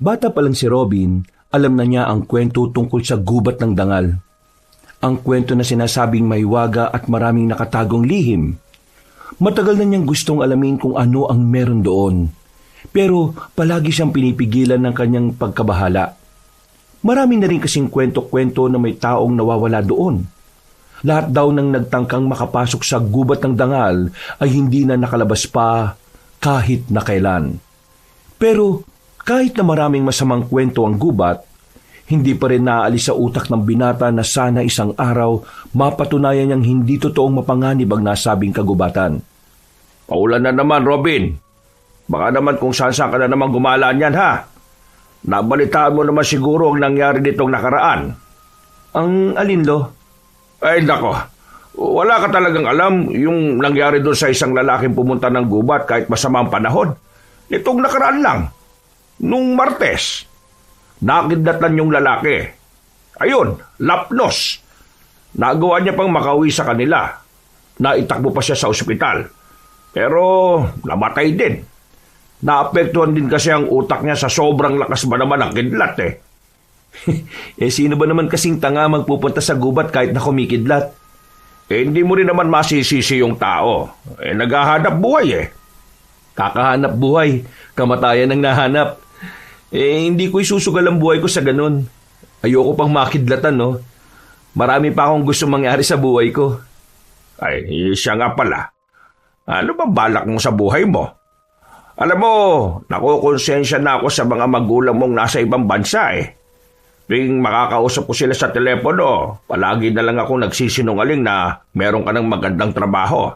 Bata pa lang si Robin, alam na niya ang kwento tungkol sa gubat ng dangal. Ang kwento na sinasabing may waga at maraming nakatagong lihim. Matagal na niyang gustong alamin kung ano ang meron doon. Pero palagi siyang pinipigilan ng kanyang pagkabahala. Marami na rin kasing kwento-kwento na may taong nawawala doon. Lahat daw ng nagtangkang makapasok sa gubat ng dangal ay hindi na nakalabas pa kahit na kailan. Pero kahit na maraming masamang kwento ang gubat, hindi pa rin naaalis sa utak ng binata na sana isang araw mapatunayan niyang hindi totoong mapanganib ang nasabing kagubatan. Paulan na naman, Robin. Baka naman kung saan ka na naman gumalaan yan, ha? Nabalitaan mo naman siguro ang nangyari nitong nakaraan. Ang alin, Lo? Ay, nako. Wala ka talagang alam yung nangyari doon sa isang lalaking pumunta ng gubat kahit masamang panahon. Nitong nakaraan lang. Nung Martes. Nakidlatan yung lalaki. Ayun, lapnos. Nagawa niya pang makauwi sa kanila. Naitakbo pa siya sa ospital. Pero namatay din. Naapektuhan din kasi ang utak niya sa sobrang lakas ba naman ng kidlat eh. Sino ba naman kasing tanga magpupunta sa gubat kahit na kumikidlat? Hindi mo rin naman masisisi yung tao. Naghahanap buhay eh. Kakahanap buhay, kamatayan ang nahanap. Hindi ko isusugal ang buhay ko sa ganun. Ayoko pang makidlatan, no? Marami pa akong gusto mangyari sa buhay ko. Ay, siya nga pala. Ano ba balak mo sa buhay mo? Alam mo, nakukonsensya na ako sa mga magulang mong nasa ibang bansa eh. Tuwing makakausap ko sila sa telepono, palagi na lang ako nagsisinungaling na meron ka ng magandang trabaho.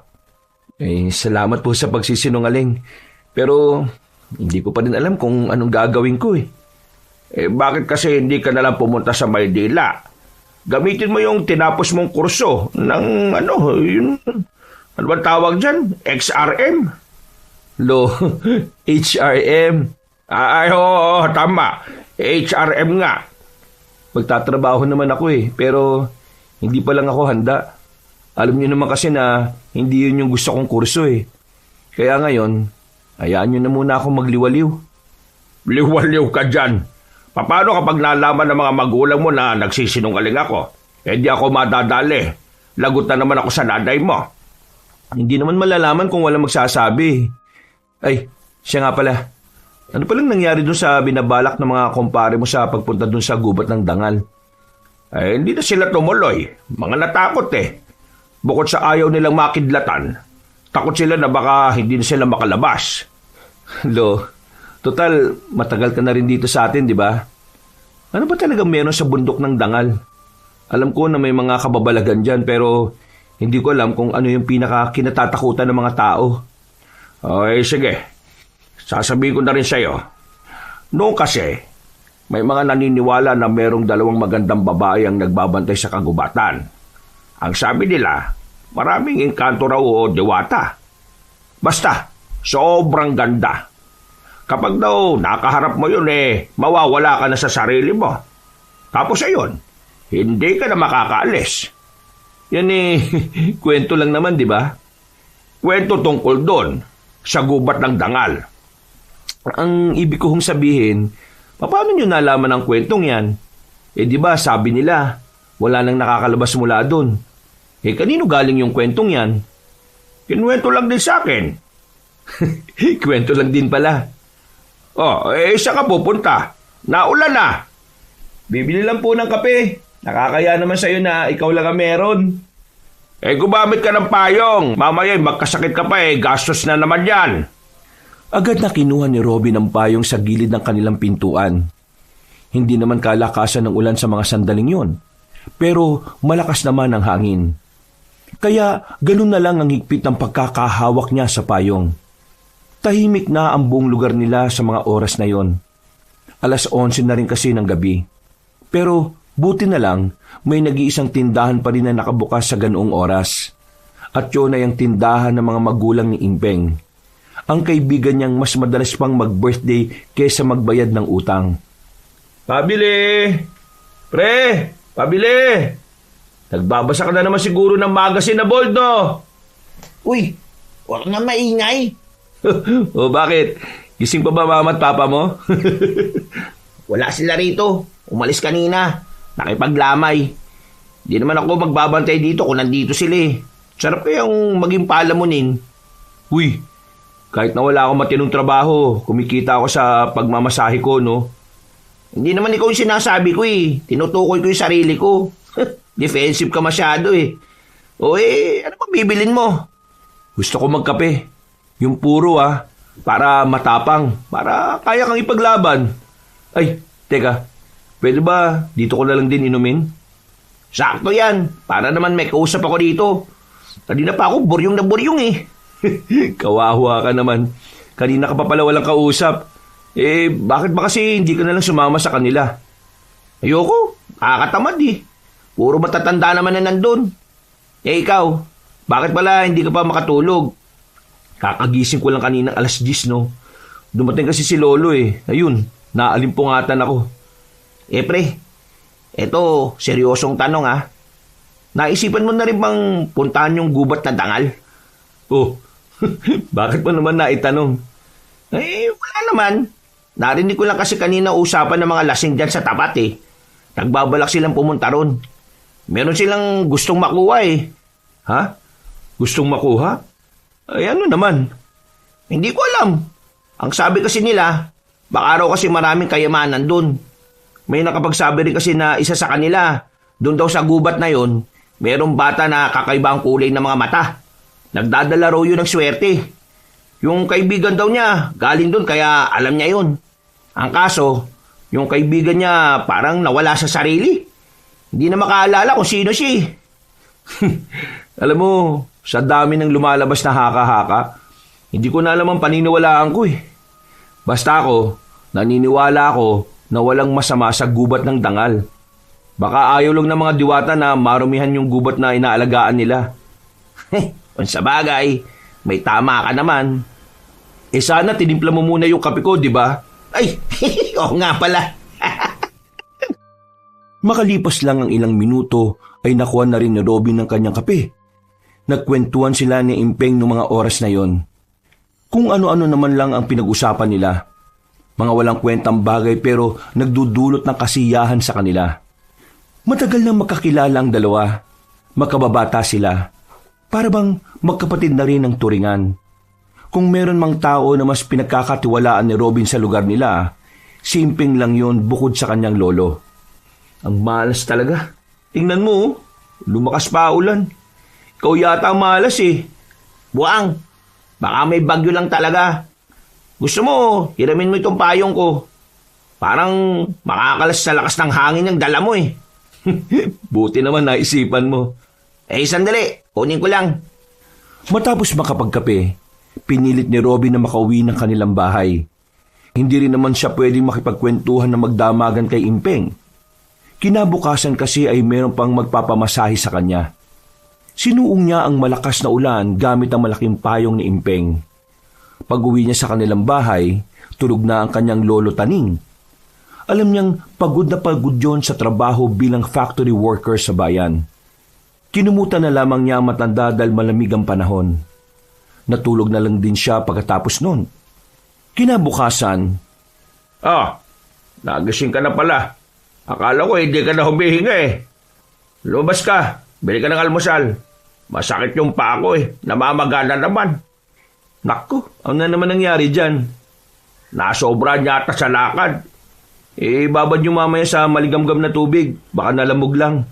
Salamat po sa pagsisinungaling. Pero hindi ko pa din alam kung anong gagawin ko eh. Bakit kasi hindi ka nalang pumunta sa Maynila? Gamitin mo yung tinapos mong kurso ng ano ba tawag dyan? XRM? Lo, HRM. Ay, oo, tama. HRM nga. Magtatrabaho naman ako eh, pero hindi pa lang ako handa. Alam niyo naman kasi na hindi yun yung gusto kong kurso eh. Kaya ngayon, hayaan niyo na muna ako magliwaliw. Liwaliw ka dyan. Paano kapag nalaman ng mga magulang mo na nagsisinungaling ako? Di ako madadali. Lagot na naman ako sa nanay mo. Hindi naman malalaman kung walang magsasabi. Ay, siya nga pala. Ano palang nangyari dun sa binabalak ng mga kumpare mo sa pagpunta dun sa gubat ng dangal? Hindi na sila tumuloy. Mga natakot eh. Bukod sa ayaw nilang makidlatan, takot sila na baka hindi na sila makalabas. Lo, total, matagal ka na rin dito sa atin, di ba? Ano ba talagang meron sa bundok ng dangal? Alam ko na may mga kababalagan dyan, pero hindi ko alam kung ano yung pinaka-kinatatakutan ng mga tao. Okay, sige. Sasabihin ko na rin sa'yo. Noong kasi, may mga naniniwala na merong dalawang magandang babae ang nagbabantay sa kagubatan. Ang sabi nila, maraming engkanto raw o diwata. Basta, sobrang ganda. Kapag daw nakaharap mo yun mawawala ka na sa sarili mo. Tapos ayun, hindi ka na makakaalis. Yan kwento lang naman, di ba? Kwento tungkol doon, sa gubat ng dangal. Ang ibig ko sabihin, paano nyo nalaman ang kwentong yan? Di ba sabi nila, wala nang nakakalabas mula doon. Kanino galing yung kwentong yan? Kinuwento lang din sa akin. Kwento lang din pala. Saan ka pupunta? Naulan na. Bibili lang po ng kape. Nakakaya naman sa'yo na ikaw lang ang meron. Gumamit ka ng payong. Mamaya magkasakit ka pa gastos na naman yan. Agad na kinuha ni Robin ang payong sa gilid ng kanilang pintuan. Hindi naman kalakasan ng ulan sa mga sandaling yon. Pero malakas naman ang hangin. Kaya ganun na lang ang higpit ng pagkakahawak niya sa payong. Tahimik na ang buong lugar nila sa mga oras na yon. 11:00 na rin kasi ng gabi. Pero buti na lang, may nag-iisang tindahan pa rin na nakabukas sa ganoong oras. At yun ay ang tindahan ng mga magulang ni Impeng. Ang kaibigan niyang mas madalas pang mag-birthday kaysa magbayad ng utang. Pabili! Pre! Pabili! Nagbabasa ka na naman siguro ng magazine na Bold, no? Uy, wag na maingay. O bakit? Gising pa ba mama at papa mo? Wala sila rito. Umalis kanina. Nakipaglamay. Di naman ako magbabantay dito kung nandito sila eh. Sarap kayang maging palamunin. Uy, kahit na wala akong matinong trabaho, kumikita ako sa pagmamasahe ko, no? Hindi naman ikaw yung sinasabi ko eh. Tinutukoy ko yung sarili ko. Defensive ka masyado eh. O ano pa bibilin mo? Gusto ko magkape. Yung puro para matapang, para kaya kang ipaglaban. Ay, teka, pwede ba dito ko na lang din inumin? Sakto yan. Para naman may kausap ako dito. Kanina pa ako buryong na buryong eh. Kawawa ka naman. Kanina ka pa pala walang kausap. Bakit ba kasi hindi ka na lang sumama sa kanila? Ayoko. Nakakatamad eh. Puro matatanda naman na nandun. Ikaw, bakit pala hindi ka pa makatulog? Kakagising ko lang kaninang 10:00, no? Dumating kasi si Lolo eh. Ayun, naalimpungatan ako. Pre, eto, seryosong tanong Naisipan mo na rin bang puntahan yung gubat na dangal? Oh, bakit mo naman naitanong? Wala naman. Narinig ko lang kasi kanina usapan ng mga lasing dyan sa tapat eh. Nagbabalak silang pumunta ron. Meron silang gustong makuha eh. Ha? Gustong makuha? Ay ano naman? Hindi ko alam. Ang sabi kasi nila, baka raw kasi maraming kayamanan dun. May nakapagsabi rin kasi na isa sa kanila, dun daw sa gubat na yon, merong bata na kakaiba ang kulay ng mga mata. Nagdadala raw yun ng swerte. Yung kaibigan daw niya, galing dun kaya alam niya yun. Ang kaso, yung kaibigan niya parang nawala sa sarili. Hindi na makaalala kung sino siya. Alam mo, sa dami ng lumalabas na haka-haka, hindi ko na alam ang paniniwalaan ko eh. Basta ako, naniniwala ako na walang masama sa gubat ng dangal. Baka ayaw lang ng mga diwata na marumihan yung gubat na inaalagaan nila. Kung sa bagay, may tama ka naman. Sana tinimpla mo muna yung kape ko, di ba? Ay, oo nga pala. Makalipas lang ang ilang minuto ay nakuha na rin ni Robin ng kanyang kape. Nagkwentuhan sila ni Impeng noong mga oras na yon. Kung ano-ano naman lang ang pinag-usapan nila. Mga walang kwentang bagay pero nagdudulot ng kasiyahan sa kanila. Matagal nang magkakilala ang dalawa. Magkababata sila. Para bang magkapatid na rin ang turingan. Kung meron mang tao na mas pinagkakatiwalaan ni Robin sa lugar nila, si Impeng lang yon bukod sa kanyang lolo. Ang malas talaga. Tingnan mo, lumakas pa ulan. Ikaw yata ang malas eh. Buang, baka may bagyo lang talaga. Gusto mo, hiramin mo itong payong ko. Parang makakalas sa lakas ng hangin ang dala mo eh. Buti naman naisipan mo. Sandali, kunin ko lang. Matapos makapagkape, pinilit ni Robin na makauwi ng kanilang bahay. Hindi rin naman siya pwedeng makipagkwentuhan na magdamagan kay Impeng. Kinabukasan kasi ay meron pang magpapamasahe sa kanya. Sinuong niya ang malakas na ulan gamit ang malaking payong ni Impeng. Pag-uwi niya sa kanilang bahay, tulog na ang kanyang lolo Taning. Alam niyang pagod na pagod yun sa trabaho bilang factory worker sa bayan. Kinumutan na lamang niya ang matanda dahil malamig ang panahon. Natulog na lang din siya pagkatapos nun. Kinabukasan, nagising ka na pala. Akala ko hindi ka na humihinga eh. Lumabas ka, bili ka ng almusal. Masakit yung paa ko eh, namamagana naman. Naku, ano na naman nangyari dyan? Nasobra niya ata sa lakad. Babad yung mamaya sa maligamgam na tubig, baka nalamog lang.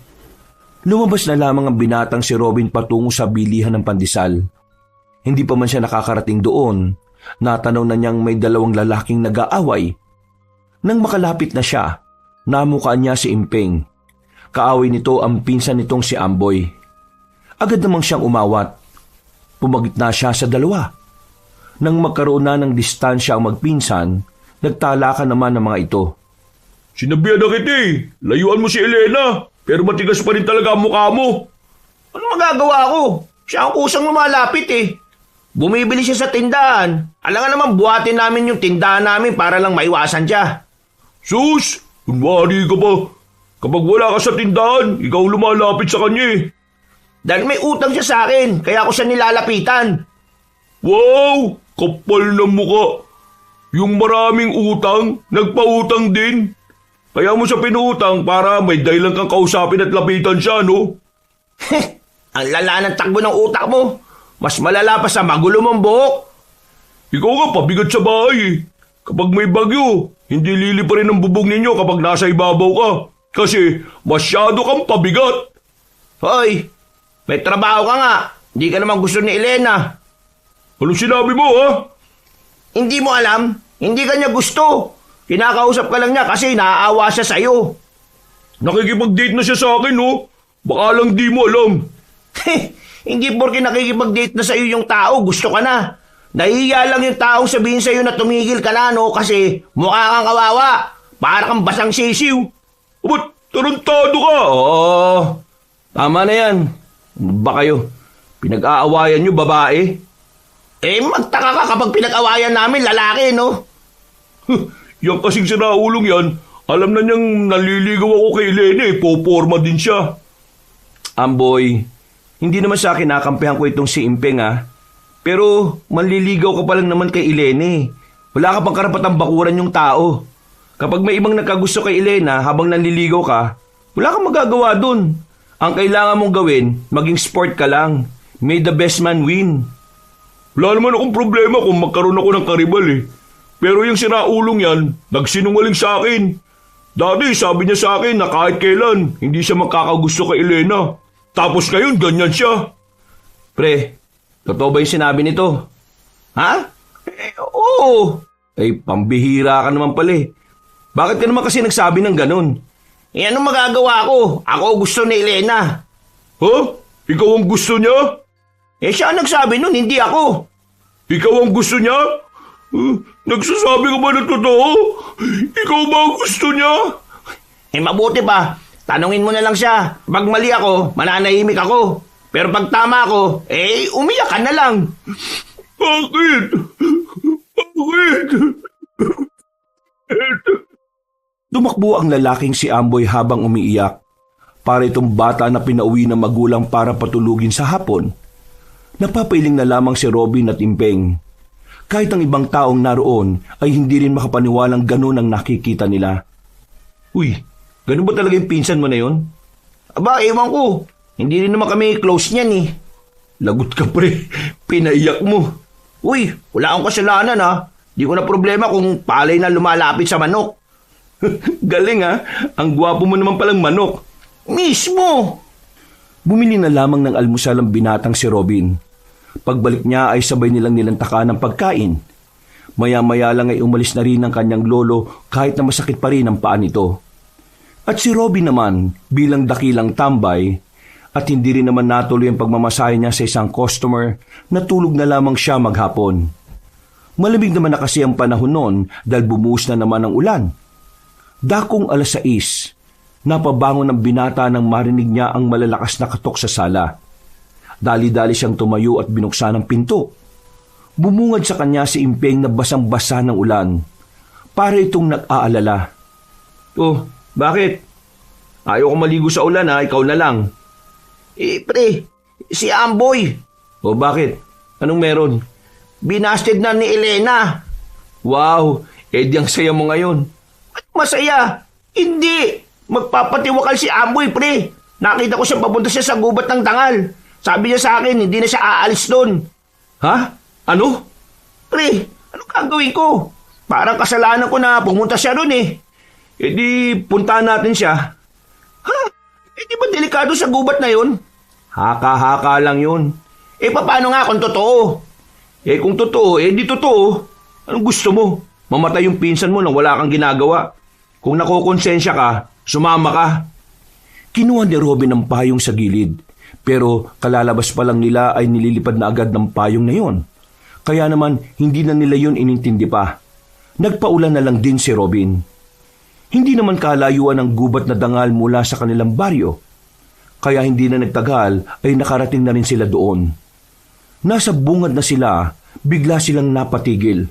Lumabas na lamang ang binatang si Robin patungo sa bilihan ng pandesal. Hindi pa man siya nakakarating doon, natanaw na niyang may dalawang lalaking nag-aaway. Nang makalapit na siya, namukaan niya si Impeng. Kaaway nito ang pinsan nitong si Amboy. Agad namang siyang umawat. Pumagitna siya sa dalawa. Nang magkaroon na ng distansya ang magpinsan, nagtalakan naman ng mga ito. Sinabihan na kita eh, layuan mo si Elena, pero matigas pa rin talaga ang mukha mo. Ano magagawa ko? Siya ang kusang lumalapit eh. Bumibili siya sa tindahan. Alangan naman buhatin namin yung tindahan namin para lang maiwasan siya. Sus, kunwari ka ba? Kapag wala ka sa tindahan, ikaw lumalapit sa kanya eh. Dahil may utang siya sa akin, kaya ako siya nilalapitan. Wow, kapal na mukha. Yung maraming utang, nagpautang din. Kaya mo siya pinuutang para may dahilan kang kausapin at lapitan siya, no? Ang lala ng takbo ng utak mo. Mas malala pa sa magulo mong buhok. Ikaw nga, pabigat sa bahay eh. Kapag may bagyo, hindi liliparin ang bubong ninyo kapag nasa ibabaw ka. Kasi masyado kang pabigat. Hoy, may trabaho ka nga. Hindi ka naman gusto ni Elena. Anong sinabi mo, ha? Hindi mo alam? Hindi ka niya gusto. Kinakausap ka lang niya kasi naaawa siya sa'yo. Nakikipag-date na siya sa akin, no? Baka lang di mo alam. Hindi porke nakikipag-date na sa'yo yung tao, gusto ka na. Nahihiya lang yung taong sabihin sa'yo na tumigil ka na, no? Kasi mukha kang kawawa. Para kang basang sisiw. Ba't tarantado ka? Oo, tama na yan. Ano ba kayo? Pinag-aawayan niyo babae? Magtaka ka kapag pinag-awayan namin lalaki, no? Yang kasing sinaulong yan, alam na niyang naliligaw ako kay Elena eh. Poporma din siya. Amboy, hindi naman sa akin nakampihan ko itong si Impeng Pero manliligaw ka pa lang naman kay Elena. Wala ka pang karapatang bakuran yung tao. Kapag may ibang nagkagusto kay Elena habang nanliligaw ka, wala kang magagawa dun. Ang kailangan mong gawin, maging sport ka lang. May the best man win. Wala naman akong problema kung magkaroon ako ng karibal eh. Pero yung sinaulong yan, nagsinungaling sa akin. Dati sabi niya sa akin na kahit kailan, hindi siya magkakagusto kay Elena. Tapos ngayon, ganyan siya. Pre, totoo ba yung sinabi nito? Ha? Oo. Pambihira ka naman pala eh. Bakit ka naman kasi nagsabi ng ganun? Anong magagawa ko? Ako gusto ni Elena. Ha? Ikaw ang gusto niya? Siya ang nagsabi nun, hindi ako. Ikaw ang gusto niya? Nagsasabi ka ba ng totoo? Ikaw ba ang gusto niya? Mabuti pa. Tanungin mo na lang siya. Pag mali ako, mananahimik ako. Pero pag tama ako, umiyak ka na lang. Bakit? Bakit? Tumakbo ang lalaking si Amboy habang umiiyak. Para itong bata na pinauwi ng magulang para patulugin sa hapon. Napapailing na lamang si Robin at Impeng. Kahit ang ibang taong naroon ay hindi rin makapaniwalang ganun ang nakikita nila. Uy, ganun ba talaga yung pinsan mo na yon? Aba, ewan ko. Hindi rin naman kami close niyan eh. Lagot ka pre, pinaiyak mo. Uy, wala akong kasalanan ha. Di ko na problema kung palay na lumalapit sa manok. Galing ang gwapo mo naman palang manok. Mismo! Bumili na lamang ng almusal ang binatang si Robin. Pagbalik niya ay sabay nilang nilantakan ng pagkain. Maya-maya lang ay umalis na rin ang kanyang lolo kahit na masakit pa rin ang paa nito. At si Robin naman bilang dakilang tambay at hindi rin naman natuloy ang pagmamasahe niya sa isang customer, natulog na lamang siya maghapon. Malamig naman na kasi ang panahon noon dahil bumuhos na naman ang ulan. Dakong 6:00, napabangon ang binata nang marinig niya ang malalakas na katok sa sala. Dali-dali siyang tumayo at binuksan ang pinto. Bumungad sa kanya si Impeng na basang-basa ng ulan. Para itong nag-aalala. Oh, bakit? Ayaw ko maligo sa ulan ikaw na lang. Pre, si Amboy. O bakit? Anong meron? Binasted na ni Elena. Wow, di ang saya mo ngayon. Masaya. Hindi. Magpapatiwakal si Amboy, pre. Nakita ko siya papunta siya sa gubat ng dangal. Sabi niya sa akin, hindi na siya aalis doon. Ha? Ano? Pre, anong gagawin ko? Parang kasalanan ko na pumunta siya doon eh. Di puntahan natin siya. Ha? Di ba delikado sa gubat na yun? Haka-haka lang yun. Paano nga kung totoo? Kung totoo, di totoo. Anong gusto mo? Mamatay yung pinsan mo nang wala kang ginagawa. Kung nakokonsensya ka, sumama ka. Kinuha ni Robin ang payong sa gilid. Pero kalalabas pa lang nila ay nililipad na agad ng payong na yon. Kaya naman hindi na nila yun inintindi pa. Nagpaulan na lang din si Robin. Hindi naman kalayuan ang gubat na dangal mula sa kanilang baryo. Kaya hindi na nagtagal ay nakarating na rin sila doon. Nasa bungad na sila, bigla silang napatigil.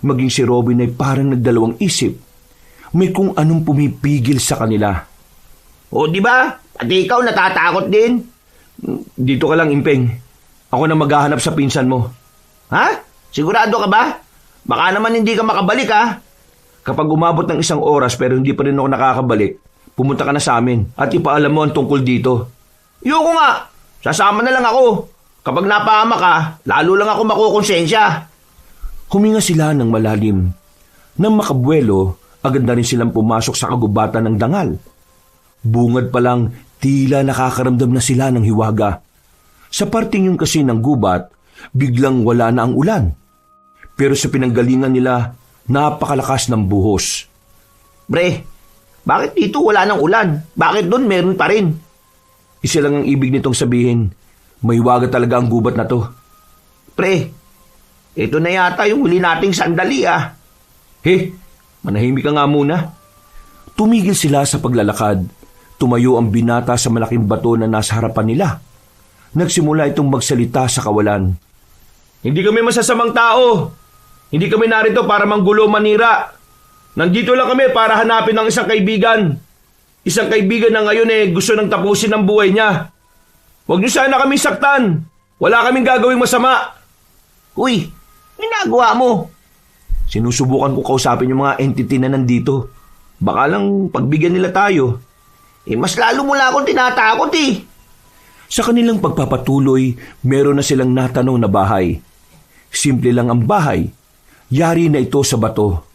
Maging si Robin ay parang nagdalawang isip. May kung anong pumipigil sa kanila. O di ba? Pati ikaw natatakot din. Dito ka lang, Impeng. Ako na maghahanap sa pinsan mo. Ha? Sigurado ka ba? Baka naman hindi ka makabalik ha. Kapag umabot ng 1 oras pero hindi pa rin ako nakakabalik, pumunta ka na sa amin at ipaalam mo ang tungkol dito. Yoko nga, sasama na lang ako. Kapag napahama ka, lalo lang ako makukonsensya. Huminga sila ng malalim. Nang makabuelo, agad na rin silang pumasok sa kagubatan ng dangal. Bungad pa lang, tila nakakaramdam na sila ng hiwaga. Sa parting yun kasi ng gubat, biglang wala na ang ulan. Pero sa pinanggalingan nila, napakalakas ng buhos. Bre, bakit dito wala ng ulan? Bakit doon meron pa rin? Isa lang ang ibig nitong sabihin, may hiwaga talaga ang gubat na to. Pre, ito na yata yung huli nating sandali ah. Manahimik ka nga muna. Tumigil sila sa paglalakad. Tumayo ang binata sa malaking bato na nasa harapan nila. Nagsimula itong magsalita sa kawalan. Hindi kami masasamang tao. Hindi kami narito para manggulo manira. Nandito lang kami para hanapin ng isang kaibigan. Isang kaibigan na ngayon gusto nang tapusin ang buhay niya. Huwag niyo sana kami saktan. Wala kaming gagawing masama. Uy, ginagawa mo. Sinusubukan ko kausapin yung mga entity na nandito. Baka lang pagbigyan nila tayo. Mas lalo mo lang akong tinatakot eh. Sa kanilang pagpapatuloy, meron na silang natanong na bahay. Simple lang ang bahay. Yari na ito sa bato.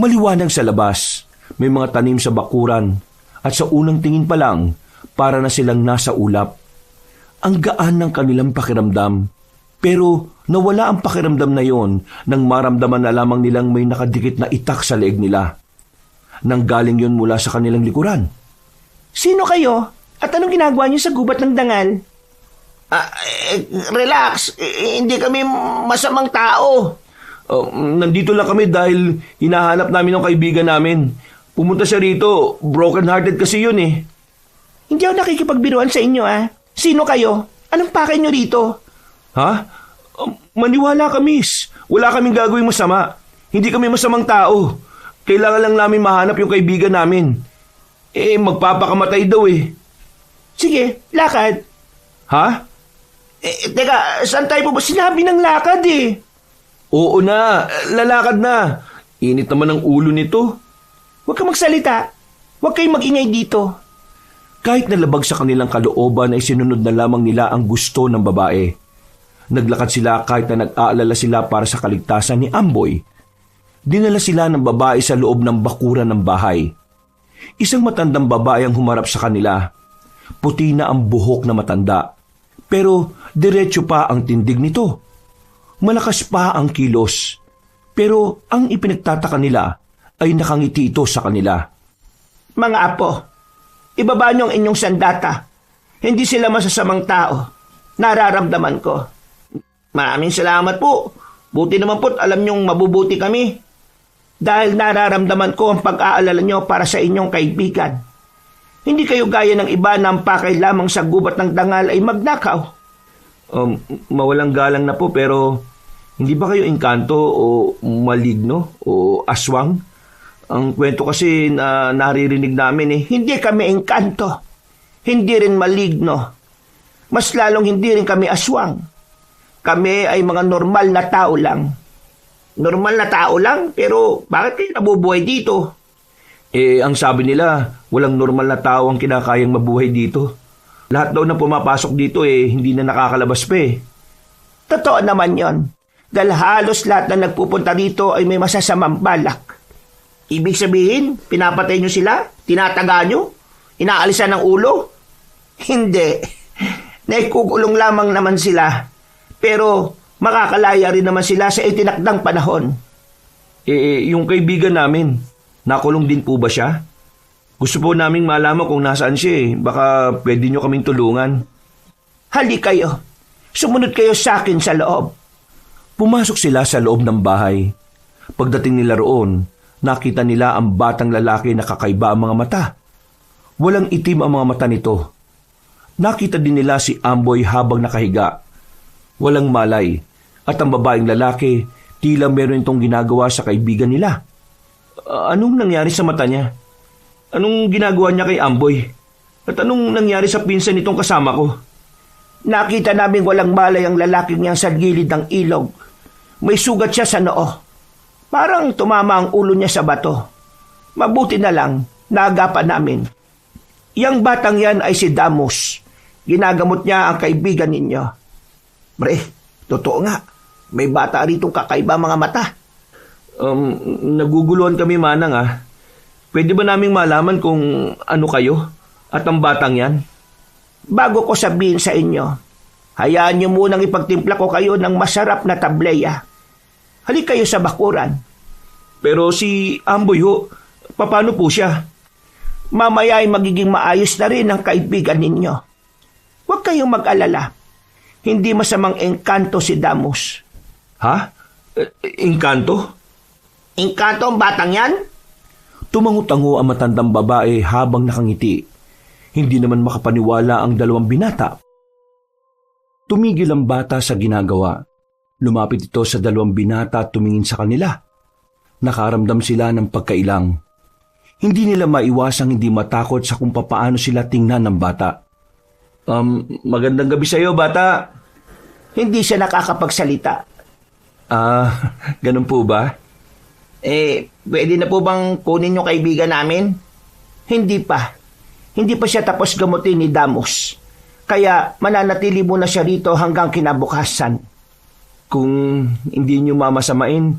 Maliwanag sa labas. May mga tanim sa bakuran. At sa unang tingin pa lang, para na silang nasa ulap. Ang gaan ng kanilang pakiramdam. Pero nawala ang pakiramdam na yon nang maramdaman na lamang nilang may nakadikit na itak sa leeg nila. Nanggaling yon mula sa kanilang likuran. Sino kayo? At anong ginagawa niyo sa gubat ng dangal? Relax, hindi kami masamang tao. Nandito lang kami dahil hinahanap namin ang kaibigan namin. Pumunta siya rito, broken-hearted kasi yun eh. Hindi ako nakikipagbiruan sa inyo ah. Sino kayo? Anong pakay niyo rito? Ha? Maniwala ka, miss. Wala kaming gagawing masama. Hindi kami masamang tao. Kailangan lang namin mahanap yung kaibigan namin. Magpapakamatay daw eh. Sige, lakad. Ha? Teka, saan tayo po ba? Sinabi ng lakad eh. Oo na, lalakad na. Init naman ang ulo nito. Huwag kang magsalita. Huwag kayong mag-ingay dito. Kahit nalabag sa kanilang kalooban ay sinunod na lamang nila ang gusto ng babae. Naglakad sila kahit na nag-aalala sila para sa kaligtasan ni Amboy. Dinala sila ng babae sa loob ng bakuran ng bahay. Isang matandang babae ang humarap sa kanila. Puti na ang buhok na matanda. Pero diretso pa ang tindig nito. Malakas pa ang kilos. Pero ang ipinagtataka nila ay nakangiti ito sa kanila. Mga apo, ibaba niyo ang inyong sandata. Hindi sila masasamang tao. Nararamdaman ko. Maraming salamat po. Buti naman po't alam niyong mabubuti kami. Dahil nararamdaman ko ang pag-aalala niyo para sa inyong kaibigan. Hindi kayo gaya ng iba na ang pakay lamang sa gubat ng dangal ay magnakaw. Mawalang galang na po pero hindi ba kayo engkanto o maligno o aswang? Ang kwento kasi na naririnig namin Hindi kami engkanto. Hindi rin maligno. Mas lalong hindi rin kami aswang. Kami ay mga normal na tao lang. Normal na tao lang? Pero bakit kayo nabubuhay dito? Ang sabi nila, walang normal na tao ang kinakayang mabuhay dito. Lahat daw na pumapasok dito hindi na nakakalabas pa eh. Totoo naman yon. Dahil halos lahat na nagpupunta dito ay may masasamang balak. Ibig sabihin, pinapatay nyo sila? Tinataga nyo? Inaalisan ng ulo? Hindi. Naikukulong lamang naman sila. Pero makakalaya rin naman sila sa itinakdang panahon. Yung kaibigan namin, nakulong din po ba siya? Gusto po naming malaman kung nasaan siya Baka pwede nyo kaming tulungan. Hali kayo. Sumunod kayo sa akin sa loob. Pumasok sila sa loob ng bahay. Pagdating nila roon, nakita nila ang batang lalaki na kakaiba ang mga mata. Walang itim ang mga mata nito. Nakita din nila si Amboy habang nakahiga. Walang malay, at ang babaeng lalaki, tila meron itong ginagawa sa kaibigan nila. Anong nangyari sa mata niya? Anong ginagawa niya kay Amboy? At anong nangyari sa pinsan nitong kasama ko? Nakita namin walang malay ang lalaking niyang sa gilid ng ilog. May sugat siya sa noo. Parang tumama ang ulo niya sa bato. Mabuti na lang, naagapan namin. Yang batang yan ay si Damos. Ginagamot niya ang kaibigan ninyo. Pre, totoo nga. May bata rito kakaiba mga mata. Naguguluhan kami, Manang, ah. Pwede ba naming malaman kung ano kayo at ang batang yan? Bago ko sabihin sa inyo, hayaan niyo munang ipagtimpla ko kayo ng masarap na tableya. Halik kayo sa bakuran. Pero si Amboy ho, paano po siya? Mamaya ay magiging maayos na rin ang kaibigan ninyo. Huwag kayong mag-alala. Hindi masamang engkanto si Damos. Ha? Engkanto? Engkanto ang batang yan? Tumango-tango ang matandang babae habang nakangiti. Hindi naman makapaniwala ang dalawang binata. Tumigil ang bata sa ginagawa. Lumapit ito sa dalawang binata at tumingin sa kanila. Nakaramdam sila ng pagkailang. Hindi nila maiwasang hindi matakot sa kung papaano sila tingnan ng bata. Magandang gabi sa iyo, bata. Hindi siya nakakapagsalita. Ganun po ba? Pwede na po bang kunin yung kaibigan namin? Hindi pa. Hindi pa siya tapos gamutin ni Damos. Kaya mananatili muna siya rito hanggang kinabukasan. Kung hindi niyo mamasamain,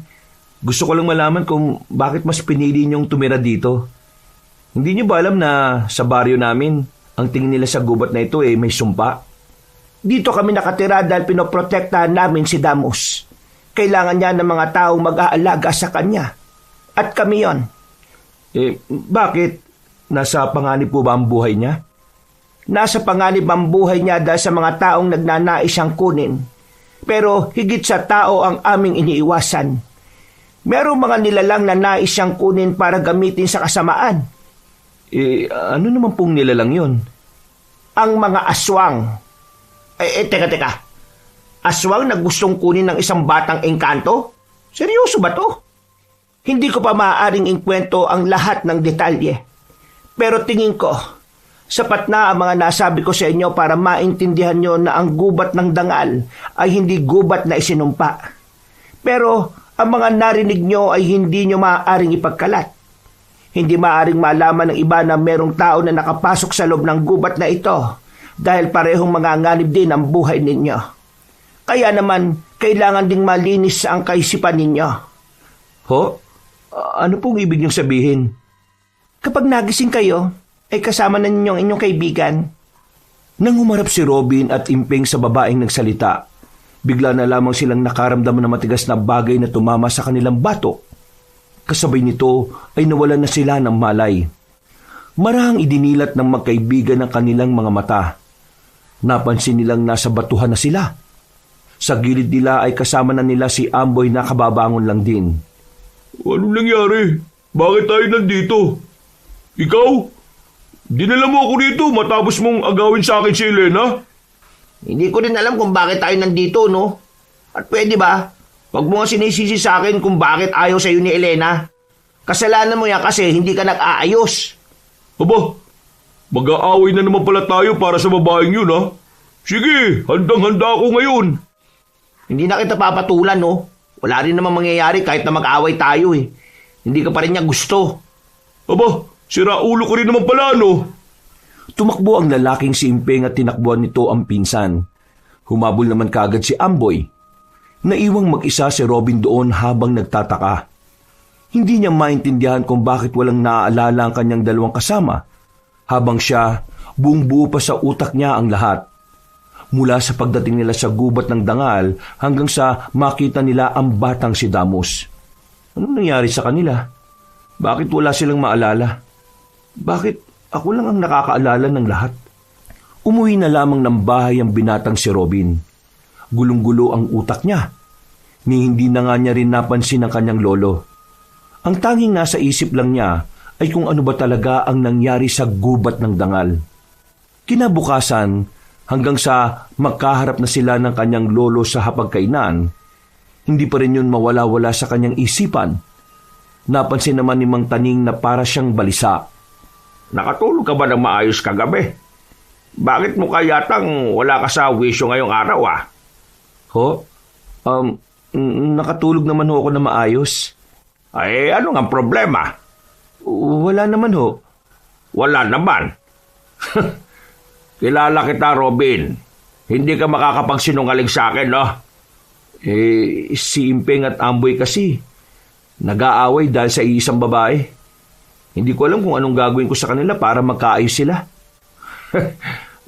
gusto ko lang malaman kung bakit mas pinili niyong tumira dito. Hindi niyo ba alam na sa baryo namin, ang tingin nila sa gubat na ito may sumpa? Dito kami nakatira dahil pinoprotektahan namin si Damos. Kailangan niya ng mga taong mag-aalaga sa kanya. At kami yon. Bakit? Nasa panganib po ba ang buhay niya? Nasa panganib ang buhay niya dahil sa mga taong nagnanais siyang kunin. Pero higit sa tao ang aming iniiwasan. Merong mga nilalang na nais siyang kunin para gamitin sa kasamaan. Ano naman pong nilalang yon? Ang mga aswang. Teka. Aswang na gustong kunin ng isang batang engkanto? Seryoso ba to? Hindi ko pa maaaring ikwento ang lahat ng detalye. Pero tingin ko, sapat na ang mga nasabi ko sa inyo para maintindihan nyo na ang gubat ng dangal ay hindi gubat na isinumpa. Pero ang mga narinig nyo ay hindi nyo maaaring ipagkalat. Hindi maaaring malaman ng iba na merong tao na nakapasok sa loob ng gubat na ito dahil parehong manganganib din ang buhay ninyo. Kaya naman, kailangan ding malinis ang kaisipan ninyo. Ho? Ano pong ibig niyong sabihin? Kapag nagising kayo, ay kasama na ninyo ang inyong kaibigan. Nang humarap si Robin at Impeng sa babaeng nagsalita, bigla na lamang silang nakaramdam ng matigas na bagay na tumama sa kanilang batok. Kasabay nito ay nawalan na sila ng malay. Marahang idinilat ng magkaibigan ng kanilang mga mata. Napansin nilang nasa batuhan na sila. Sa gilid nila ay kasama na nila si Amboy na kababangon lang din. Anong nangyari? Bakit tayo nandito? Ikaw? Dinala mo ako dito matapos mong agawin sa akin si Elena? Hindi ko rin alam kung bakit tayo nandito, no? At pwede ba? Huwag mo nga sinisisi sa akin kung bakit ayaw sa'yo ni Elena. Kasalanan mo yan kasi hindi ka nag-aayos. Aba, mag-aaway na naman pala tayo para sa babaeng yun, ha? Sige, handang-handa ako ngayon. Hindi na kita papatulan, no? Wala rin naman mangyayari kahit na mag-aaway tayo, eh. Hindi ka pa rin niya gusto. Aba, sira ulo ko rin naman pala, no? Tumakbo ang lalaking si Impeng at tinakbuhan nito ang pinsan. Humabol naman kagad si Amboy. Naiwang mag-isa si Robin doon habang nagtataka. Hindi niya maintindihan kung bakit walang naaalala ang kanyang dalawang kasama. Habang siya, buong buo pa sa utak niya ang lahat. Mula sa pagdating nila sa gubat ng dangal hanggang sa makita nila ang batang si Damos. Anong nangyari sa kanila? Bakit wala silang maalala? Bakit ako lang ang nakakaalala ng lahat? Umuwi na lamang ng bahay ang binatang si Robin. Gulong-gulo ang utak niya. Ni hindi na nga niya rin napansin ang kanyang lolo. Ang tanging nasa isip lang niya ay kung ano ba talaga ang nangyari sa gubat ng dangal. Kinabukasan, hanggang sa magkaharap na sila ng kanyang lolo sa hapagkainan, hindi pa rin yun mawala-wala sa kanyang isipan. Napansin naman ni Mang Taning na para siyang balisa. Nakatulog ka ba ng maayos kagabi? Bakit mo kayatang wala ka sa wisyo ngayong araw, ah? Ho? Nakatulog naman ho ako na maayos. Ay, ano nga problema? Wala naman ho. Wala naman. Kilala kita, Robin. Hindi ka makakapagsinungaling sa akin, no? Si Impeng at Amboy kasi, nag-aaway dahil sa iisang babae. Hindi ko alam kung anong gagawin ko sa kanila para magkaayos sila.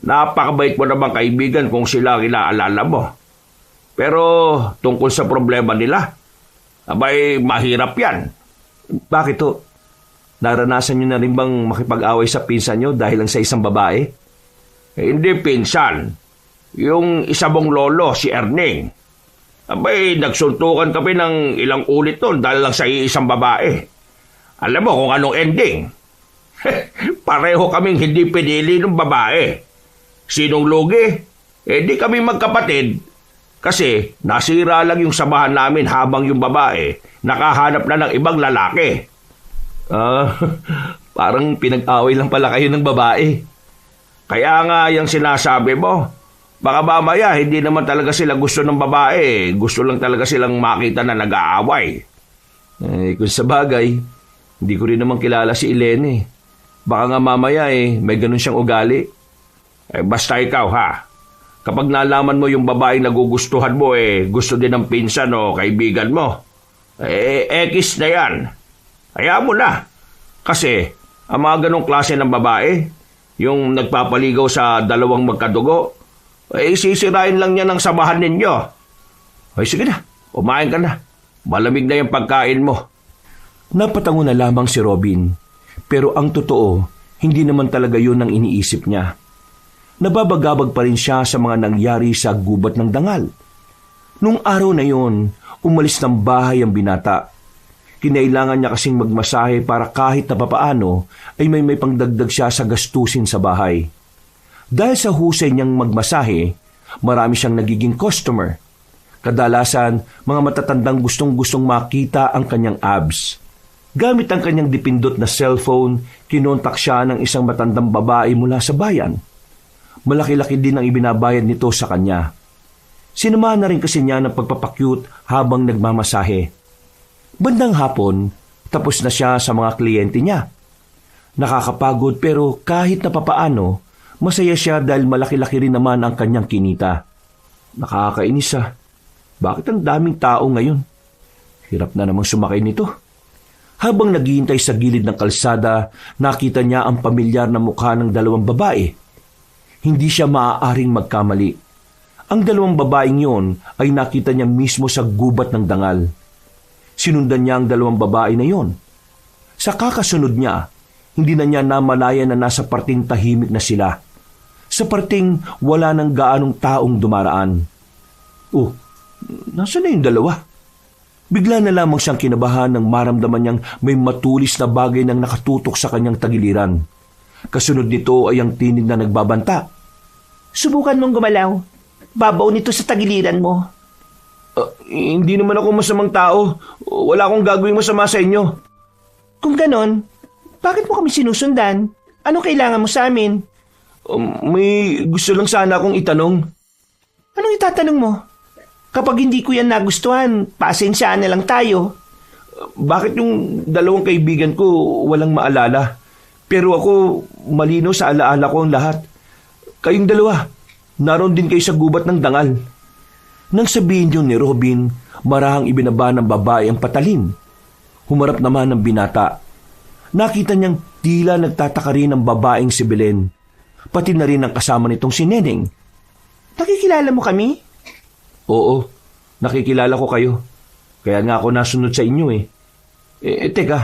Napakabait mo naman kaibigan kung sila ang inaalala mo. Pero tungkol sa problema nila, abay mahirap yan. Bakit ho? Naranasan nyo na rin bang makipag-away sa pinsan nyo dahil lang sa isang babae? Hindi pinsan. Yung isa mong lolo, si Erning. Abay, nagsuntukan kami ng ilang ulit nun dahil lang sa isang babae. Alam mo kung anong ending? Pareho kaming hindi pinili ng babae. Sinong lugi? Di kami magkapatid. Kasi nasira lang yung samahan namin habang yung babae nakahanap na ng ibang lalaki. Parang pinag-away lang pala kayo ng babae. Kaya nga yung sinasabi mo, baka mamaya hindi naman talaga sila gusto ng babae. Gusto lang talaga silang makita na nag-aaway. Kung sa bagay, hindi ko rin naman kilala si Elene. Baka nga mamaya may ganun siyang ugali. Basta ikaw ha, kapag nalaman mo yung babaeng nagugustuhan mo gusto din ng pinsan o kaibigan mo, X na yan. Hayaan mo na. Kasi ang mga ganong klase ng babae, yung nagpapaligaw sa dalawang magkadugo, sisirain lang niya ng samahan ninyo. Ay sige na, kumain ka na. Malamig na yung pagkain mo. Napatango na lamang si Robin. Pero ang totoo, hindi naman talaga yun ang iniisip niya. Nababagabag pa rin siya sa mga nangyari sa gubat ng dangal. Nung araw na yon, umalis ng bahay ang binata. Kinailangan niya kasing magmasahe para kahit na papaano ay may pangdagdag siya sa gastusin sa bahay. Dahil sa husay niyang magmasahe, marami siyang nagiging customer. Kadalasan, mga matatandang gustong-gustong makita ang kanyang abs. Gamit ang kanyang dipindot na cellphone, kinontak siya ng isang matandang babae mula sa bayan. Malaki-laki din ang ibinabayad nito sa kanya. Sinamahan na rin kasi niya ng pagpapakyut habang nagmamasahe. Bandang hapon, tapos na siya sa mga kliyente niya. Nakakapagod pero kahit na papaano, masaya siya dahil malaki-laki rin naman ang kanyang kinita. Nakakainis ah. Bakit ang daming tao ngayon? Hirap na namang sumakay nito. Habang naghihintay sa gilid ng kalsada, nakita niya ang pamilyar na mukha ng dalawang babae. Hindi siya maaaring magkamali. Ang dalawang babaeng yon ay nakita niya mismo sa gubat ng dangal. Sinundan niya ang dalawang babae na yon. Sa kakasunod niya, hindi na niya namalaya na nasa parting tahimik na sila. Sa parting wala nang gaanong taong dumaraan. Nasaan na yung dalawa? Bigla na lamang siyang kinabahan nang maramdaman niyang may matulis na bagay nang nakatutok sa kanyang tagiliran. Kasunod nito ay ang tinig na nagbabanta. Subukan mong gumalaw. Babaw nito sa tagiliran mo. Hindi naman ako masamang tao. Wala akong gagawing masama sa inyo. Kung ganon, bakit mo kami sinusundan? Ano kailangan mo sa amin? May gusto lang sana akong itanong. Anong itatanong mo? Kapag hindi ko yan nagustuhan, pasensyaan na lang tayo. Bakit yung dalawang kaibigan ko walang maalala? Pero ako, malino sa alaala ko ang lahat. Kayong dalawa, naroon din kayo sa gubat ng dangal. Nang sabihin yun ni Robin, marahang ibinaba ng babae ang patalim. Humarap naman ng binata. Nakita niyang tila nagtataka rin ang babaeng si Belen. Pati na rin ang kasama nitong si Neneng. Nakikilala mo kami? Oo, nakikilala ko kayo. Kaya nga ako nasunod sa inyo eh. Teka,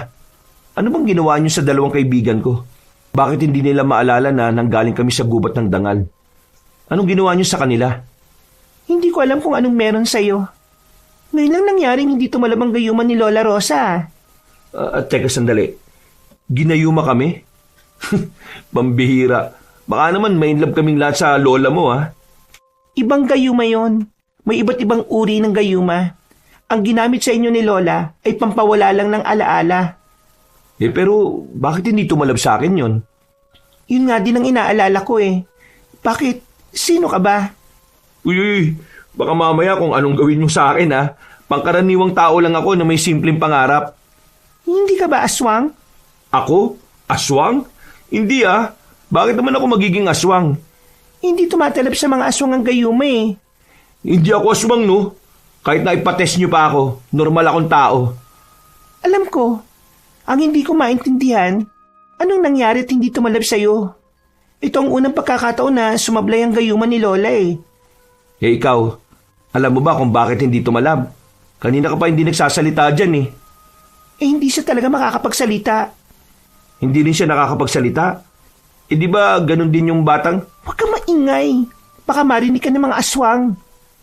ano bang ginawa niyo sa dalawang kaibigan ko? Bakit hindi nila maalala na nanggaling kami sa gubat ng dangal? Anong ginawa niyo sa kanila? Hindi ko alam kung anong meron sa'yo. Ngayon lang nangyaring hindi tumalabang gayuman ni Lola Rosa. Teka sandali. Ginayuma kami? Pambihira. Baka naman may inlove kaming lahat sa lola mo ha? Ibang gayuma yon. May iba't ibang uri ng gayuma. Ang ginamit sa inyo ni Lola ay pampawala lang ng alaala. Pero bakit hindi tumalab sa akin yon? Yun nga din ang inaalala ko eh. Bakit? Sino ka ba? Uy, baka mamaya kung anong gawin nyo sa akin ha. Pangkaraniwang tao lang ako na may simpleng pangarap. Hindi ka ba aswang? Ako? Aswang? Hindi ah. Bakit naman ako magiging aswang? Hindi tumatalab sa mga aswang ang gayuma eh. Hindi ako aswang, no? Kahit na ipatest niyo pa ako, normal akong tao. Alam ko, ang hindi ko maintindihan, anong nangyari at hindi tumalab sa'yo? Ito ang unang pagkakataon na sumablay ang gayuma ni Lola eh. Eh ikaw, alam mo ba kung bakit hindi tumalab? Kanina ka pa hindi nagsasalita dyan eh. Eh hindi siya talaga makakapagsalita. Hindi rin siya nakakapagsalita. Eh di ba ganun din yung batang? Huwag ka maingay. Baka marinig ka ng mga aswang.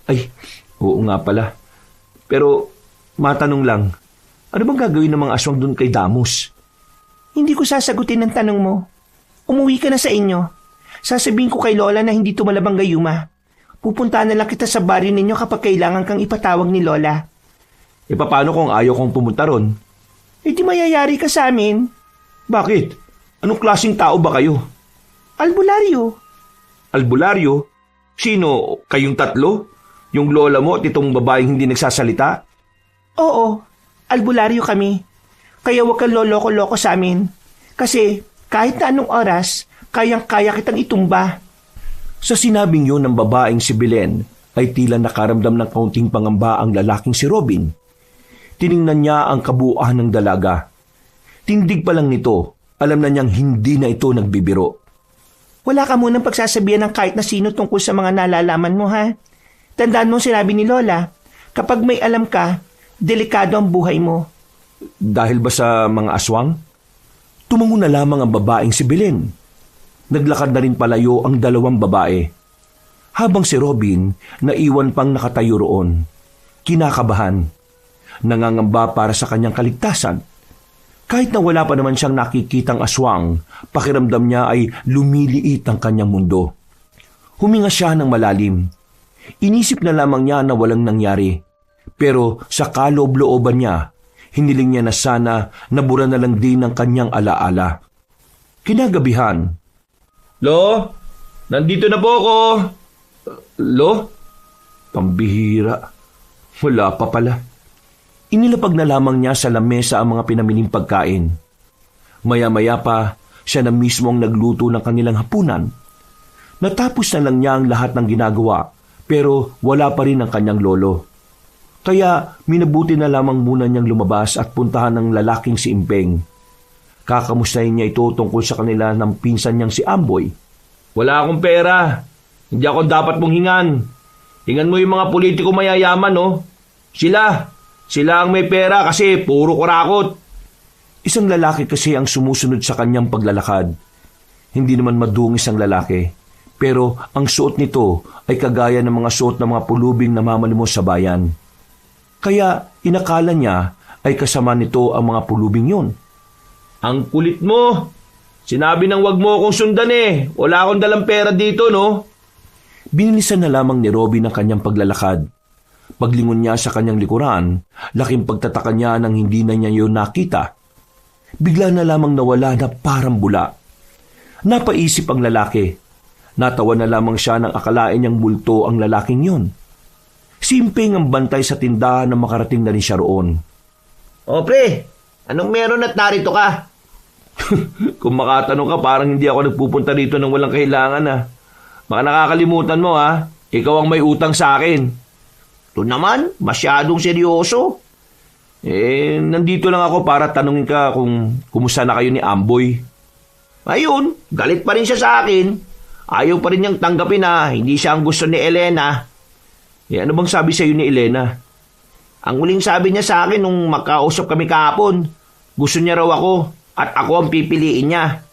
Ay, oo nga pala. Pero, matanong lang, ano bang gagawin ng mga aswang dun kay Damus? Hindi ko sasagutin ang tanong mo. Umuwi ka na sa inyo. Sasabihin ko kay Lola na hindi tumalab ang gayuma. Pupuntahan na lang kita sa baryo ninyo kapag kailangan kang ipatawag ni Lola. E paano kung ayaw kong pumunta ron? Eh di mayayari ka sa amin. Bakit? Anong klaseng tao ba kayo? Albularyo. Albularyo? Sino? Kayong tatlo? Yung lola mo at itong babaeng hindi nagsasalita? Oo, albularyo kami. Kaya huwag kang loloko-loko sa amin. Kasi kahit na anong oras, kayang-kaya kitang itumba. Sa sinabing yun ng babaeng si Belen, ay tila nakaramdam ng kaunting pangamba ang lalaking si Robin. Tiningnan niya ang kabuuan ng dalaga. Tindig pa lang nito, alam na niyang hindi na ito nagbibiro. Wala ka munang pagsasabihan ng kahit na sino tungkol sa mga nalalaman mo, ha? Tandaan mo sinabi ni Lola, kapag may alam ka, delikado ang buhay mo. Dahil ba sa mga aswang? Tumango na lamang ang babaeng si Belen. Naglakad na rin palayo ang dalawang babae. Habang si Robin, naiwan pang nakatayo roon. Kinakabahan. Nangangamba para sa kanyang kaligtasan. Kahit na wala pa naman siyang nakikitang aswang, pakiramdam niya ay lumiliit ang kanyang mundo. Huminga siya ng malalim. Inisip na lamang niya na walang nangyari. Pero sa kaloob-looban niya, hiniling niya na sana nabura na lang din ang kanyang alaala. Kinagabihan. Lo, nandito na po ako. Lo? Pambihira. Wala pa pala. Inilapag na lamang niya sa lamesa ang mga pinamiling pagkain. Maya-maya pa, siya na mismo ang nagluto ng kanilang hapunan. Natapos na lang niya ang lahat ng ginagawa, pero wala pa rin ang kanyang lolo. Kaya minabuti na lamang muna niyang lumabas at puntahan ng lalaking si Impeng. Kakamustahin niya ito tungkol sa kanila ng pinsan niyang si Amboy. Wala akong pera. Hindi ako dapat mong hingan. Hingan mo yung mga politiko mayayaman, no? Sila ang may pera kasi puro kurakot. Isang lalaki kasi ang sumusunod sa kanyang paglalakad. Hindi naman madungis ang lalaki, pero ang suot nito ay kagaya ng mga suot ng mga pulubing namamalimos sa bayan. Kaya inakala niya ay kasama nito ang mga pulubing yun. Ang kulit mo. Sinabi nang wag mo akong sundan eh. Wala akong dalang pera dito, no? Binilisan na lamang ni Robin ang kanyang paglalakad. Paglingon niya sa kanyang likuran, laking pagtataka niya nang hindi na niya yun nakita. Bigla na lamang nawala na parang bula. Napaisip ang lalaki. Natawa na lamang siya nang akalain niyang multo ang lalaking yun. Simping ang bantay sa tindahan na makarating na rin siya roon. O pre, anong meron at narito ka? Kung makatanong ka, parang hindi ako nagpupunta dito nang walang kailangan, ah. Baka nakakalimutan mo, ha? Ikaw ang may utang sa akin. Ito naman, masyadong seryoso. Nandito lang ako para tanungin ka kung kumusta na kayo ni Amboy. Ayun, galit pa rin siya sa akin. Ayaw pa rin niyang tanggapin na hindi siya ang gusto ni Elena. Ano bang sabi sa'yo ni Elena? Ang huling sabi niya sa akin nung magkausap kami kahapon, gusto niya raw ako at ako ang pipiliin niya.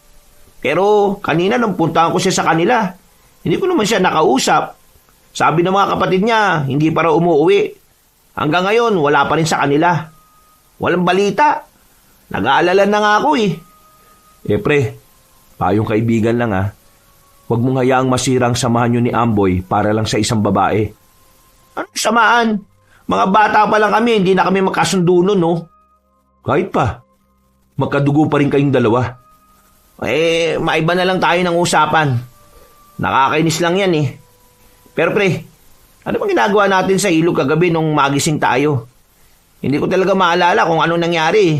Pero kanina nung puntahan ko siya sa kanila, hindi ko naman siya nakausap. Sabi ng mga kapatid niya, hindi pa raw umuwi. Hanggang ngayon, wala pa rin sa kanila. Walang balita. Nag-aalala na nga ako eh. Pre, payong kaibigan lang ha. Huwag mong hayaang masirang samahan niyo ni Amboy para lang sa isang babae. Anong samaan? Mga bata pa lang kami, hindi na kami magkasundo nun, no? Kahit pa, magkadugo pa rin kayong dalawa. Maiba na lang tayo ng usapan. Nakakainis lang yan eh. Pero pre, ano bang ginagawa natin sa ilog kagabi nung magising tayo? Hindi ko talaga maalala kung ano nangyari.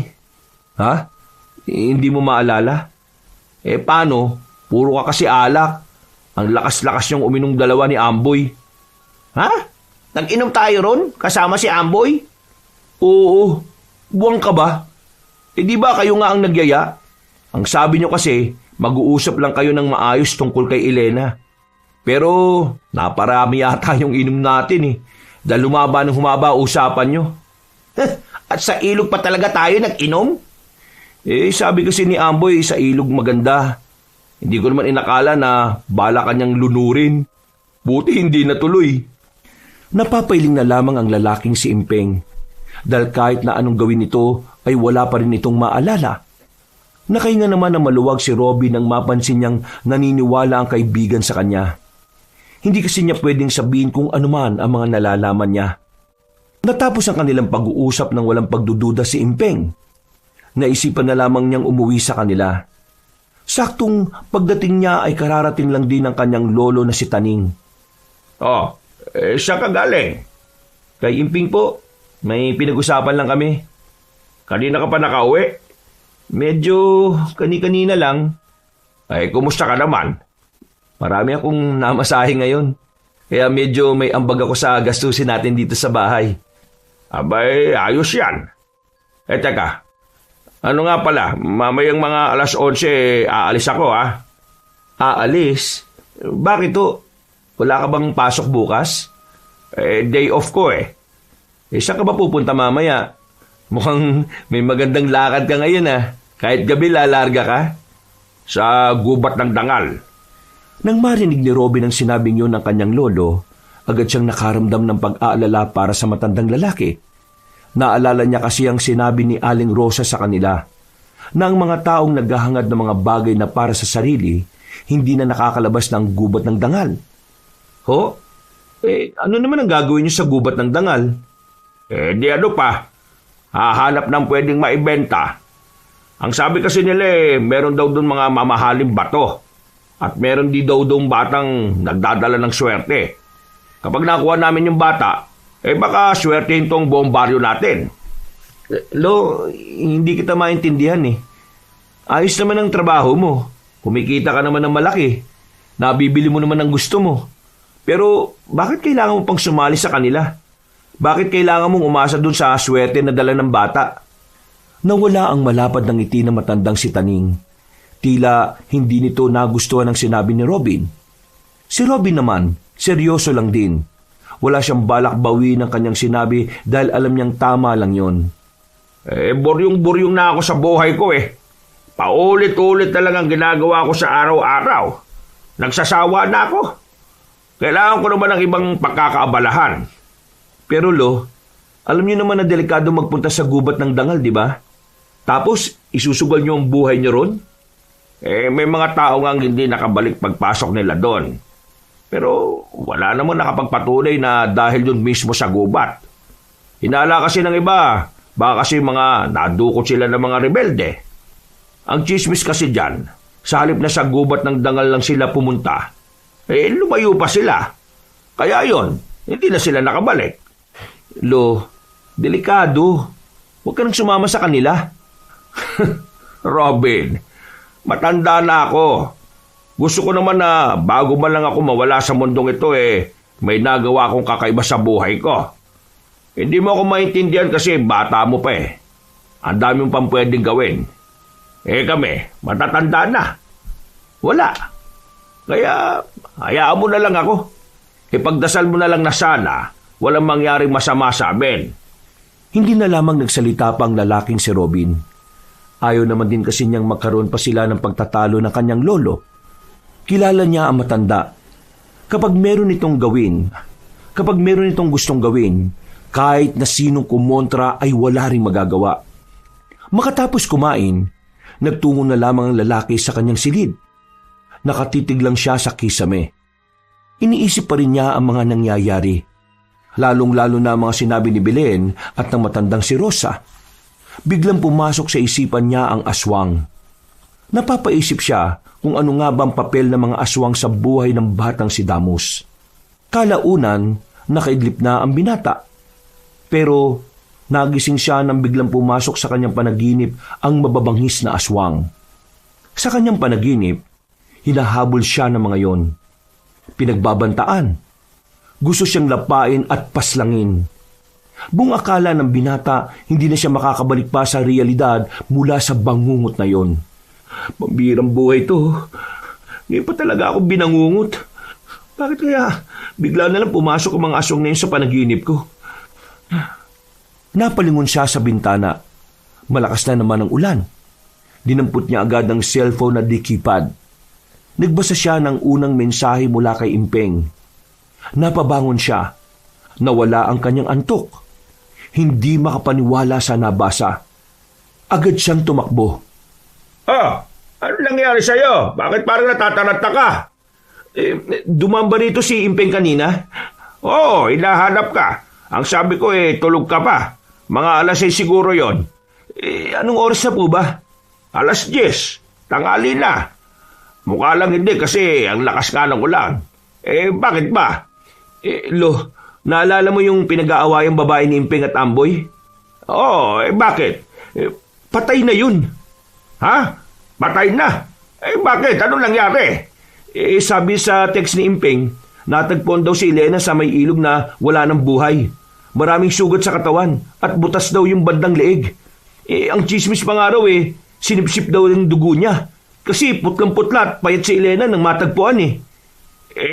Ha? Hindi mo maalala? Paano? Puro ka kasi alak. Ang lakas-lakas yung uminom dalawa ni Amboy. Ha? Nag-inom tayo ron? Kasama si Amboy? Oo. Buwang ka ba? Di ba kayo nga ang nagyaya? Ang sabi nyo kasi, mag-uusap lang kayo ng maayos tungkol kay Elena. Pero, naparami yata yung inom natin eh. Dahil humaba ng humaba usapan nyo. At sa ilog pa talaga tayo nag-inom? Sabi kasi ni Amboy, sa ilog maganda. Hindi ko naman inakala na bala kanyang lunurin. Buti hindi natuloy. Napapailing na lamang ang lalaking si Impeng. Dahil kahit na anong gawin nito ay wala pa rin itong maalala. Nakahinga naman na maluwag si Robin nang mapansin niyang naniniwala ang kaibigan sa kanya. Hindi kasi niya pwedeng sabihin kung anuman ang mga nalalaman niya. Natapos ang kanilang pag-uusap ng walang pagdududa si Impeng. Naisipan na lamang niyang umuwi sa kanila. Saktong pagdating niya ay kararating lang din ng kanyang lolo na si Taning. Siya ka galing. Kay Imping po, may pinag-usapan lang kami. Kanina ka pa nakauwi? Medyo kani-kanina lang. Kumusta ka naman? Marami akong namasahe ngayon. Kaya medyo may ambag ako sa gastusin natin dito sa bahay. Abay, ayos yan. Teka. Ano nga pala, mamayang mga 11:00, aalis ako ha? Aalis? Bakit to? Wala ka bang pasok bukas? Day off ko eh. Saan ka ba pupunta mamaya? Mukhang may magandang lakad ka ngayon Kahit gabi lalarga ka? Sa gubat ng dangal. Nang marinig ni Robin ang sinabing yun ng kanyang lolo, agad siyang nakaramdam ng pag-aalala para sa matandang lalaki. Naalala niya kasi ang sinabi ni Aling Rosa sa kanila na ang mga taong naghahangad ng mga bagay na para sa sarili, hindi na nakakalabas ng gubat ng dangal. Ho? Ano naman ang gagawin niyo sa gubat ng dangal? Di ano pa. Hahanap ng pwedeng maibenta. Ang sabi kasi nila meron daw doon mga mamahaling bato. At meron di daw doon batang nagdadala ng swerte. Kapag nakuha namin yung bata, baka swertehin tong buong baryo natin. Lo, hindi kita maintindihan Ayos naman ang trabaho mo. Kumikita ka naman ng malaki. Nabibili mo naman ang gusto mo. Pero bakit kailangan mo pang sumali sa kanila? Bakit kailangan mong umasa dun sa swerte na dala ng bata? Nawala ang malapad ng ngiti na matandang si Taning. Tila hindi nito nagustuhan ang sinabi ni Robin. Si Robin naman, seryoso lang din. Wala siyang balak bawiin ng kanyang sinabi dahil alam niyang tama lang yon. Buryong-buryong na ako sa buhay ko Paulit-ulit na lang ang ginagawa ko sa araw-araw. Nagsasawa na ako. Kailangan ko naman ng ibang pagkakaabalahan. Pero Lo, alam niyo naman na delikado magpunta sa gubat ng dangal, di ba? Tapos, isusugal niyo ang buhay niyo ron? May mga tao nga hindi nakabalik pagpasok nila doon. Pero wala namang nakapagpatunay na dahil doon mismo sa gubat. Hinala kasi ng iba, baka kasi mga nadukot sila ng mga rebelde. Ang chismis kasi dyan, sa halip na sa gubat ng dangal lang sila pumunta, lumayo pa sila. Kaya yon, hindi na sila nakabalik. Lo, delikado. Huwag ka nang sumama sa kanila. Robin, matanda na ako. Gusto ko naman na bago man lang ako mawala sa mundong ito may nagawa akong kakaiba sa buhay ko. Hindi mo ako maintindihan kasi bata mo pa Ang dami mong pang pwedeng gawin. Kami, matatanda na. Wala. Kaya, hayaan mo na lang ako. Ipagdasal mo na lang na sana walang mangyaring masama sa amin. Hindi na lamang nagsalita pa ang lalaking si Robin. Ayaw naman din kasi niyang magkaroon pa sila ng pagtatalo ng kanyang lolo. Kilala niya ang matanda. Kapag meron itong gawin, kapag meron itong gustong gawin, kahit na sinong kumontra ay wala ring magagawa. Makatapos kumain, nagtungo na lamang ang lalaki sa kanyang silid. Nakatitig lang siya sa kisame. Iniisip pa rin niya ang mga nangyayari. Lalong-lalo na ang mga sinabi ni Belen at ng matandang si Rosa. Biglang pumasok sa isipan niya ang aswang. Napapaisip siya kung ano nga bang papel ng mga aswang sa buhay ng batang si Damus. Kalaunan, nakaidlip na ang binata. Pero Nagising siya nang biglang pumasok sa kanyang panaginip ang mababangis na aswang. Sa kanyang panaginip, hinahabol siya ng mga yon. Pinagbabantaan. Gusto siyang lapain at paslangin. Buong akala ng binata, hindi na siya makakabalik pa sa realidad mula sa bangungot na yon. Pambirang buhay to. Ngayon pa talaga ako binangungot. Bakit kaya bigla na lang pumasok ang mga aswang na yun sa panaginip ko? Napalingon siya sa bintana. Malakas na naman ang ulan. Dinampot niya agad ang cellphone na di-keypad. Nagbasa siya ng unang mensahe mula kay Impeng. Napabangon siya. Nawala ang kanyang antok. Hindi makapaniwala sa nabasa. Agad siyang tumakbo. Ano nangyari sa'yo? Bakit parang natataranta ka? Dumamba rito si Impeng kanina? Oo, hinahanap ka. Ang sabi ko tulog ka pa. Mga alas 6 siguro yon. Anong oras na po ba? Alas 10. Tanghali na. Mukha lang hindi kasi ang lakas nga ng ulan. Bakit ba? Lo, naalala mo yung pinag-aawayang babae ni Impeng at Amboy? Oo, bakit? Patay na yun. Ha? Patay na? Bakit? Anong nangyari? Sabi sa text ni Impeng, natagpuan daw si Elena sa may ilog na wala ng buhay. Maraming sugat sa katawan at butas daw yung bandang leeg. Ang chismis pa nga raw sinipsip daw yung dugo niya. Kasi putlang-putla at payat si Elena nang matagpuan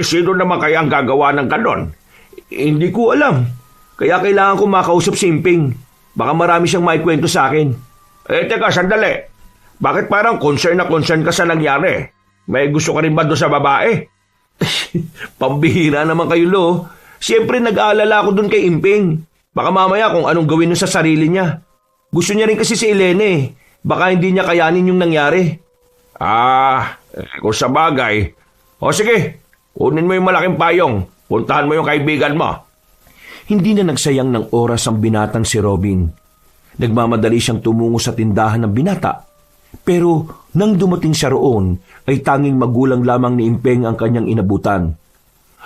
Sino naman kaya ang gagawa ng ganon? Hindi ko alam. Kaya kailangan ko makausap si Impeng. Baka marami siyang maikwento sa akin. Teka, sandali. Bakit parang concern na concern ka sa nangyari? May gusto ka rin ba doon sa babae? Pambihira naman kayo, Lo. Siyempre nag-aalala ako doon kay Impeng. Baka mamaya kung anong gawin sa sarili niya. Gusto niya rin kasi si Elena Baka hindi niya kayanin yung nangyari. Kung sa bagay. O sige, kunin mo yung malaking payong. Puntahan mo yung kaibigan mo. Hindi na nagsayang ng oras ang binatang si Robin. Nagmamadali siyang tumungo sa tindahan ng binata. Pero nang dumating siya roon, ay tanging magulang lamang ni Impeng ang kanyang inabutan.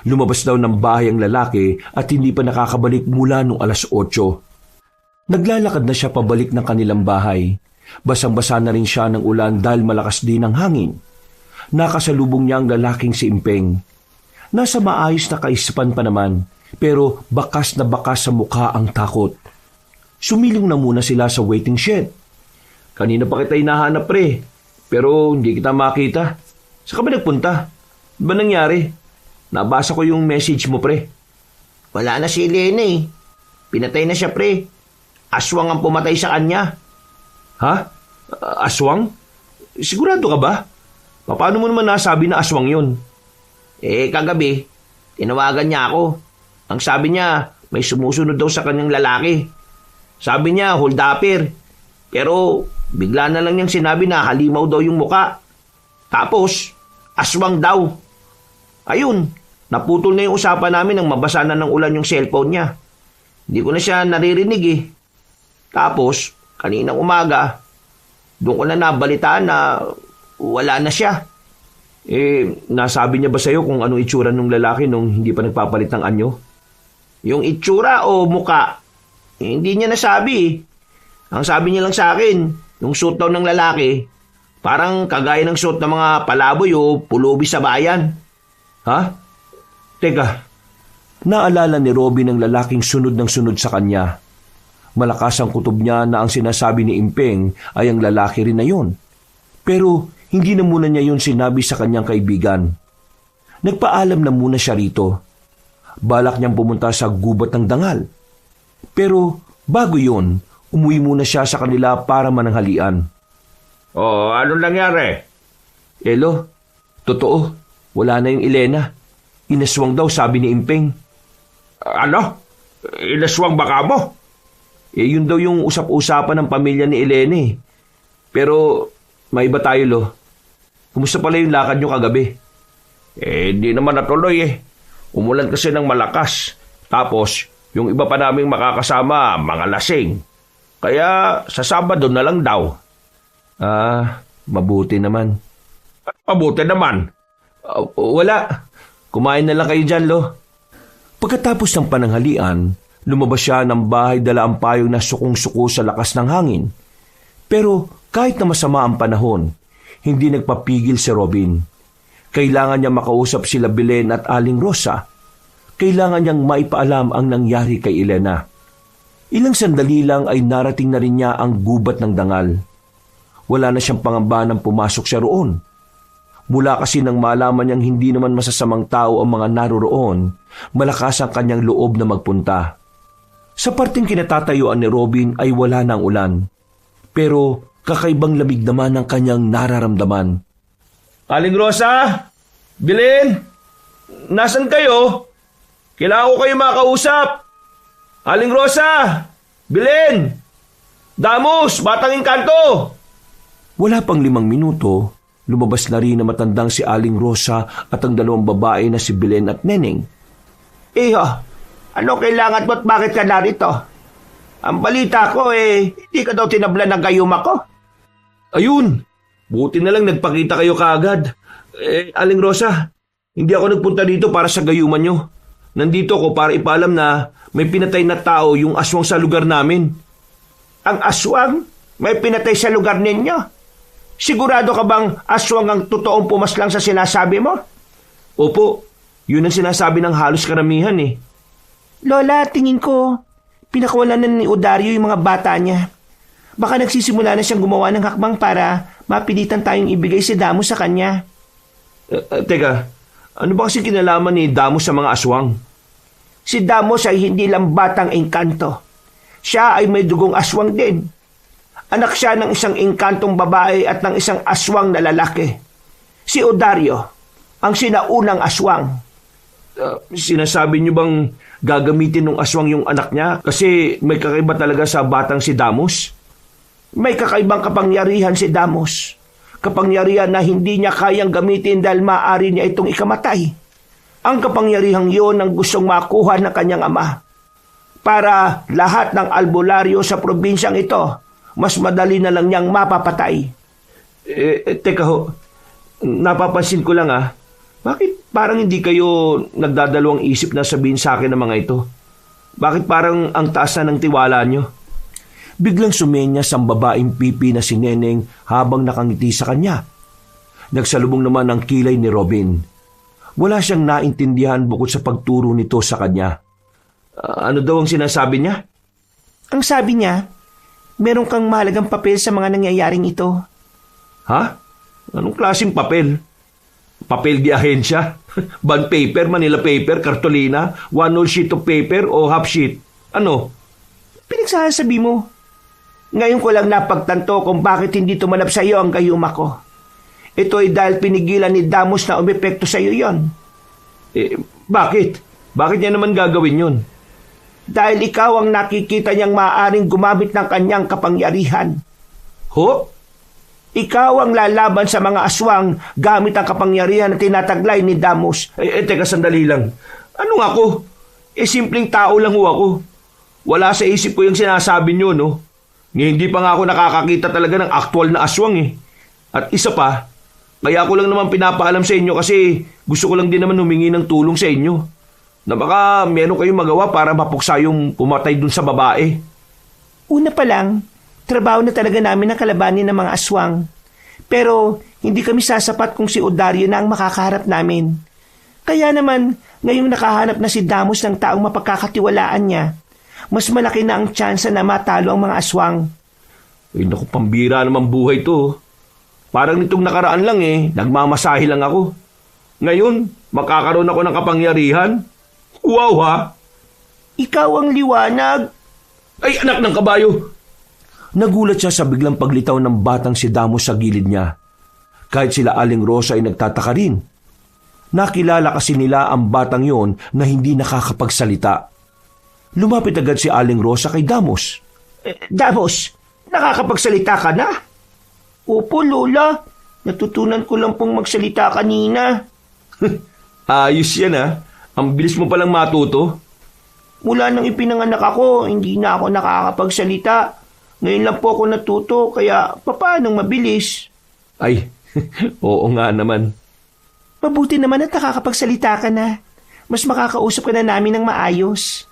Lumabas daw ng bahay ang lalaki at hindi pa nakakabalik mula nung alas 8. Naglalakad na siya pabalik ng kanilang bahay. Basang-basa na rin siya ng ulan dahil malakas din ang hangin. Nakasalubong niya ang lalaking si Impeng. Nasa maayos na kaisipan pa naman, pero bakas na bakas sa mukha ang takot. Sumiling na muna sila sa waiting shed. Kanina pa kita hinahanap, pre, pero hindi kita makita. Saan ka ba nagpunta? Ba nangyari? Nabasa ko yung message mo, pre. Wala na si Elena Pinatay na siya, pre. Aswang ang pumatay sa kanya. Ha? Aswang? Sigurado ka ba? Paano mo naman nasabi na aswang yun? Kagabi, tinawagan niya ako. Ang sabi niya, may sumusunod daw sa kanyang lalaki. Sabi niya, hold upper. Pero bigla na lang niyang sinabi na halimaw daw yung muka. Tapos, aswang daw. Ayun, naputol na yung usapan namin nang mabasa na ng ulan yung cellphone niya. Hindi ko na siya naririnig Tapos, kaninang umaga, doon ko na nabalitaan na wala na siya. Nasabi niya ba sa'yo kung anong itsura ng lalaki nung hindi pa nagpapalit ng anyo? Yung itsura o muka, hindi niya nasabi. Ang sabi niya lang sa akin, yung suit daw ng lalaki, parang kagaya ng suit ng mga palaboy o pulubi sa bayan. Ha? Teka, naalala ni Robin ang lalaking sunod ng sunod sa kanya. Malakas ang kutob niya na ang sinasabi ni Impeng ay ang lalaki rin na yun. Pero hindi na muna niya yun sinabi sa kanyang kaibigan. Nagpaalam na muna siya rito. Balak niyang pumunta sa gubat ng dangal. Pero bago yun, umuwi muna siya sa kanila para mananghalian. Anong nangyari? Elo, totoo, wala na yung Elena. Inaswang daw, sabi ni Impeng. Ano? Inaswang baka mo? Yun daw yung usap-usapan ng pamilya ni Elena Pero may iba tayo, Lo. Kumusta pala yung lakad nyo kagabi? Hindi naman natuloy Umulan kasi ng malakas. Tapos, yung iba pa naming makakasama, mga lasing. Kaya, sa Sabado na lang daw. Mabuti naman. Mabuti naman. Wala. Kumain na lang kayo dyan, Lo. Pagkatapos ng pananghalian, Lumabas siya ng bahay dala ang payong na sukong-suko sa lakas ng hangin. Pero kahit na masama ang panahon, hindi nagpapigil si Robin. Kailangan niya makausap sila Belen at Aling Rosa. Kailangan niyang maipaalam ang nangyari kay Elena. Ilang sandali lang ay narating na rin niya ang gubat ng dangal. Wala na siyang pangamba nang pumasok siya roon. Mula kasi nang malaman niyang hindi naman masasamang tao ang mga naroroon, malakas ang kanyang loob na magpunta. Sa parteng kinatatayuan ni Robin ay wala ng ulan. Pero kakaibang lamig naman ang kanyang nararamdaman. Aling Rosa? Belen? Nasaan kayo? Kailangan ko kayo makausap. Aling Rosa! Belen! Damos! Batang Engkanto! Wala pang 5 minuto, lumabas na rin na matandang si Aling Rosa at ang 2 babae na si Belen at Neneng. Iho, ano kailangan mo at bakit ka narito? Ang balita ko hindi ka daw tinablan ng gayuma ko. Ayun! Buti na lang nagpakita kayo kaagad. Aling Rosa, hindi ako nagpunta dito para sa gayuman nyo. Nandito ako para ipaalam na may pinatay na tao yung aswang sa lugar namin. Ang aswang? May pinatay sa lugar ninyo? Sigurado ka bang aswang ang totoong pumaslang sa sinasabi mo? Opo, yun ang sinasabi ng halos karamihan eh. Lola, tingin ko, pinakawalan na ni Odario yung mga bata niya. Baka nagsisimula na siyang gumawa ng hakbang para mapilitan tayong ibigay si Damos sa kanya. Teka, ano ba kasi kinalaman ni Damos sa mga aswang? Si Damos ay hindi lang batang engkanto. Siya ay may dugong aswang din. Anak siya ng isang engkantong babae at ng isang aswang na lalaki. Si Odario, ang sinaunang aswang. Sinasabi niyo bang gagamitin ng aswang yung anak niya kasi may kakaiba talaga sa batang si Damos? May kakaibang kapangyarihan si Damos. Kapangyarihan na hindi niya kayang gamitin dahil maaari niya itong ikamatay. Ang kapangyarihang iyon ang gustong makuha ng kanyang ama. Para lahat ng albularyo sa probinsyang ito, mas madali na lang niyang mapapatay. Teka ho, napapansin ko lang bakit parang hindi kayo nagdadalawang isip na sabihin sa akin ng mga ito? Bakit parang ang taas na ng tiwala niyo? Biglang sumenyas ang babaeng pipi na si Neneng habang nakangiti sa kanya. Nagsalubong naman ang kilay ni Robin. Wala siyang naintindihan bukod sa pagturo nito sa kanya. Ano daw ang sinasabi niya? Ang sabi niya, meron kang mahalagang papel sa mga nangyayaring ito. Ha? Anong klaseng papel? Papel di ahensya? Bond paper, Manila paper, kartolina, 1-roll sheet of paper o half sheet? Ano? Pinagsasabi mo. Ngayon ko lang napagtanto kung bakit hindi tumalab sa iyo ang gayuma ko. Ito ay dahil pinigilan ni Damos na umepekto sa iyo yon. Bakit? Bakit niya naman gagawin yun? Dahil ikaw ang nakikita niyang maaaring gumamit ng kanyang kapangyarihan. Ho? Ikaw ang lalaban sa mga aswang gamit ang kapangyarihan na tinataglay ni Damos. Teka sandali lang. Anong ako? Simpleng tao lang ho ako. Wala sa isip ko yung sinasabi niyo, no? Hindi pa nga ako nakakakita talaga ng aktual na aswang eh. At isa pa, kaya ko lang naman pinapaalam sa inyo kasi gusto ko lang din naman humingi ng tulong sa inyo. Na baka meron kayong magawa para mapuksa yung pumatay dun sa babae. Una pa lang, trabaho na talaga namin ang kalabanin ng mga aswang. Pero hindi kami sasapat kung si Odario na ang makakaharap namin. Kaya naman, ngayong nakahanap na si Damos ng taong mapagkakatiwalaan niya, mas malaki na ang tsansa na matalo ang mga aswang. Naku, pambira naman buhay to. Parang nitong nakaraan lang nagmamasahe lang ako. Ngayon, makakaroon ako ng kapangyarihan. Wow ha! Ikaw ang liwanag. Ay, anak ng kabayo! Nagulat siya sa biglang paglitaw ng batang si Damos sa gilid niya. Kahit sila Aling Rosa ay nagtataka rin. Nakilala kasi nila ang batang yon na hindi nakakapagsalita. Lumapit agad si Aling Rosa kay Damos. Damos, nakakapagsalita ka na? Opo, Lola. Natutunan ko lang pong magsalita kanina. Ayos yan Ang bilis mo palang matuto. Mula nang ipinanganak ako, hindi na ako nakakapagsalita. Ngayon lang po ako natuto, kaya papaanong mabilis? Ay, oo nga naman. Mabuti naman at nakakapagsalita ka na. Mas makakausap ka na namin ng maayos.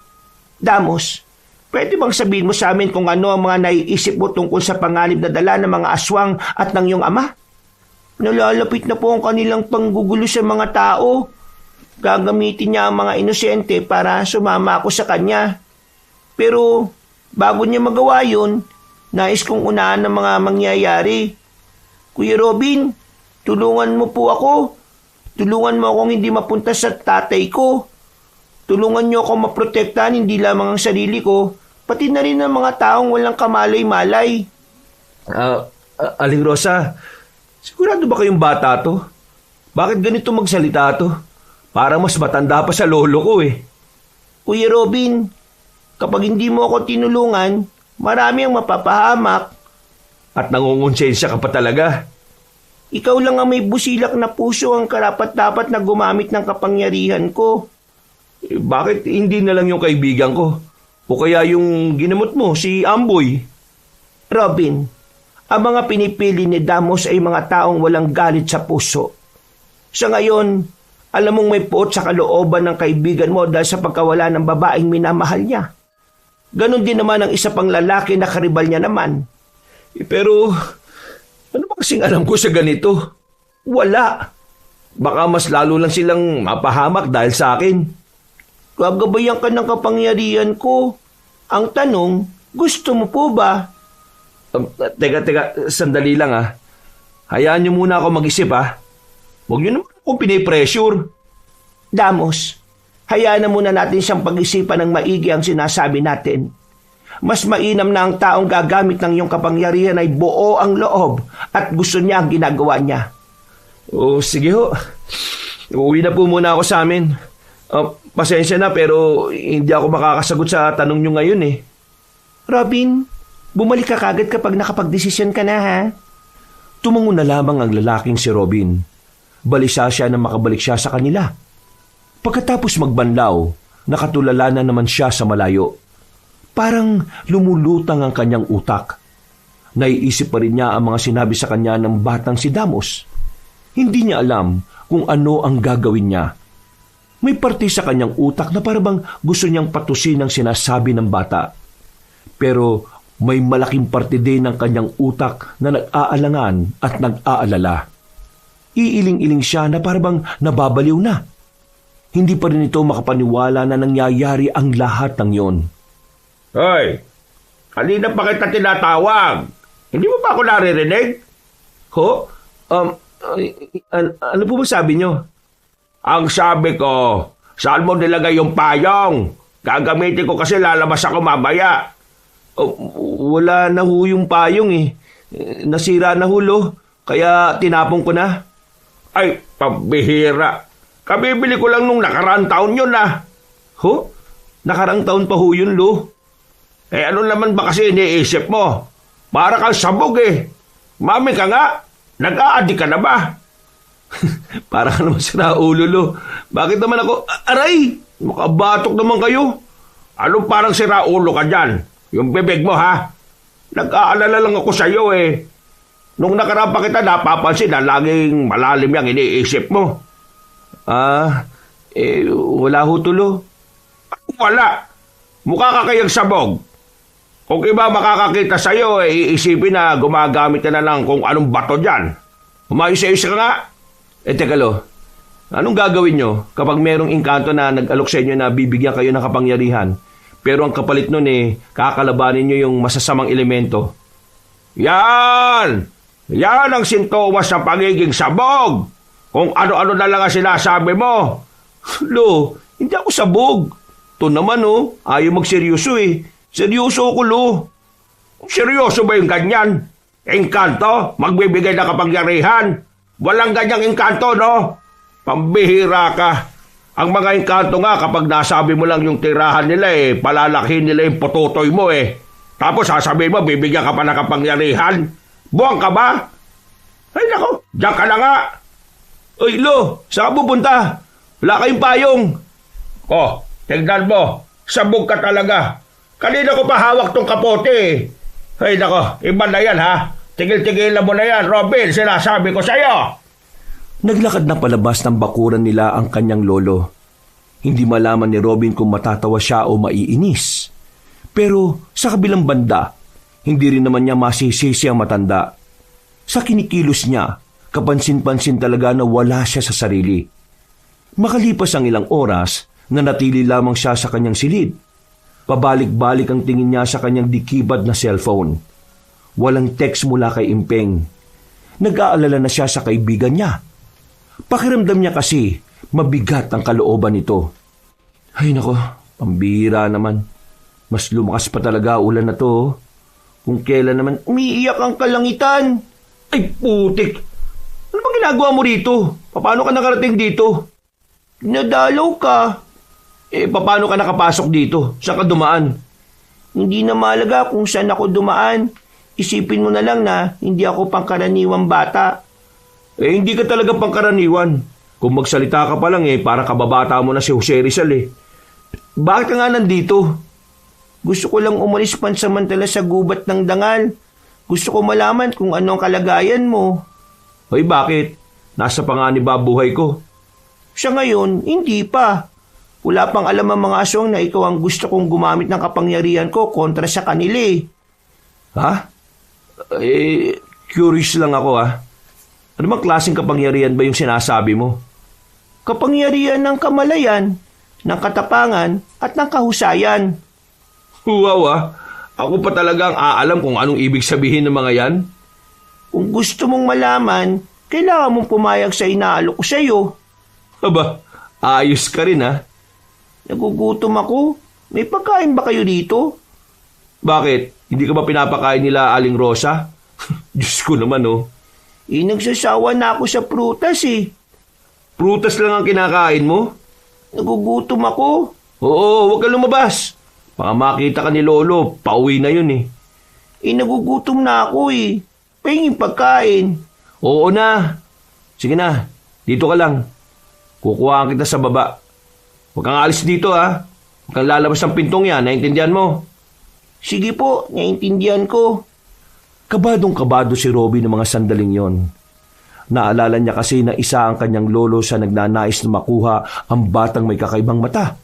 Damos, pwede bang sabihin mo sa amin kung ano ang mga naiisip mo tungkol sa panganib na dala ng mga aswang at ng iyong ama? Nalalapit na po ang kanilang panggugulo sa mga tao. Gagamitin niya ang mga inosente para sumama ako sa kanya. Pero bago niya magawa yun, nais kong unahan ng mga mangyayari. Kuya Robin, tulungan mo po ako. Tulungan mo akong hindi mapunta sa tatay ko. Tulungan niyo ako maprotektahan hindi lamang ang sarili ko, pati na rin ang mga taong walang kamalay-malay. Aling Rosa, sigurado ba kayong bata to? Bakit ganito magsalita to? Parang mas matanda pa sa lolo ko eh. Kuya Robin, kapag hindi mo ako tinulungan, marami ang mapapahamak. At nangungonsensya ka pa talaga. Ikaw lang ang may busilak na puso ang karapat-dapat na gumamit ng kapangyarihan ko. Bakit hindi na lang yung kaibigan ko? O kaya yung ginamot mo, si Amboy? Robin, ang mga pinipili ni Damos ay mga taong walang galit sa puso. Sa ngayon, alam mong may puot sa kalooban ng kaibigan mo dahil sa pagkawala ng babaeng minamahal niya. Ganon din naman ang isa pang lalaki na karibal niya naman. Pero, ano ba kasing alam ko sa ganito? Wala. Baka mas lalo lang silang mapahamak dahil sa akin. Gagabayan ka ng kapangyarihan ko. Ang tanong, gusto mo po ba? Teka, sandali lang ah. Hayaan niyo muna ako mag-isip ah. Huwag niyo naman akong pinipressure. Damos, hayaan na muna natin siyang pag-isipan ng maigi ang sinasabi natin. Mas mainam na ang taong gagamit ng iyong kapangyarihan ay buo ang loob at gusto niya ang ginagawa niya. Sige ho. Uuwi na po muna ako sa amin. Pasensya na pero hindi ako makakasagot sa tanong nyo ngayon eh. Robin, bumalik ka kagad kapag nakapagdesisyon ka na ha? Tumango na lamang ang lalaking si Robin. Balisa siya na makabalik siya sa kanila. Pagkatapos magbanlaw, nakatulala na naman siya sa malayo. Parang lumulutang ang kanyang utak. Naiisip pa rin niya ang mga sinabi sa kanya ng batang si Damos. Hindi niya alam kung ano ang gagawin niya. May parte sa kanyang utak na parang gusto niyang patusin ang sinasabi ng bata. Pero may malaking parte din ng kanyang utak na nag-aalangan at nag-aalala. Iiling-iling siya na parang nababaliw na. Hindi pa rin ito makapaniwala na nangyayari ang lahat ng yon. Hoy, kanina pa kita tinatawag. Hindi mo pa ako naririnig? Ho? Ano po ba sabi niyo? Ang sabi ko, saan mo nilagay yung payong? Gagamitin ko kasi lalabas ako mamaya. Wala na ho yung payong eh. Nasira na hulo, kaya tinapon ko na. Ay, pambihira. Kabibili ko lang nung nakaraang taon yun ah. Ho? Nakarang taon pa ho yun, Lo. Ano naman ba kasi iniisip mo? Para kang sabog eh. Mami ka nga, nag-a-addict ka na ba? Para ka naman sira ulo, Lo. Bakit naman ako? Aray! Makabatok naman kayo. Anong parang sira ulo ka dyan? Yung bibig mo ha? Nag-aalala lang ako sa iyo eh. Nung nakaraan pa kita napapansin na laging malalim yung iniisip mo. Wala ho tulo. Wala. Mukha ka kayang sabog. Kung iba makakakita sa iyo, iisipin na gumagamit ka na lang kung anong bato dyan. Umayos-ayos ka nga. Teka Lo, anong gagawin nyo kapag merong engkanto na nag-alok sa inyo na bibigyan kayo ng kapangyarihan, pero ang kapalit nun kakalabanin nyo yung masasamang elemento? Yan! Yan ang sintomas ng pagiging sabog! Kung ano-ano na lang ang sinasabi mo. Lo, hindi ako sabog. To naman ayaw magseryoso eh. Seryoso ako, Lo. Seryoso ba yung ganyan? Engkanto? Magbibigay ng kapangyarihan? Walang ganyang engkanto, no? Pambihira ka. Ang mga engkanto nga, kapag nasabi mo lang yung tirahan nila palalakihin nila yung pototoy mo Tapos sasabihin mo, bibigyan ka pa ng kapangyarihan. Buwang ka ba? Ay nako, diyan ka na nga. Oy, Lo, saan ka pupunta? Wala kayong payong. Tignan mo, sabog ka talaga. Kanina ko pa hawak tong kapote Ay nako, iba na yan ha. Tigil-tigilan mo na yan, Robin, sinasabi ko sa'yo. Naglakad na palabas ng bakuran nila ang kanyang lolo. Hindi malaman ni Robin kung matatawa siya o maiinis. Pero sa kabilang banda, hindi rin naman niya masisisi ang matanda. Sa kinikilos niya, kapansin-pansin talaga na wala siya sa sarili. Makalipas ang ilang oras, nanatili lamang siya sa kanyang silid. Pabalik-balik ang tingin niya sa kanyang dikibad na cellphone. Walang text mula kay Impeng. Nag-aalala na siya sa kaibigan niya. Pakiramdam niya kasi mabigat ang kalooban nito. Ay nako, pambihira naman. Mas lumakas pa talaga ulan na to. Kung kailan naman Umiiyak ang kalangitan. Ay, putik! Ano bang ginagawa mo rito? Paano ka nakarating dito? Nadalaw ka. Paano ka nakapasok dito? Saan ka dumaan? Hindi na mahalaga kung saan ako dumaan. Isipin mo na lang na hindi ako pangkaraniwang bata. Hindi ka talaga pangkaraniwan. Kung magsalita ka pa lang para kababata mo na si Jose Rizal Bakit ka nga nandito? Gusto ko lang umalis pansamantala sa gubat ng dangal. Gusto ko malaman kung anong kalagayan mo. Hoy, bakit? Nasa pa nga ni ba buhay ko? Sa ngayon, hindi pa. Wala pang alam ang mga aswang na ikaw ang gusto kong gumamit ng kapangyarihan ko kontra sa kanila Ha? Curious lang ako Ano bang klaseng kapangyarihan ba yung sinasabi mo? Kapangyarihan ng kamalayan, ng katapangan at ng kahusayan. Wow Ako pa talagang aalam kung anong ibig sabihin ng mga yan. Kung gusto mong malaman, kailangan mong pumayag sa inaalok ko sa iyo. Aba, ayos ka rin Nagugutom ako. May pagkain ba kayo dito? Bakit? Hindi ka ba pinapakain nila Aling Rosa? Diyos ko naman Nagsasawa na ako sa prutas Prutas lang ang kinakain mo? Nagugutom ako. Oo, huwag ka lumabas. Baka makita ka ni Lolo, pauwi na yun Nagugutom na ako Pahingin pagkain. Oo na. Sige na, dito ka lang. Kukuhaan kita sa baba. Huwag kang alis dito Huwag kang lalabas ng pintong yan, naintindihan mo? Sige po, naintindihan ko. Kabadong-kabado si Robin ng mga sandaling yon. Naalala niya kasi na isa ang kanyang lolo sa nagnanais na makuha ang batang may kakaibang mata.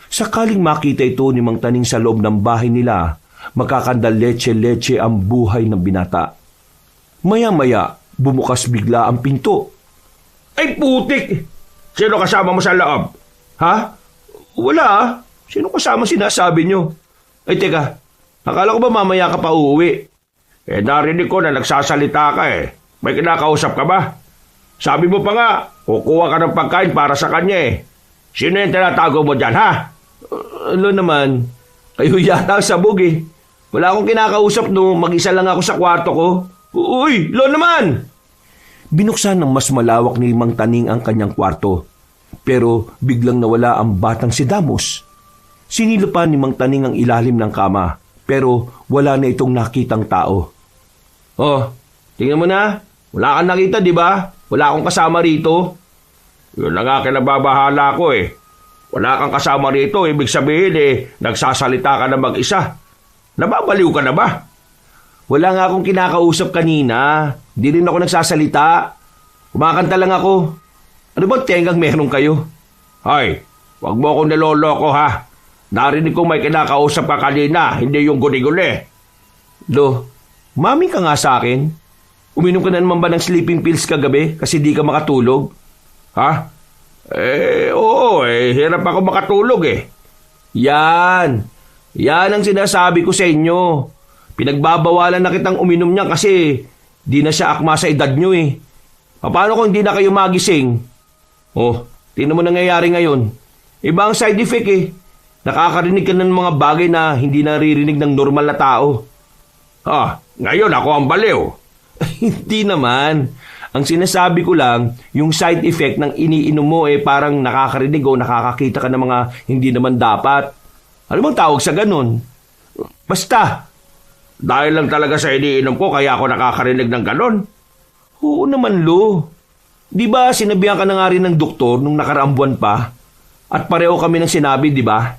Sakaling makita ito ni Mang Taning sa loob ng bahay nila, makakanda leche-leche ang buhay ng binata. Maya-maya, bumukas bigla ang pinto. Ay, putik! Sino kasama mo sa loob? Ha? Wala Sino kasama sinasabi nyo? Ay, teka. Akala ko ba mamaya ka pa uuwi? Narinig ko na nagsasalita ka May kinakausap ka ba? Sabi mo pa nga, kukuha ka ng pagkain para sa kanya Sino yung tinatago mo dyan, ha? Ano naman? Kayo yata ang sabog Wala akong kinakausap mag-isa lang ako sa kwarto ko. Uy, lo naman! Binuksan ng mas malawak ni Mang Taning ang kanyang kwarto. Pero biglang nawala ang batang si Damos. Sinilupan ni Mang Taning ang ilalim ng kama, pero wala na itong nakitang tao. Tingnan mo na. Wala kang nakita, di ba? Wala akong kasama rito. Yun na nga kinababahala ko Wala kang kasama rito, ibig sabihin nagsasalita ka na mag-isa. Nababaliw ka na ba? Wala nga akong kinakausap kanina. Di rin ako nagsasalita. Kumakanta lang ako. Ano bang tengang meron kayo? Hoy, wag mo akong niloloko ha. Narinig kong may kinakausap ka kanina, hindi yung guni-guni. Mami ka nga sa akin. Uminom ka na naman ba ng sleeping pills kagabi kasi di ka makatulog? Ha? Oo hirap ako makatulog Yan ang sinasabi ko sa inyo. Pinagbabawalan na kitang uminom niya kasi di na siya akma sa edad nyo Paano kung hindi na kayo magising? Tingnan mo nangyayari ngayon. Iba ang side effect Nakakarinig ka ng mga bagay na hindi naririnig ng normal na tao. Ngayon ako ang baliw. Hindi naman. Ang sinasabi ko lang, yung side effect ng iniinom mo parang nakakarinig o nakakakita ka ng mga hindi naman dapat. Ano bang tawag sa ganun? Basta, dahil lang talaga sa iniinom ko kaya ako nakakarinig ng ganon. Oo naman, Lo. Di ba sinabihan ka na nga rin ng doktor nung nakaraang buwan pa? At pareho kami ng sinabi, di ba?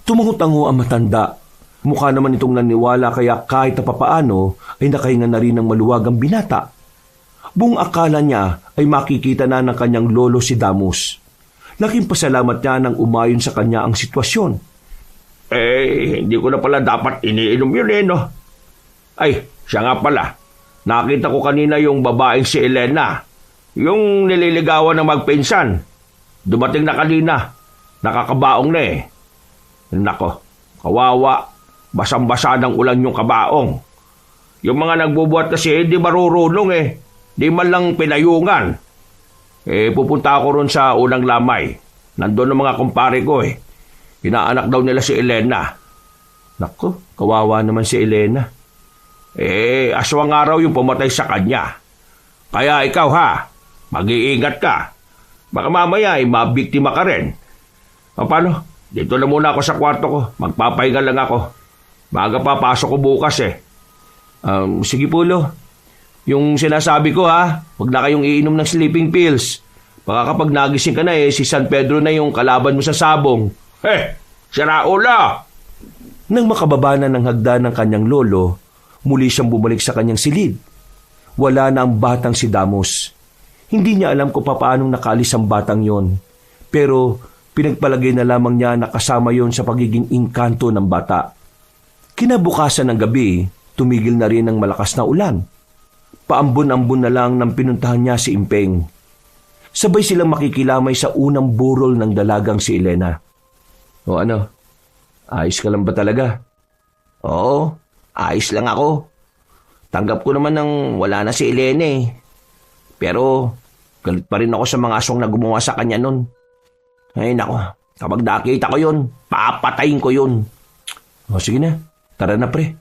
Tumango-tango ang matanda. Mukha naman itong naniwala kaya kahit na papaano ay nakahinga na rin ng maluwag ang binata. Buong akala niya ay makikita na ng kanyang lolo si Damos. Laking pasalamat niya nang umayon sa kanya ang sitwasyon. Hindi ko na pala dapat iniinom yun no? Ay, siya nga pala. Nakita ko kanina yung babaeng si Elena. Yung nililigawan ng magpinsan. Dumating na kanina. Nakakabaong na eh. Nako, kawawa. Basang-basa ng ulan yung kabaong. Yung mga nagbubuhat kasi hindi marurunong eh. Di man lang pinayungan. Pupunta ako ron sa unang lamay. Nandun ang mga kumpare ko eh. Inaanak daw nila si Elena. Nako, kawawa naman si Elena. Aswang araw yung pumatay sa kanya. Kaya ikaw mag-iingat ka. Baka mamaya mabiktima ka rin. Paano? Dito na muna ako sa kwarto ko. Magpapahinga lang ako. Maaga pa, pasok ko bukas eh. Sige po, Lo. Yung sinasabi ko huwag na kayong iinom ng sleeping pills. Baka kapag nagising ka na si San Pedro na yung kalaban mo sa sabong. Sira ulo! Nang makababa na ng hagdan ng kanyang lolo, muli siyang bumalik sa kanyang silid. Wala na ang batang si Damos. Hindi niya alam kung paanong nakalis ang batang yon. Pero pinagpalagay na lamang niya na kasama yon sa pagiging engkanto ng bata. Kinabukasan ng gabi, tumigil na rin ang malakas na ulan. Paambon-ambon na lang nang pinuntahan niya si Impeng. Sabay silang makikilamay sa unang burol ng dalagang si Elena. O ano? Ayos ka lang ba talaga? Oo, ayos lang ako. Tanggap ko naman ng wala na si Elena eh. Pero galit pa rin ako sa mga aswang na gumawa sa kanya nun. Ay nako, kapag nakita ko yun, papatayin ko yun. O sige na, tara na pre.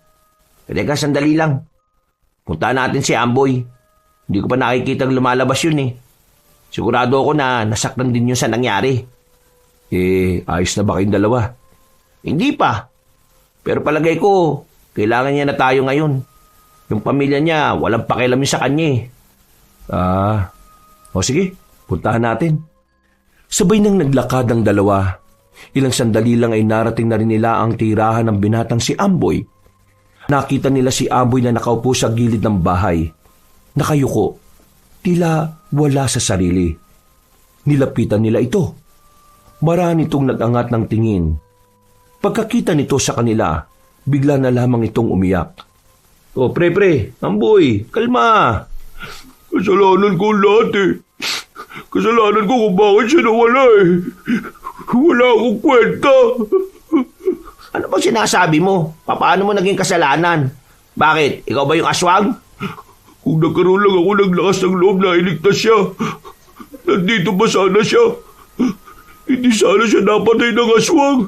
Teka, sandali lang. Punta natin si Amboy. Hindi ko pa nakikita lumalabas yun eh. Sigurado ako na nasaktan din yun sa nangyari. Ayos na ba kayong dalawa? Hindi pa. Pero palagay ko, kailangan niya na tayo ngayon. Yung pamilya niya, walang pakialam yun sa kanya eh. O sige, puntahan natin. Sabay nang naglakad ang dalawa. Ilang sandali lang ay narating na rin nila ang tirahan ng binatang si Amboy. Nakita nila si Amboy na nakaupo sa gilid ng bahay. Nakayuko. Tila wala sa sarili. Nilapitan nila ito. Marami itong nag-angat ng tingin. Pagkakita nito sa kanila, bigla na lamang itong umiyak. O pre, Amboy, kalma. Kasalanan ko lahat eh. Kasalanan ko kung bakit siya nawala eh. Wala akong kwenta. Ano bang sinasabi mo? Paano mo naging kasalanan? Bakit? Ikaw ba yung aswang? Kung nagkaroon lang ako ng lakas ng loob na iligtas siya, nandito ba sana siya? Hindi sana siya napatay ng aswang.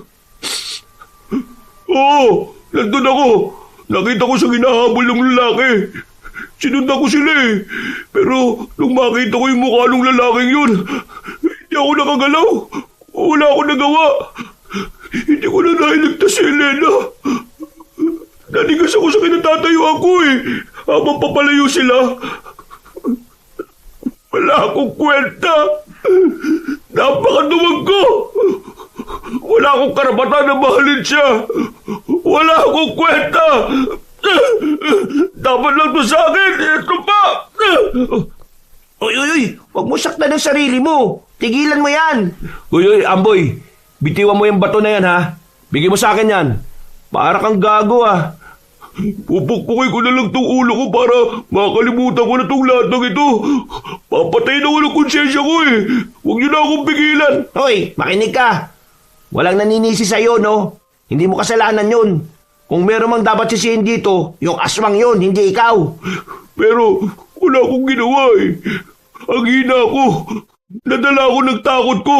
Oo, nandun ako. Nakita ko sa hinahabol ng lalaki. Sinundan ko sila eh. Pero nung makita ko yung mukha ng lalaking yun, hindi ako nakagalaw. Wala akong nagawa. Hindi ko na nailigtas si Elena. Nanigas ako sa kinatatayuan ko eh. Habang papalayo sila. Wala akong kwenta. Napakaduwag ko. Wala akong karapatan na mahalin siya. Wala akong kwenta. Dapat lang to sa akin. Ito pa. Uy. Huwag mo saktan ang sarili mo. Tigilan mo yan. Uy, Amboy. Bitiwan mo yung bato na yan Bigyan mo sa akin yan. Para kang gago Pupukpukin ko na lang tong ulo ko para makalimutan ko na tong lahat ng ito. Papatayin ako ng konsensya ko eh. Huwag niyo na akong pigilan. Hoy, makinig ka. Walang naninisi sa'yo, no? Hindi mo kasalanan yun. Kung meron mang dapat sisihin dito, yung aswang yun, hindi ikaw. Pero wala akong ginawa eh. Ang hina ko. Nadala ako ng takot ko.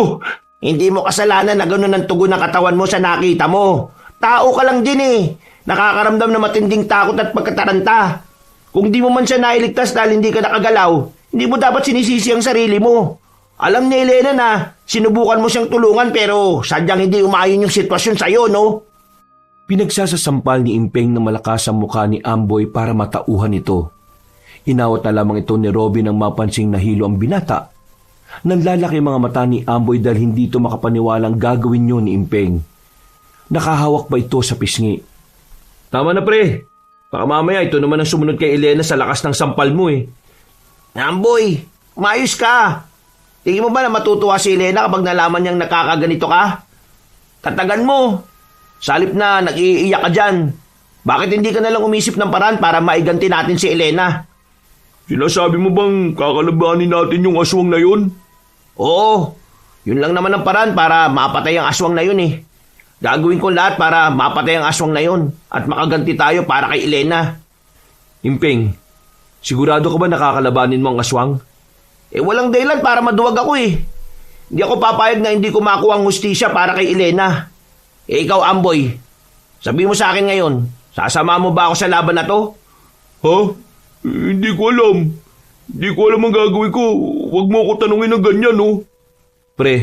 Hindi mo kasalanan na gano'n ang tugon ng katawan mo sa nakita mo. Tao ka lang din eh. Nakakaramdam na matinding takot at pagkataranta. Kung di mo man siya nailigtas dahil hindi ka nakagalaw, hindi mo dapat sinisisi ang sarili mo. Alam ni Elena na sinubukan mo siyang tulungan pero sadyang hindi umayon yung sitwasyon sa'yo, no? Pinagsasasampal ni Impeng na malakas ang mukha ni Amboy para matauhan ito. Inawat na lamang ito ni Robin nang mapansing nahilo ang binata. Nanlalaki mga mata ni Amboy dahil hindi ito makapaniwalang gagawin yun ni Impeng. Nakahawak pa ito sa pisngi. Tama na pre. Baka mamaya ito naman ang sumunod kay Elena sa lakas ng sampal mo eh. Amboy, maayos ka. Tingin mo ba na matutuwa si Elena kapag nalaman niyang nakakaganito ka? Tatagan mo. Sa halip na nag-iiyak ka dyan. Bakit hindi ka nalang umisip ng paraan para maiganti natin si Elena? Sinasabi mo bang kakalabanin natin yung aswang na yun? Oo, yun lang naman ang paraan para mapatay ang aswang na yun eh. Gagawin ko lahat para mapatay ang aswang na yun at makaganti tayo para kay Elena. Impeng, sigurado ka ba nakakalabanin mo ang aswang? Walang dahilan para maduwag ako eh. Hindi ako papayag na hindi ko makuha ang hustisya para kay Elena. Ikaw, Amboy, sabi mo sa akin ngayon, sasama mo ba ako sa laban na to? Ha? Hindi ko alam. Hindi ko alam ang gagawin ko. Huwag mo ako tanungin ng ganyan, oh. Pre,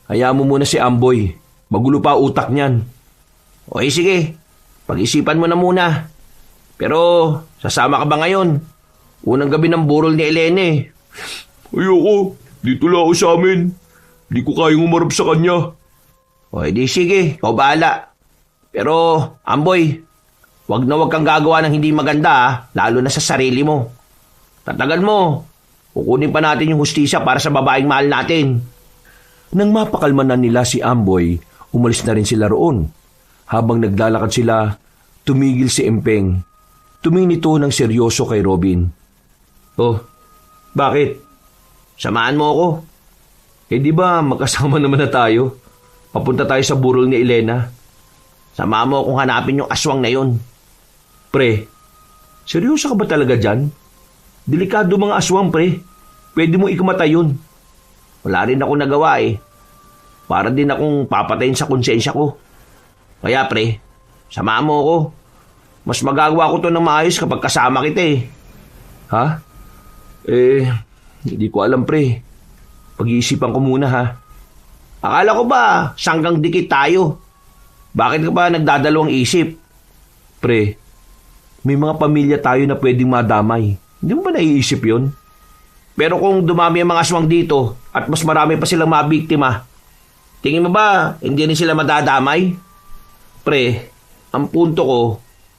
hayaan mo muna si Amboy. Magulo pa utak niyan. Okay, sige. Pag-isipan mo na muna. Pero, sasama ka ba ngayon? Unang gabi ng burol ni Elena eh. Ayoko. Dito lang ako sa amin. Hindi ko kayang umarap sa kanya. O, di sige. Ikaw bahala. Pero, Amboy, wag kang gagawa ng hindi maganda lalo na sa sarili mo. Tatagal mo. Kukunin pa natin yung hustisya para sa babaeng mahal natin. Nang mapakalma na nila si Amboy, umalis na rin sila roon. Habang naglalakad sila, tumigil si Impeng. Tumingin ito ng seryoso kay Robin. Oh, bakit? Samahan mo ako. Di ba magkasama naman na tayo? Papunta tayo sa burol ni Elena. Samahan mo akong hanapin yung aswang na yun. Pre, seryoso ka ba talaga dyan? Delikado mga aswang, pre. Pwede mo ikamatay yun. Wala rin ako nagawa eh. Para din akong papatayin sa konsensya ko. Kaya pre, samahan mo ako. Mas magagawa ko to ng maayos kapag kasama kita eh. Ha? Hindi ko alam, pre. Pag-iisipan ko muna, ha? Akala ko ba sanggang dikit tayo? Bakit ka ba nagdadalawang isip? Pre, may mga pamilya tayo na pwedeng madamay. Hindi mo ba naiisip yon? Pero kung dumami ang mga aswang dito at mas marami pa silang mabiktima, tingin mo ba hindi rin sila madadamay? Pre, ang punto ko,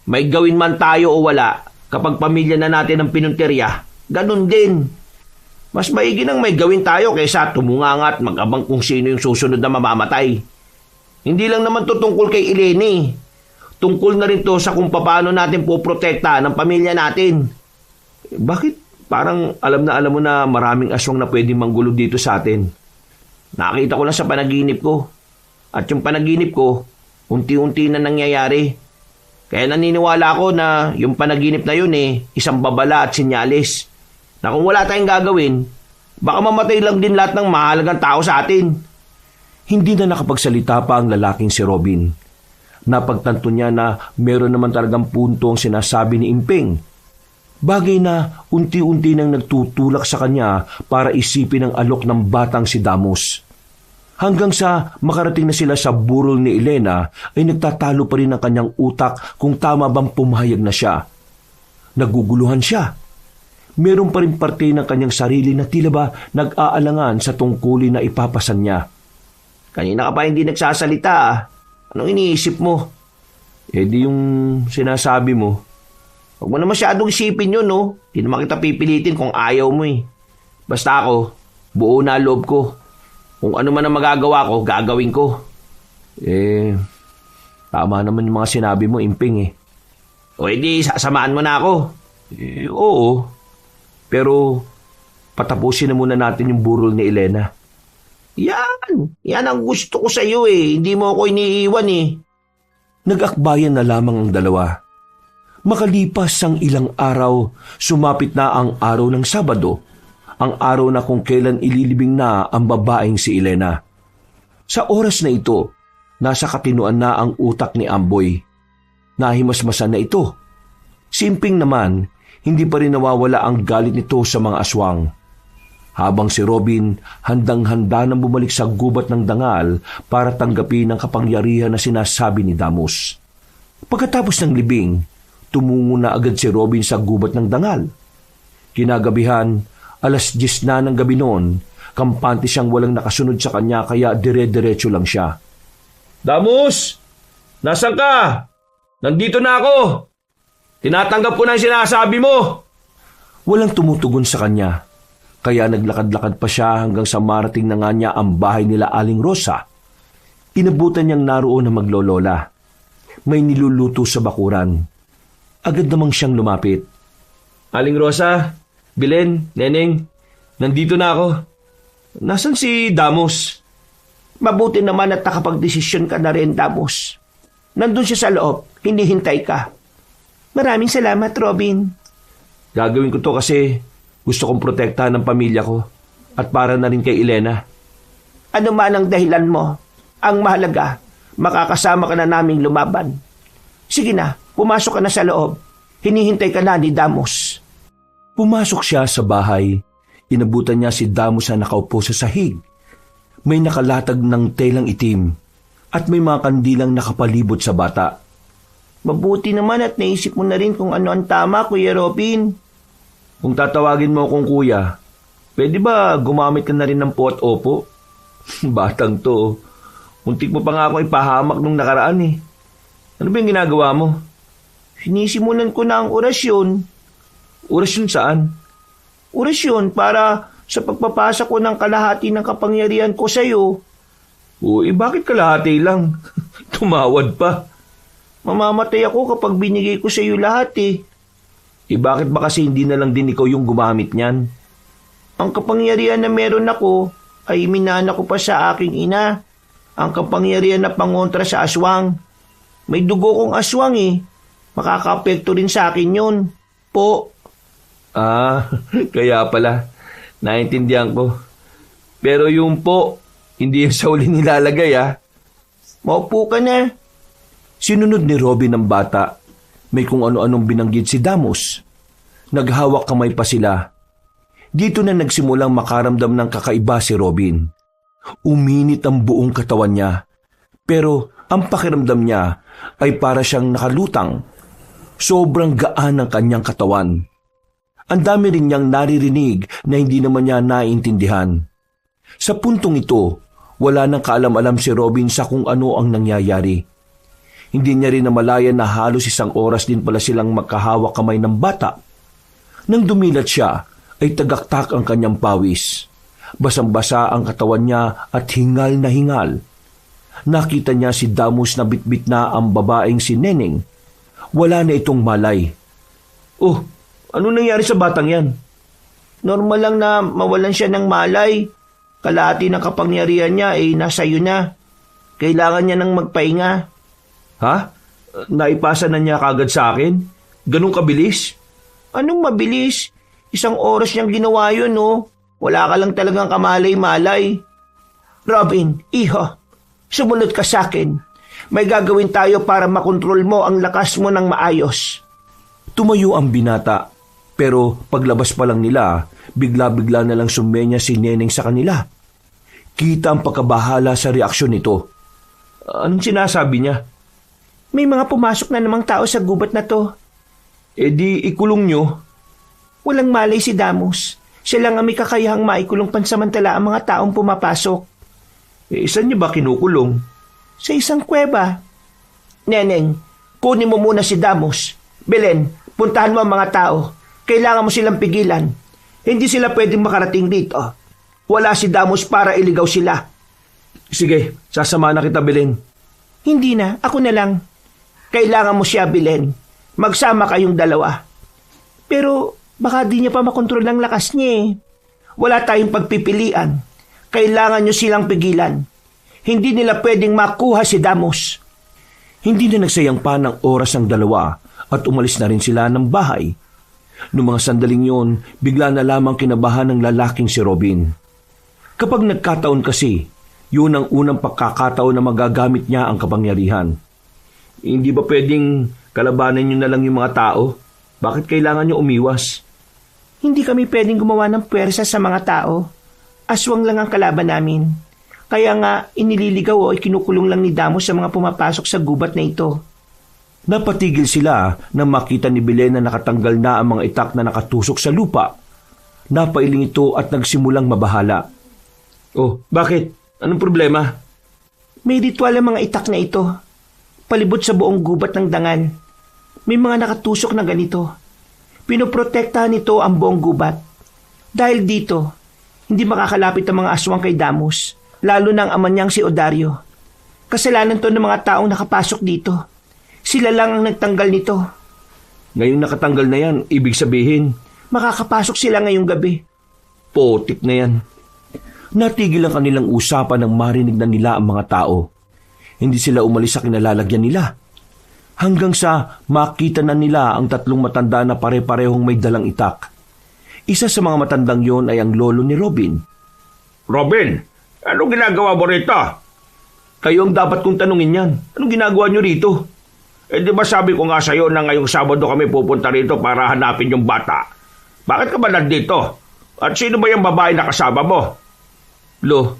may gawin man tayo o wala, kapag pamilya na natin ang pinunterya, ganun din. Mas maigi nang may gawin tayo kaysa tumunganga at mag-abang kung sino yung susunod na mamamatay. Hindi lang naman to tungkol kay Eleni. Tungkol na rin to sa kung paano natin poprotekta ng pamilya natin. Bakit parang alam mo na maraming aswang na pwedeng manggulo dito sa atin? Nakita ko lang sa panaginip ko. At yung panaginip ko, unti-unti na nangyayari. Kaya naniniwala ako na yung panaginip na yun isang babala at sinyalis. Na kung wala tayong gagawin, baka mamatay lang din lahat ng mahalagang tao sa atin. Hindi na nakapagsalita pa ang lalaking si Robin. Napagtanto niya na meron naman talagang punto ang sinasabi ni Impeng. Bagay na unti-unti nang nagtutulak sa kanya para isipin ang alok ng batang si Damos. Hanggang sa makarating na sila sa burol ni Elena ay nagtatalo pa rin ang kanyang utak kung tama bang pumahayag na siya. Naguguluhan siya. Meron pa rin parte ng kanyang sarili na tila ba nag-aalangan sa tungkulin na ipapasan niya. Kanina ka pa hindi nagsasalita. Anong iniisip mo? Di yung sinasabi mo. Huwag mo na masyadong isipin yun, no? Hindi naman kita pipilitin kung ayaw mo eh. Basta ako, buo na loob ko. Kung ano man ang magagawa ko, gagawin ko. Tama naman yung mga sinabi mo, Imping eh. O edi, sasamahan mo na ako. Oo. Pero, patapusin na muna natin yung burol ni Elena. Yan ang gusto ko sa iyo eh. Hindi mo ako iniiwan eh. Nag-akbayan na lamang ang dalawa. Makalipas ang ilang araw, sumapit na ang araw ng Sabado, ang araw na kung kailan ililibing na ang babaeng si Elena. Sa oras na ito, nasa katinuan na ang utak ni Amboy. Nahimasmasan na ito. Simping naman, hindi pa rin nawawala ang galit nito sa mga aswang. Habang si Robin handang-handa nang bumalik sa gubat ng dangal para tanggapin ang kapangyarihan na sinasabi ni Damos. Pagkatapos ng libing, tumungo na agad si Robin sa gubat ng dangal. Kinagabihan, 10:00 na ng gabi noon, kampante siyang walang nakasunod sa kanya kaya dire-diretso lang siya. Damos! Nasaan ka? Nandito na ako! Tinatanggap ko na yung sinasabi mo! Walang tumutugon sa kanya. Kaya naglakad-lakad pa siya hanggang sa marating na nga niya ang bahay nila Aling Rosa. Inabutan niyang naroon na maglolola. May niluluto sa bakuran. Agad namang siyang lumapit. Aling Rosa, Belen, Neneng, nandito na ako. Nasaan si Damos? Mabuti naman at nakapagdesisyon ka na rin, Damos. Nandun siya sa loob, hinihintay ka. Maraming salamat, Robin. Gagawin ko to kasi gusto kong protektahan ng pamilya ko at para na rin kay Elena. Ano man ang dahilan mo, ang mahalaga, makakasama ka na naming lumaban. Sige na, pumasok ka na sa loob. Hinihintay ka na ni Damos. Pumasok siya sa bahay. Inabutan niya si Damos na nakaupo sa sahig. May nakalatag ng telang itim at may mga kandilang nakapalibot sa bata. Mabuti naman at naisip mo na rin kung ano ang tama, Kuya Robin. Kung tatawagin mo akong kuya, pwede ba gumamit ka na rin ng po at opo? Batang to. Muntik mo pa nga ako ipahamak nung nakaraan eh. Ano ba yung ginagawa mo? Sinisimulan ko na ang orasyon. Orasyon saan? Orasyon para sa pagpapasa ko ng kalahati ng kapangyarihan ko sa iyo. Bakit kalahati lang? Tumawad pa. Mamamatay ako kapag binigay ko sa iyo lahat eh. Bakit ba kasi hindi na lang din ikaw yung gumamit niyan? Ang kapangyarihan na meron ako ay minana ko pa sa aking ina. Ang kapangyarihan na pangontra sa aswang. May dugo kong aswang eh. Makaka-apekto rin sa akin yun. Po. Kaya pala. Naintindihan ko. Pero yung po, hindi yung sa uli nilalagay Maupo ka na. Sinunod ni Robin ang bata. May kung ano-anong binanggit si Damos. Naghawak kamay pa sila. Dito na nagsimulang makaramdam ng kakaiba si Robin. Uminit ang buong katawan niya. Pero ang pakiramdam niya ay para siyang nakalutang. Sobrang gaan ng kanyang katawan. Ang dami rin niyang naririnig na hindi naman niya naiintindihan. Sa puntong ito, wala nang kaalam-alam si Robin sa kung ano ang nangyayari. Hindi niya rin namalayan na halos isang oras din pala silang magkahawak kamay ng bata. Nang dumilat siya, ay tagaktak ang kanyang pawis. Basang-basa ang katawan niya at hingal na hingal. Nakita niya si Damos na bitbit na ang babaeng si Neneng. Wala na itong malay. Ano nangyari sa batang yan? Normal lang na mawalan siya ng malay. Kalahati ng kapangyarihan niya ay nasa iyo na. Kailangan niya ng magpahinga. Naipasa na niya kagad sa akin? Ganun kabilis? Anong mabilis? Isang oras niyang ginawa yun, no? Wala ka lang talagang kamalay-malay. Robin, iho, sumunod ka sa akin. May gagawin tayo para makontrol mo ang lakas mo ng maayos. Tumayo ang binata, pero paglabas pa lang nila, bigla-bigla na lang sumenya si Neneng sa kanila. Kita ang pagkabahala sa reaksyon nito. Anong sinasabi niya? May mga pumasok na namang tao sa gubat na to. Di ikulong nyo. Walang malay si Damos. Siya lang ang may kakayahang maikulong pansamantala ang mga taong pumapasok. Saan niyo ba kinukulong? Sa isang kuweba. Neneng, kunin mo muna si Damos. Belen, puntahan mo ang mga tao. Kailangan mo silang pigilan. Hindi sila pwedeng makarating dito. Wala si Damos para iligaw sila. Sige, sasama na kita, Belen. Hindi na, ako na lang. Kailangan mo siya, Belen. Magsama kayong dalawa. Pero baka di niya pa makontrol ang lakas niya eh. Wala tayong pagpipilian. Kailangan niyo silang pigilan. Hindi nila pwedeng makuha si Damos. Hindi na nagsayang pa ng oras ang dalawa at umalis na rin sila ng bahay. Noong mga sandaling yon, bigla na lamang kinabahan ng lalaking si Robin. Kapag nagkataon kasi, yun ang unang pagkakataon na magagamit niya ang kapangyarihan. Hindi ba pwedeng kalabanan niyo na lang yung mga tao? Bakit kailangan niyo umiwas? Hindi kami pwedeng gumawa ng puwersa sa mga tao. Aswang lang ang kalaban namin. Kaya nga, inililigaw o ikinukulong lang ni Damos sa mga pumapasok sa gubat na ito. Napatigil sila nang makita ni Belen na nakatanggal na ang mga itak na nakatusok sa lupa. Napailing ito at nagsimulang mabahala. Bakit? Anong problema? May ritual ang mga itak na ito. Palibot sa buong gubat ng dangal. May mga nakatusok na ganito. Pinoprotektahan nito ang buong gubat. Dahil dito, hindi makakalapit ang mga aswang kay Damos, lalo na ang ama niyang si Odario. Kasalanan to ng mga taong nakapasok dito. Sila lang ang nagtanggal nito. Ngayong nakatanggal na yan, ibig sabihin, Makakapasok sila ngayong gabi. potik na yan. Natigil ang kanilang usapan nang marinig na nila ang mga tao. Hindi sila umalis sa kinalalagyan nila. Hanggang sa makita na nila ang tatlong matanda na pare-parehong may dalang itak. Isa sa mga matandang yon ay ang lolo ni Robin. Robin, anong ginagawa mo rito? Kayo ang dapat kong tanungin yan. Anong ginagawa nyo rito? Di ba sabi ko nga sa'yo na ngayong Sabado kami pupunta rito para hanapin yung bata? Bakit ka ba nandito? At sino ba yung babae na kasama mo? Lo,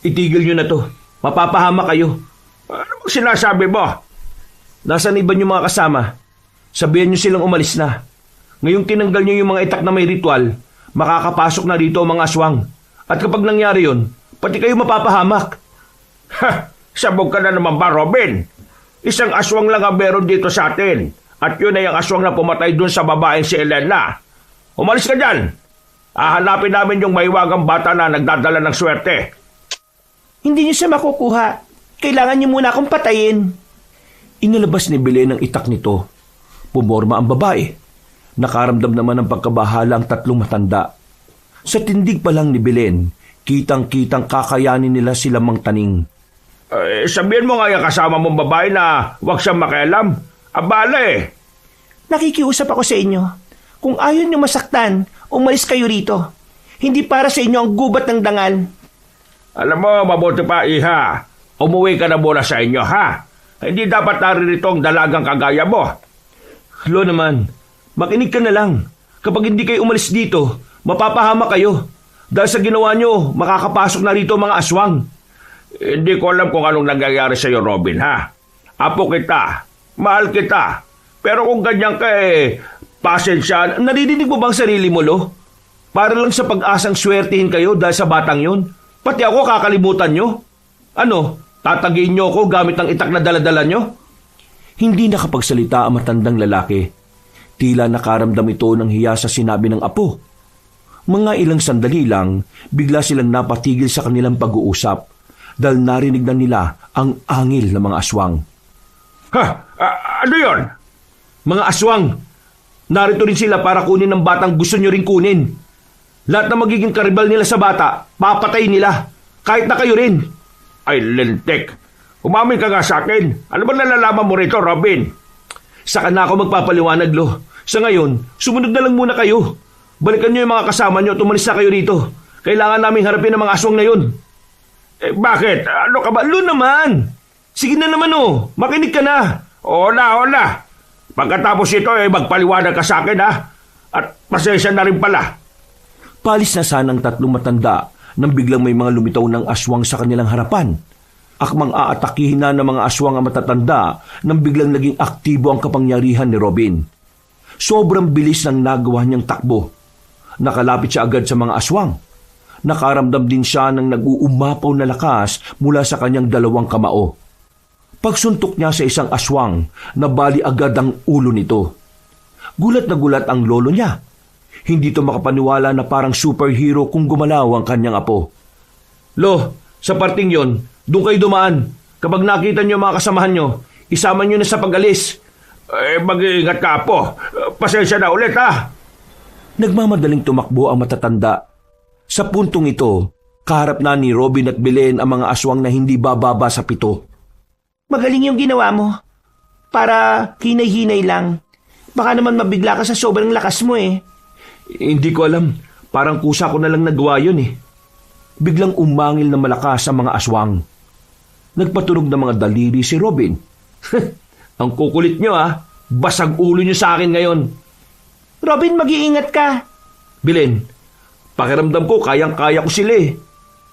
itigil nyo na to. Mapapahama kayo. Ano bang sinasabi mo? Nasaan iba yung mga kasama? Sabihan nyo silang umalis na. Ngayong tinanggal nyo yung mga itak na may ritual, makakapasok na rito ang mga aswang. At kapag nangyari yon, pati kayo mapapahamak. Ha! Sabog ka na naman ba, Robin? Isang aswang lang ang meron dito sa atin. At yun ay ang aswang na pumatay dun sa babaeng si Elena. Umalis ka dyan. Hahanapin namin yung mahiwagang bata na nagdadala ng swerte. Hindi niyo siya makukuha. Kailangan niyo muna akong patayin. Inalabas ni Belen ang itak nito. Pumorma ang babae. Nakaramdam naman ng pagkabahala ang tatlong matanda. Sa tindig pa lang ni Belen, kitang-kitang kakayanin nila silang mangtaning. Sabihin mo nga yung kasama mong babae na huwag siyang makialam. Abala eh. Nakikiusap ako sa inyo. Kung ayaw niyo masaktan, umalis kayo rito. Hindi para sa inyo ang gubat ng dangal. Alam mo, mabuti pa, Iha. Umuwi ka na muna sa inyo, ha? Hindi dapat naririto ang dalagang kagaya mo. Lo naman, makinig ka na lang. Kapag hindi kayo umalis dito, mapapahama kayo. Dahil sa ginawa nyo, makakapasok na rito mga aswang. Hindi ko alam kung anong nangyayari sa iyo, Robin, ha? Apo kita, mahal kita. Pero kung ganyan ka pasensya. Naririnig mo bang sarili mo, Lo? Para lang sa pag-asang swertihin kayo dahil sa batang yon. Pati ako kakalimutan nyo. Ano, tatagiin nyo ako gamit ang itak na daladala nyo? Hindi nakapagsalita ang matandang lalaki. Tila nakaramdam ito ng hiya sa sinabi ng apo. Mga ilang sandali lang, bigla silang napatigil sa kanilang pag-uusap dahil narinig na nila ang angil ng mga aswang. Ha? Ano yon? Mga aswang! Narito rin sila para kunin ang batang gusto nyo rin kunin. Lahat na magiging karibal nila sa bata, papatay nila. Kahit na kayo rin. Ay, lintik. Umamin ka nga sa akin. Ano ba nalalaman mo rito, Robin? Saka na ako magpapaliwanag, Lo. Sa ngayon, sumunod na lang muna kayo. Balikan nyo yung mga kasama nyo at umalis na kayo rito. Kailangan namin harapin ang mga aswang na yun. Bakit? Ano ka ba? Lo naman! Sige na naman, oh. Makinig ka na. Oo na. Pagkatapos ito, magpaliwanag ka sa akin, ha? At pasensya na rin pala. Palis na sana ang tatlong matanda nang biglang may mga lumitaw ng aswang sa kanilang harapan. Akmang aatakihin na ng mga aswang ang matatanda nang biglang naging aktibo ang kapangyarihan ni Robin. Sobrang bilis ng nagawa niyang takbo. Nakalapit siya agad sa mga aswang. Nakaramdam din siya ng nag-uumapaw na lakas mula sa kanyang dalawang kamao. Pagsuntok niya sa isang aswang, nabali agad ang ulo nito. Gulat na gulat ang lolo niya. Hindi to makapaniwala na parang superhero kung gumalaw ang kanyang apo. Lo, sa parting yon, doon kayo dumaan. Kapag nakita niyo mga kasamahan niyo, isama niyo na sa pag-alis. Mag-iingat ka, Apo. Pasensya na ulit, ha? Nagmamadaling tumakbo ang matatanda. Sa puntong ito, kaharap na ni Robin at Belen ang mga aswang na hindi bababa sa 7. Magaling yung ginawa mo. Para hinay-hinay lang. Baka naman mabigla ka sa sobrang lakas mo eh. Hindi ko alam. Parang kusa ko na lang nagawa yun eh. Biglang umangil na malakas ang mga aswang. Nagpatunog ng mga daliri si Robin. Ang kukulit nyo ah. Basag ulo nyo sa akin ngayon. Robin, mag-iingat ka. Belen, pakiramdam ko kayang-kaya ko sila eh.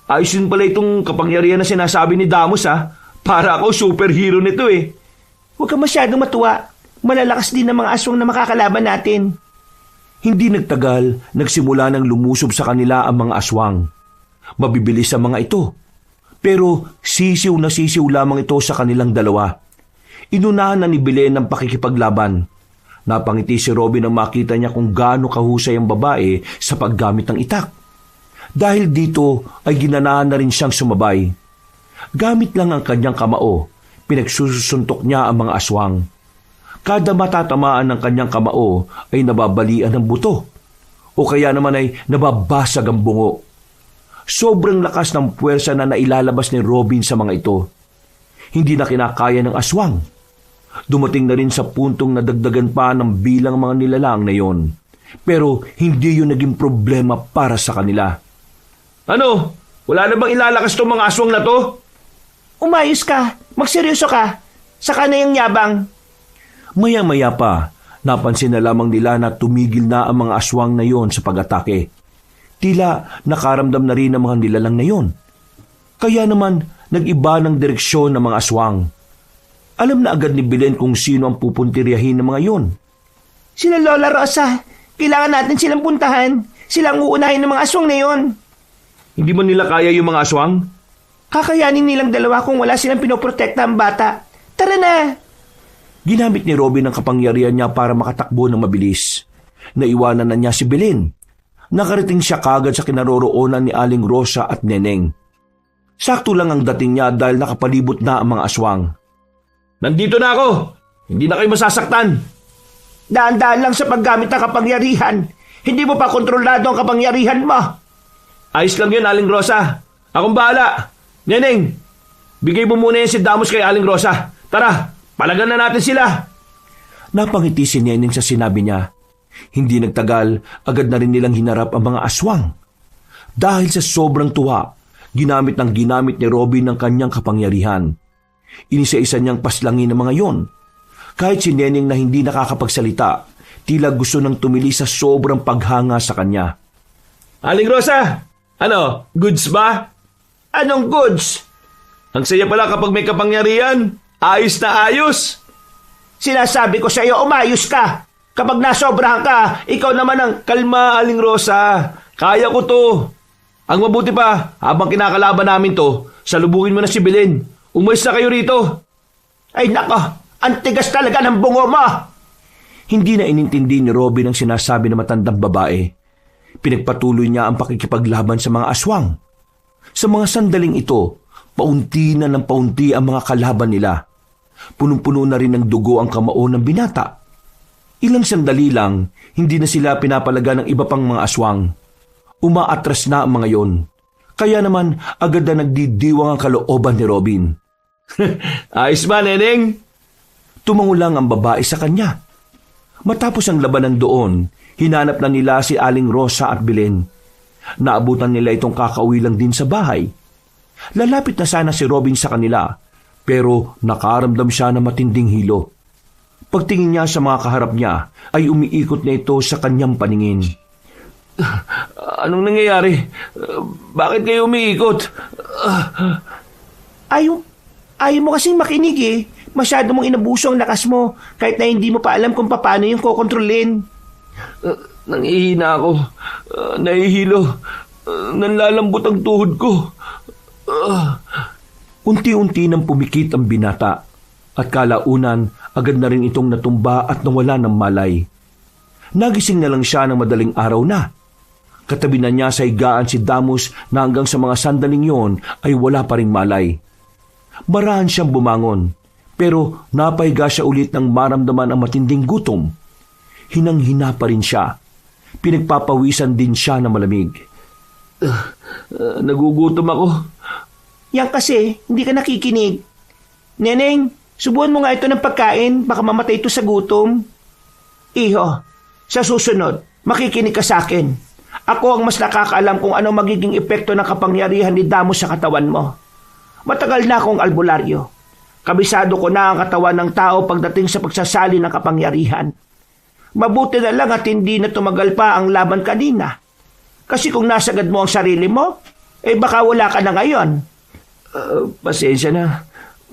Ayos din pala itong kapangyarihan na sinasabi ni Damos ah. Para ako superhero nito eh. Huwag ka masyadong matuwa. Malalakas din ang mga aswang na makakalaban natin. Hindi nagtagal, nagsimula nang lumusob sa kanila ang mga aswang. Mabibilis ang mga ito. Pero sisiw na sisiw lamang ito sa kanilang dalawa. Inunahan na ni Belen ang pakikipaglaban. Napangiti si Robin nang makita niya kung gaano kahusay ang babae sa paggamit ng itak. Dahil dito ay ginanahan na rin siyang sumabay. Gamit lang ang kanyang kamao, pinagsusuntok niya ang mga aswang. Kada matatamaan ng kanyang kamao ay nababalian ng buto o kaya naman ay nababasag ang bungo. Sobrang lakas ng puwersa na nailalabas ni Robin sa mga ito. Hindi na kinakaya ng aswang. Dumating na rin sa puntong nadagdagan pa ng bilang mga nilalang na yon. Pero hindi yun naging problema para sa kanila. Ano? Wala na bang ilalakas tong mga aswang na to? Umayos ka, magseryoso ka, saka na yung yabang. Maya-maya pa, napansin na lamang nila na tumigil na ang mga aswang na yon sa pag-atake. Tila nakaramdam na rin ang mga nilalang na yon. Kaya naman nag-iba ng direksyon ng mga aswang. Alam na agad ni Belen kung sino ang pupuntiryahin ng mga yon. Sila Lola Rosa, kailangan natin silang puntahan. Silang uunahin ng mga aswang na yon. Hindi mo nila kaya yung mga aswang? Kakayanin nilang dalawa kung wala silang pinoprotekta ang bata. Tara na! Ginamit ni Robin ang kapangyarihan niya para makatakbo ng mabilis. Naiwanan na niya si Belen. Nakarating siya kagad sa kinaroroonan ni Aling Rosa at Neneng. Sakto lang ang dating niya dahil nakapalibot na ang mga aswang. Nandito na ako! Hindi na kayo masasaktan! Daan-daan lang sa paggamit ng kapangyarihan. Hindi mo pa kontrolado ang kapangyarihan mo. Ayos lang yun, Aling Rosa. Akong bahala. Neneng, bigay mo muna yan si Damos kay Aling Rosa. Tara, palagan na natin sila. Napangiti si Neneng sa sinabi niya. Hindi nagtagal, agad na rin nilang hinarap ang mga aswang. Dahil sa sobrang tuwa, ginamit ni Robin ang kanyang kapangyarihan. Inisa-isa niyang paslangin ang mga yon. Kahit si Neneng na hindi nakakapagsalita, tila gusto nang tumili sa sobrang paghanga sa kanya. Aling Rosa, ano, goods ba? Anong goods? Ang saya pala kapag may kapangyarihan. Ayos na ayos. Sinasabi ko sa iyo, umayos ka. Kapag nasobrahan ka, ikaw naman ang... Kalma, Aling Rosa. Kaya ko to. Ang mabuti pa, habang kinakalaban namin to, salubungin mo na si Belen. Umalis na kayo rito. Ay nako, ang tigas talaga ng bungo mo. Hindi na inintindi ni Robin ang sinasabi ng matandang babae. Pinagpatuloy niya ang pakikipaglaban sa mga aswang. Sa mga sandaling ito, paunti na ng paunti ang mga kalaban nila. Punong-puno na rin ng dugo ang kamao ng binata. Ilang sandali lang, hindi na sila pinapalaga ng iba pang mga aswang. Umaatras na ang mga yon. Kaya naman agad na nagdidiwang ang kalooban ni Robin. Ayos ba, Neneng? Tumango lang ang babae sa kanya. Matapos ang labanan doon, hinanap na nila si Aling Rosa at Belen. Naabutan nila itong kakauwi lang din sa bahay. Lalapit na sana si Robin sa kanila, pero nakaramdam siya ng matinding hilo. Pagtingin niya sa mga kaharap niya, ay umiikot na ito sa kanyang paningin. Anong nangyayari? Bakit kayo umiikot? Ayaw mo kasing makinig eh. Masyado mong inabuso ang lakas mo kahit na hindi mo pa alam kung paano yung kokontrolin. Nangihina ako. Nahihilo. Nanlalambot ang tuhod ko. Unti-unti nang pumikit ang binata at kalaunan agad na rin itong natumba at nawala ng malay. Nagising na lang siya ng madaling araw na. Katabi na niya sa higaan si Damos na hanggang sa mga sandaling yon ay wala pa ring malay. Marahan siyang bumangon, pero napahiga siya ulit nang maramdaman ang matinding gutom. Hinang-hina pa rin siya. Pinagpapawisan din siya na malamig. Nagugutom ako. Yan kasi, hindi ka nakikinig. Neneng, subuhan mo nga ito ng pagkain, baka mamatay ito sa gutom. Iho, sa susunod, makikinig ka sa akin. Ako ang mas nakakaalam kung ano magiging epekto ng kapangyarihan ni Damos sa katawan mo. Matagal na akong albularyo. Kabisado ko na ang katawan ng tao pagdating sa pagsasali ng kapangyarihan. Mabuti na lang at hindi na tumagal pa ang laban kanina. Kasi kung nasagad mo ang sarili mo, baka wala ka na ngayon. Pasensya na.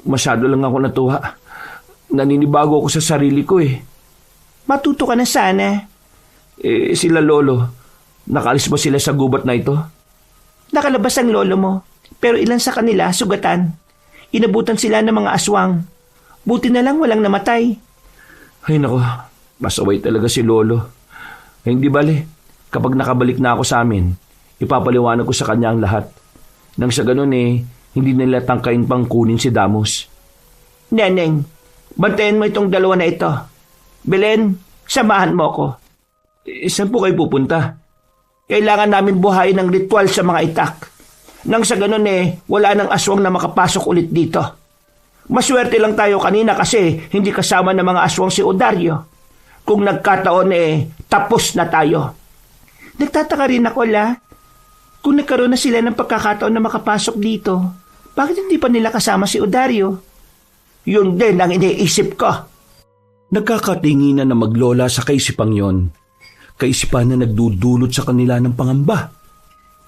Masyado lang ako natuwa. Naninibago ako sa sarili ko eh. Matuto ka na sana. Sila lolo, nakaalis ba sila sa gubat na ito? Nakalabas ang lolo mo, pero ilan sa kanila sugatan. Inabutan sila ng mga aswang. Buti na lang walang namatay. Ay nako, Pasaway talaga si Lolo. Hindi bale, kapag nakabalik na ako sa amin, ipapaliwanag ko sa kanya ang lahat. Nang sa ganun hindi nila tangkain pang kunin si Damos. Neneng, bantayan mo itong dalawa na ito. Belen, samahan mo ko. Saan po kayo pupunta? Kailangan namin buhayin ng ritual sa mga itak. Nang sa ganun wala nang aswang na makapasok ulit dito. Maswerte lang tayo kanina kasi hindi kasama ng mga aswang si Odario. Kung nagkataon tapos na tayo. Nagtataka rin ako, kung nagkaroon na sila ng pagkakataon na makapasok dito, bakit hindi pa nila kasama si Odario? Yun din ang iniisip ko. Nagkakatinginan na maglola sa kaisipang yon. Kaisipan na nagdudulot sa kanila ng pangamba.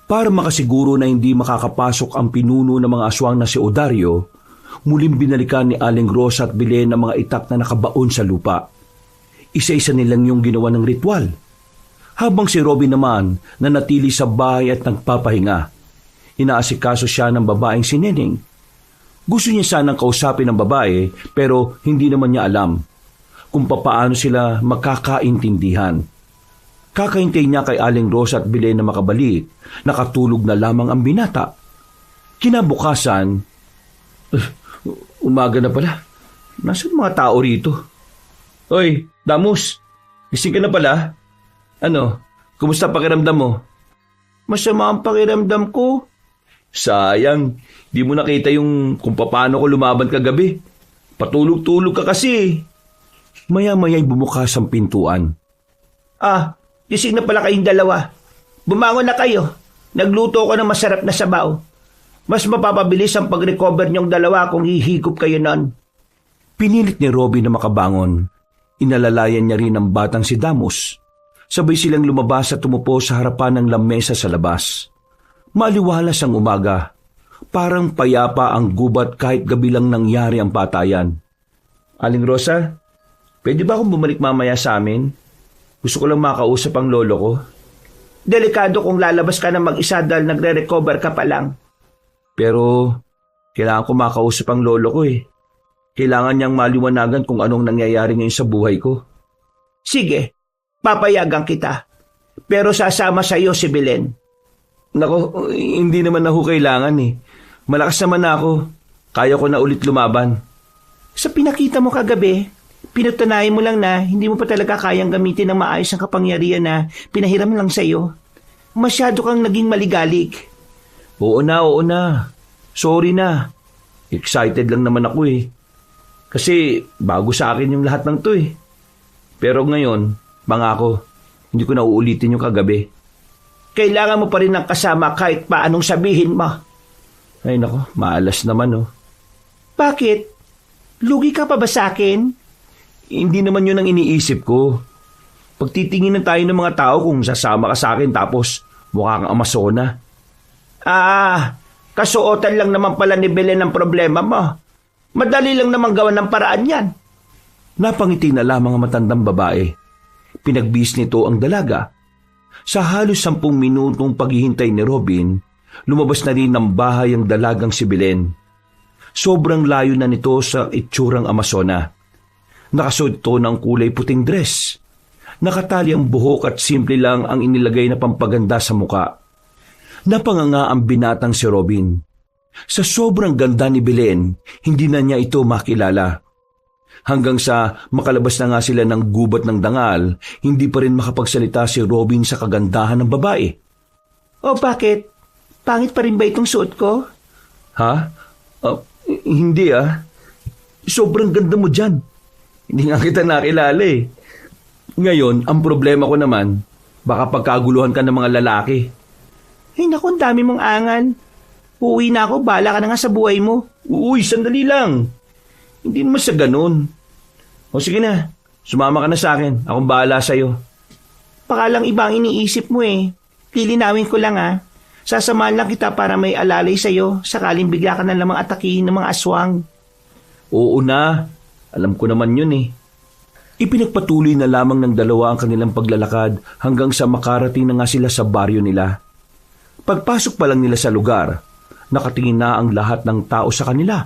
Para makasiguro na hindi makakapasok ang pinuno ng mga aswang na si Odario, muling binalikan ni Aling Rosa at Belen ang mga itak na nakabaon sa lupa. Isa-isa nilang yung ginawa ng ritual. Habang si Robin naman nanatili sa bahay at nagpapahinga, inaasikaso siya ng babaeng si Neneng. Gusto niya sanang kausapin ng babae pero hindi naman niya alam kung papaano sila magkakaintindihan. Kakahintay niya kay Aling Rosa at Belen na makabalik, nakatulog na lamang ang binata. Kinabukasan, umaga na pala. Nasaan mga tao rito? Hoy, Damos, gising ka na pala? Ano, kumusta pakiramdam mo? Masama ang pakiramdam ko. Sayang, di mo nakita yung kung paano ko lumaban kagabi. Patulog-tulog ka kasi. Maya-maya'y bumukas ang pintuan. Gising na pala kayong dalawa. Bumangon na kayo. Nagluto ko ng masarap na sabaw. Mas mapapabilis ang pag-recover niyong dalawa kung hihigop kayo nun. Pinilit ni Robin na makabangon. Inalalayan niya rin ang batang si Damos. Sabay silang lumabas at tumupo sa harapan ng lamesa sa labas. Maaliwalas ang umaga. Parang payapa ang gubat kahit gabi lang nangyari ang patayan. Aling Rosa, pwede ba akong bumalik mamaya sa amin? Gusto ko lang makausap ang lolo ko. Delikado kung lalabas ka na mag-isa dahil nagre-recover ka pa lang. Pero kailangan ko makausap ang lolo ko Kailangan niyang maliwanagan kung anong nangyayari ngayon sa buhay ko. Sige, papayagan kita. Pero sasama sa iyo si Belen. Nako, hindi naman ako kailangan Malakas naman ako. Kaya ko na ulit lumaban. Sa pinakita mo kagabi, pinatunayan mo lang na hindi mo pa talaga kayang gamitin ng maayos ang kapangyarihan na pinahiram lang sa iyo. Masyado kang naging maligalig. Oo na. Sorry na. Excited lang naman ako Kasi bago sa akin yung lahat ng to Pero ngayon, pangako, hindi ko na uulitin yung kagabi. Kailangan mo pa rin ng kasama kahit paanong sabihin mo. Ay nako, maalas naman Bakit? Lugi ka pa ba sa akin? Hindi naman yun ang iniisip ko. Pagtitinginan tayo ng mga tao kung sasama ka sa akin tapos mukha kang Amazona. Kasuotan lang naman pala ni Belen ang problema mo. Madali lang naman gawan ng paraan yan. Napangiti na lamang ang matandang babae. Pinagbis nito ang dalaga. Sa halos 10 minutong paghihintay ni Robin, lumabas na rin ng bahay ang dalagang si Belen. Sobrang layo na nito sa itsurang Amazona. Nakasuot ito ng kulay puting dress. Nakatali ang buhok at simple lang ang inilagay na pampaganda sa muka. Napanganga ang binatang si Robin. Sa sobrang ganda ni Belen, hindi na niya ito makilala. Hanggang sa makalabas na nga sila ng gubat ng dangal, hindi pa rin makapagsalita si Robin sa kagandahan ng babae. Bakit? Pangit pa rin ba itong suot ko? Ha? Hindi Sobrang ganda mo dyan. Hindi nga kita nakilala Ngayon, ang problema ko naman, baka pagkaguluhan ka ng mga lalaki. Naku, ang dami mong angan. Uuwi na ako, bahala ka na nga sa buhay mo. Uy, sandali lang. Hindi naman sa ganun. O sige na, sumama ka na sa akin. Akong bahala sa'yo. Baka lang ibang iniisip mo Lilinawin ko lang Sasamahan lang kita para may alalay sa'yo sakaling bigla ka na lamang atakihin ng mga aswang. Oo na, alam ko naman yun Ipinagpatuloy na lamang ng dalawa ang kanilang paglalakad hanggang sa makarating na nga sila sa baryo nila. Pagpasok pa lang nila sa lugar, nakatingin na ang lahat ng tao sa kanila.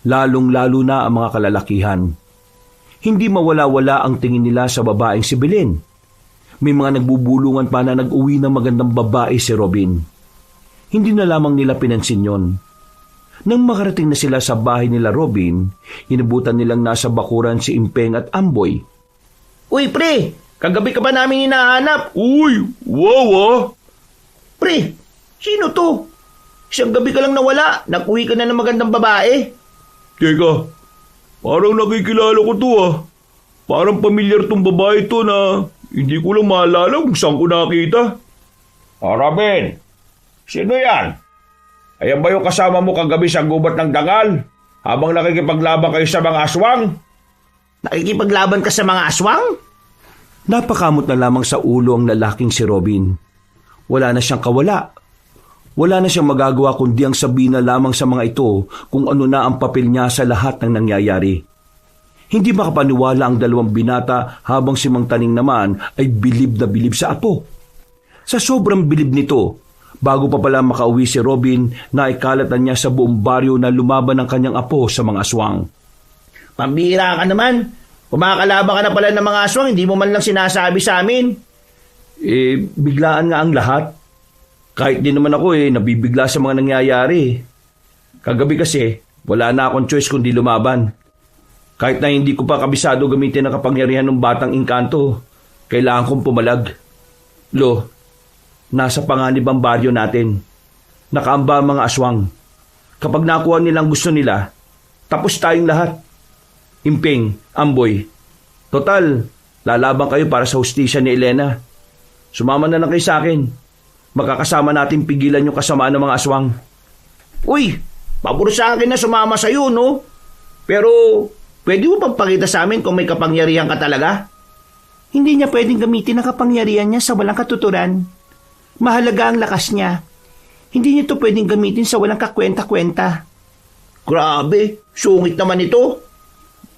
Lalong-lalo na ang mga kalalakihan. Hindi mawala-wala ang tingin nila sa babaeng si Belen. May mga nagbubulungan pa na nag-uwi ng magandang babae si Robin. Hindi na lamang nila pinansin yon. Nang makarating na sila sa bahay nila Robin, hinabutan nilang nasa bakuran si Impeng at Amboy. Uy, pre! Kagabi ka ba namin hinahanap? Uy, wow. Pre, sino to? Isang gabi ka lang nawala. Nag-uwi ka na ng magandang babae. Teka, parang nakikilala ko to Parang pamilyar tong babae to na hindi ko lang maalala kung saan ko nakita. Robin, sino yan? Ayan ba yung kasama mo kagabi sa gubat ng dangal? Habang nakikipaglaban kayo sa mga aswang? Nakikipaglaban ka sa mga aswang? Napakamot na lamang sa ulo ang lalaking si Robin. Wala na siyang kawala. Wala na siyang magagawa kundi ang sabihin na lamang sa mga ito kung ano na ang papel niya sa lahat ng nangyayari. Hindi makapaniwala ang dalawang binata habang si Mang Taning naman ay bilib na bilib sa apo. Sa sobrang bilib nito, bago pa pala makauwi si Robin, naikalat na niya sa buong baryo na lumaban ang kanyang apo sa mga aswang. Pambira ka naman. Kumakalaban ka na pala ng mga aswang, hindi mo man lang sinasabi sa amin. Biglaan nga ang lahat. Kahit din naman ako nabibigla sa mga nangyayari. Kagabi kasi, wala na akong choice kundi lumaban. Kahit na hindi ko pa kabisado gamitin ang kapangyarihan ng batang engkanto, kailangan kong pumalag. Lo, nasa panganib ang baryo natin. Nakaamba ang mga aswang. Kapag nakuha nilang gusto nila, tapos tayong lahat. Impeng, Amboy. Total, lalaban kayo para sa hustisya ni Elena. Sumama na lang kayo sa akin. Makakasama natin pigilan yung kasamaan ng mga aswang. Uy, pabor sa akin na sumama sa'yo, no? Pero, pwede mo pagpakita sa amin kung may kapangyarihan ka talaga? Hindi niya pwedeng gamitin ang kapangyarihan niya sa walang katuturan. Mahalaga ang lakas niya. Hindi niya ito pwedeng gamitin sa walang kakwenta-kwenta. Grabe, sungit naman ito.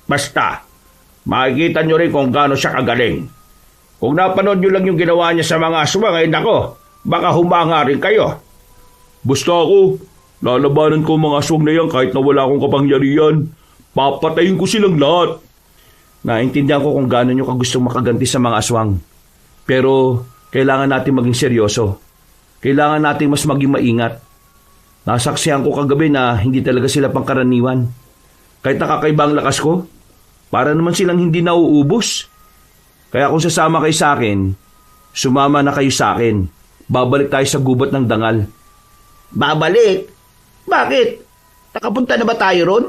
Basta, makikita nyo rin kung gaano siya kagaling. Kung napanood nyo lang yung ginawa niya sa mga aswang, ay nako, baka humanga rin kayo. Basta ako, lalabanan ko mga aswang na yan kahit na wala akong kapangyarihan. Papatayin ko silang lahat. Naintindihan ko kung gaano nyo kagustong makaganti sa mga aswang. Pero, kailangan natin maging seryoso. Kailangan natin mas maging maingat. Nasaksihan ko kagabi na hindi talaga sila pangkaraniwan. Kahit nakakaiba ang lakas ko, para naman silang hindi nauubos. Kaya kung sasama kayo sa akin, sumama na kayo sa akin. Babalik tayo sa gubat ng dangal. Babalik? Bakit? Nakapunta na ba tayo ron?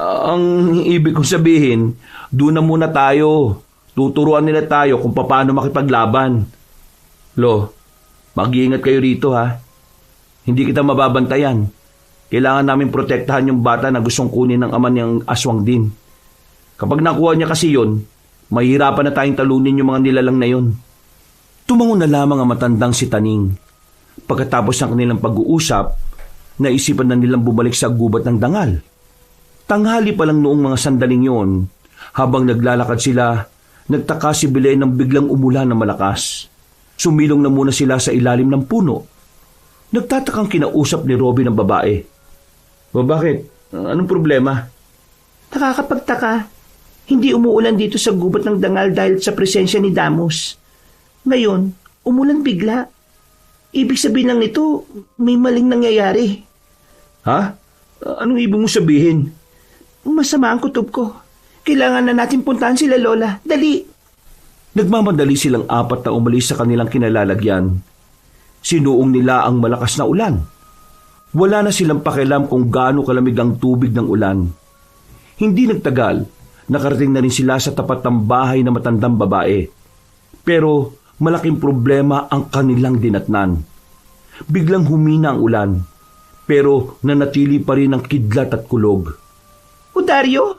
Ang ibig kong sabihin, doon na muna tayo. Tuturuan nila tayo kung paano makipaglaban. Lo, mag-iingat kayo rito ha. Hindi kita mababantayan. Kailangan namin protektahan yung bata na gustong kunin ng ama niyang aswang din. Kapag nakuha niya kasi yon, mahihirapan na tayong talunin yung mga nilalang na yon. Tumango na lamang ang matandang si Taning. Pagkatapos ng kanilang pag-uusap, naisipan na nilang bumalik sa gubat ng dangal. Tanghali pa lang noong mga sandaling yon, habang naglalakad sila, nagtaka si Belen nang biglang umulan ng malakas. Sumilong na muna sila sa ilalim ng puno. Nagtatakang kinausap ni Robin ang babae. Bakit? Anong problema? Nakakapagtaka. Hindi umuulan dito sa gubat ng dangal dahil sa presensya ni Damos. Ngayon, umulan bigla. Ibig sabihin lang nito, may maling nangyayari. Ha? Anong ibig mong sabihin? Masama ang kutob ko. Kailangan na natin puntahan sila, Lola. Dali! Nagmamadali silang apat na umalis sa kanilang kinalalagyan. Sinuong nila ang malakas na ulan. Wala na silang pakialam kung gaano kalamig ang tubig ng ulan. Hindi nagtagal, nakarating na rin sila sa tapat ng bahay na matandang babae. Pero malaking problema ang kanilang dinatnan. Biglang humina ang ulan, pero nanatili pa rin ang kidlat at kulog. O Dario?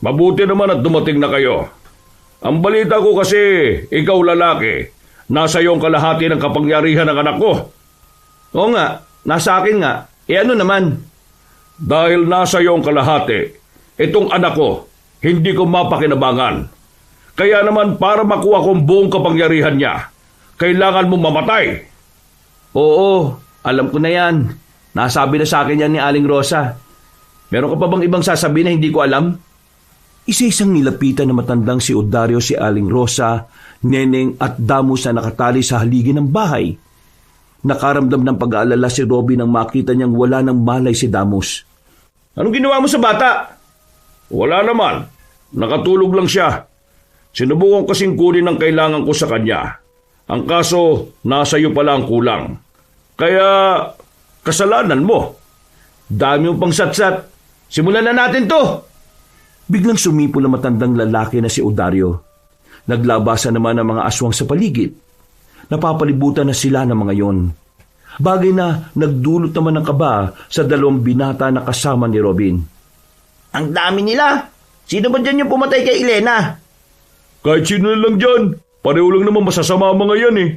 Mabuti naman at dumating na kayo. Ang balita ko kasi, ikaw lalaki, nasa iyong kalahati ng kapangyarihan ng anak ko. Oo nga, nasa akin nga. Ano naman? Dahil nasa iyong kalahati, itong anak ko, hindi ko mapakinabangan. Kaya naman para makuha kong buong kapangyarihan niya, kailangan mo mamatay. Oo, alam ko na yan. Nasabi na sa akin yan ni Aling Rosa. Meron ka pa bang ibang sasabihin na hindi ko alam? Isa-isang nilapitan na matandang si Odario si Aling Rosa, Neneng at Damos na nakatali sa haligi ng bahay. Nakaramdam ng pag-aalala si Robin nang makita niyang wala ng malay si Damos. Anong ginawa mo sa bata? Wala naman. Nakatulog lang siya. Sinubukan kasing kunin ang kailangan ko sa kanya. Ang kaso, nasa iyo pala ang kulang. Kaya, kasalanan mo. Dami mo pang satsat. Simulan na natin to. Biglang sumipo na matandang lalaki na si Odario. Naglabasan naman ang mga aswang sa paligid. Napapalibutan na sila ng mga yon. Bagay na nagdulot naman ng kaba sa dalawang binata na kasama ni Robin. Ang dami nila. Sino ba dyan yung pumatay kay Elena? Kahit sino lang dyan. Pareho lang naman masasama ang mga yan eh.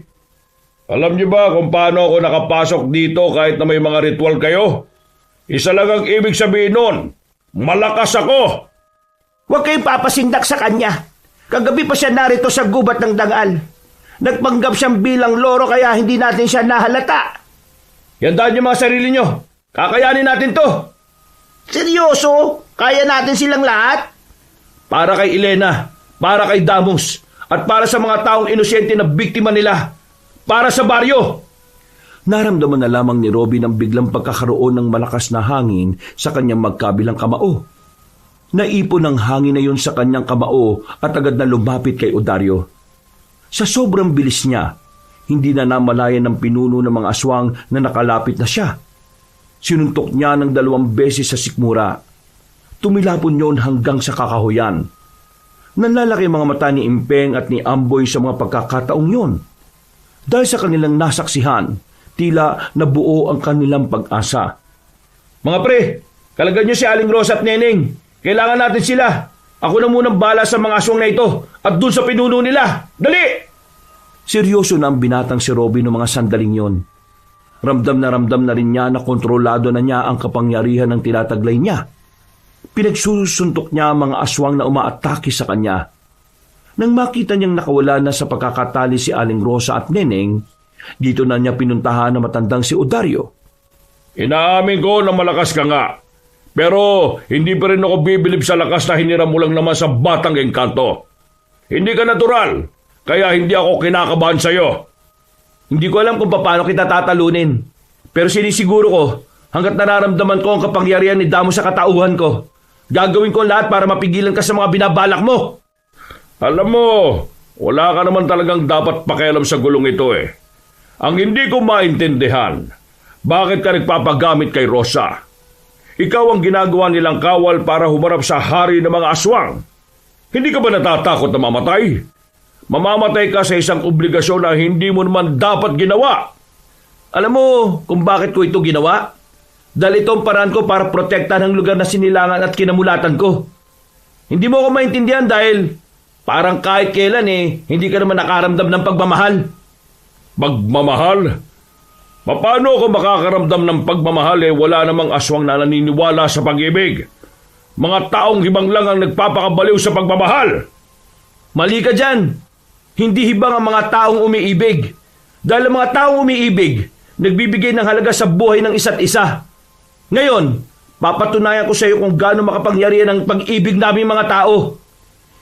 Alam niyo ba kung paano ako nakapasok dito kahit na may mga ritual kayo? Isa lang ang ibig sabihin nun. Malakas ako! Huwag kayong papasindak sa kanya. Kagabi pa siya narito sa gubat ng dangal. Nagpanggap siyang bilang loro kaya hindi natin siya nahalata. Yandaan niyo mga sarili niyo. Kakayanin natin to. Seryoso? Kaya natin silang lahat? Para kay Elena, para kay Damos, at para sa mga taong inosente na biktima nila. Para sa baryo. Naramdaman na lamang ni Robin ang biglang pagkakaroon ng malakas na hangin sa kanyang magkabilang kamao. Naipon ang hangin na yun sa kanyang kamao at agad na lumapit kay Odario. Sa sobrang bilis niya, hindi na namalayan ng pinuno ng mga aswang na nakalapit na siya. Sinuntok niya ng 2 beses sa sikmura. Tumilapon yon hanggang sa kakahuyan. Nanlalaki mga mata ni Impeng at ni Amboy sa mga pagkakataong yon. Dahil sa kanilang nasaksihan, tila nabuo ang kanilang pag-asa. Mga pre, kalagan niyo si Aling Rosa at Neneng. Kailangan natin sila. Ako na munang bala sa mga aswang na ito at dun sa pinuno nila. Dali! Seryoso na ang binatang si Robin noong mga sandaling yon. Ramdam na rin niya na kontrolado na niya ang kapangyarihan ng tinataglay niya. Pinagsusuntok niya ang mga aswang na umaatake sa kanya. Nang makita niyang nakawala na sa pagkakatali si Aling Rosa at Neneng, dito na niya pinuntahan na matandang si Odario. Inaamin ko na malakas ka nga. Pero hindi pa rin ako bibilib sa lakas na hiniram mo lang naman sa batang engkanto. Hindi ka natural, kaya hindi ako kinakabahan sa'yo. Hindi ko alam kung paano kita tatalunin. Pero sinisiguro ko, hanggat nararamdaman ko ang kapangyarihan ni Damo sa katauhan ko, gagawin ko ang lahat para mapigilan ka sa mga binabalak mo. Alam mo, wala ka naman talagang dapat pakialam sa gulong ito eh. Ang hindi ko maintindihan, bakit ka nagpapagamit kay Rosa? Ikaw ang ginagawa nilang kawal para humarap sa hari ng mga aswang. Hindi ka ba natatakot na mamatay? Mamamatay ka sa isang obligasyon na hindi mo naman dapat ginawa. Alam mo kung bakit ko ito ginawa? Dahil ito ang paraan ko para protektahan ang lugar na sinilangan at kinamulatan ko. Hindi mo ko maintindihan dahil parang kahit kailan hindi ka naman nakaramdam ng pagmamahal. Pagmamahal? Paano ako makakaramdam ng pagmamahal wala namang aswang na naniniwala sa pag-ibig? Mga taong hibang lang ang nagpapakabaliw sa pagmamahal. Mali ka dyan. Hindi hibang ang mga taong umiibig. Dahil ang mga taong umiibig, nagbibigay ng halaga sa buhay ng isa't isa. Ngayon, papatunayan ko sa iyo kung gaano makapangyarihan ang pag-ibig naming mga tao.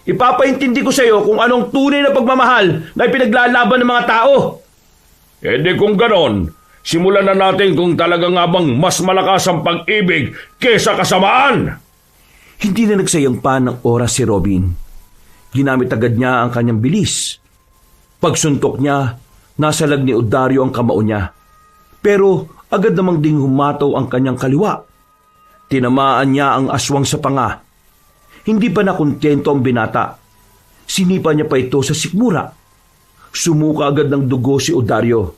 Ipapaintindi ko sa iyo kung anong tunay na pagmamahal na ipinaglalaban ng mga tao. Di kung ganon, simulan na natin kung talaga nga bang mas malakas ang pag-ibig kesa kasamaan. Hindi na nagsayang pa ng oras si Robin. Ginamit agad niya ang kanyang bilis. Pagsuntok niya, nasalag ni Odario ang kamao niya. Pero agad namang ding humataw ang kanyang kaliwa. Tinamaan niya ang aswang sa panga. Hindi pa nakontento ang binata. Sinipa niya pa ito sa sikmura. Sumuka agad ng dugo si Odario.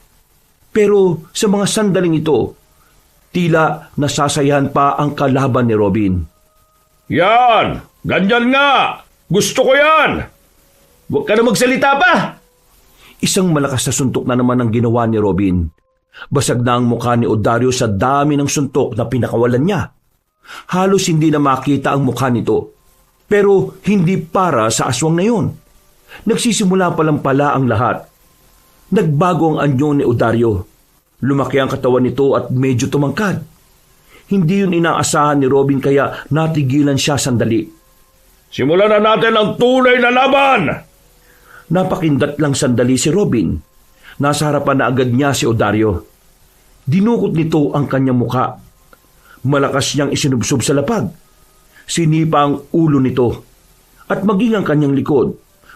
Pero sa mga sandaling ito, tila nasasayahan pa ang kalaban ni Robin. Yan! Ganyan nga! Gusto ko yan! Huwag ka na magsalita pa! Isang malakas na suntok na naman ang ginawa ni Robin. Basag na ang mukha ni Odario sa dami ng suntok na pinakawalan niya. Halos hindi na makita ang mukha nito. Pero hindi para sa aswang na yun. Nagsisimula pa lang pala ang lahat. Nagbago ang anyo ni Odario. Lumaki ang katawan nito at medyo tumangkad. Hindi yun inaasahan ni Robin kaya natigilan siya sandali. Simulan na natin ang tunay na laban! Napakindat lang sandali si Robin. Nasa harapan na agad niya si Odario. Dinukot nito ang kanyang muka. Malakas niyang isinubsob sa lapag. Sinipa ang ulo nito at maging ang kanyang likod.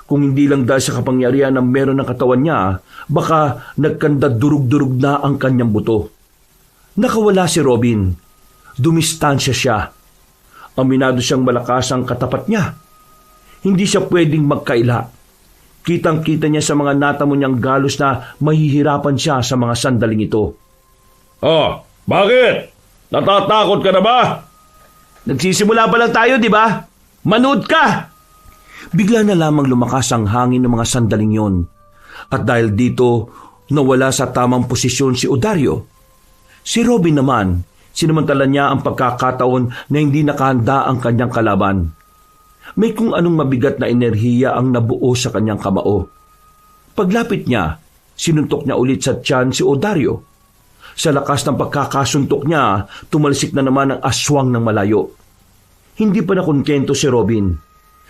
Kung hindi lang dahil sa kapangyarihan na meron ng katawan niya, baka nagkandadurug-durug na ang kanyang buto. Nakawala si Robin. Dumistansya siya. Aminado siyang malakas ang katapat niya. Hindi siya pwedeng magkaila. Kitang-kita niya sa mga natamo niyang galos na mahihirapan siya sa mga sandaling ito. Oh, bakit? Natatakot ka na ba? Nagsisimula pa lang tayo, di ba? Manood ka! Bigla na lamang lumakas ang hangin ng mga sandaling yon. At dahil dito, nawala sa tamang posisyon si Odario. Si Robin naman, sinamantala niya ang pagkakataon na hindi nakahanda ang kanyang kalaban. May kung anong mabigat na enerhiya ang nabuo sa kanyang kamao. Paglapit niya, sinuntok niya ulit sa tiyan si Odario. Sa lakas ng pagkakasuntok niya, tumalsik na naman ang aswang ng malayo. Hindi pa nakontento si Robin.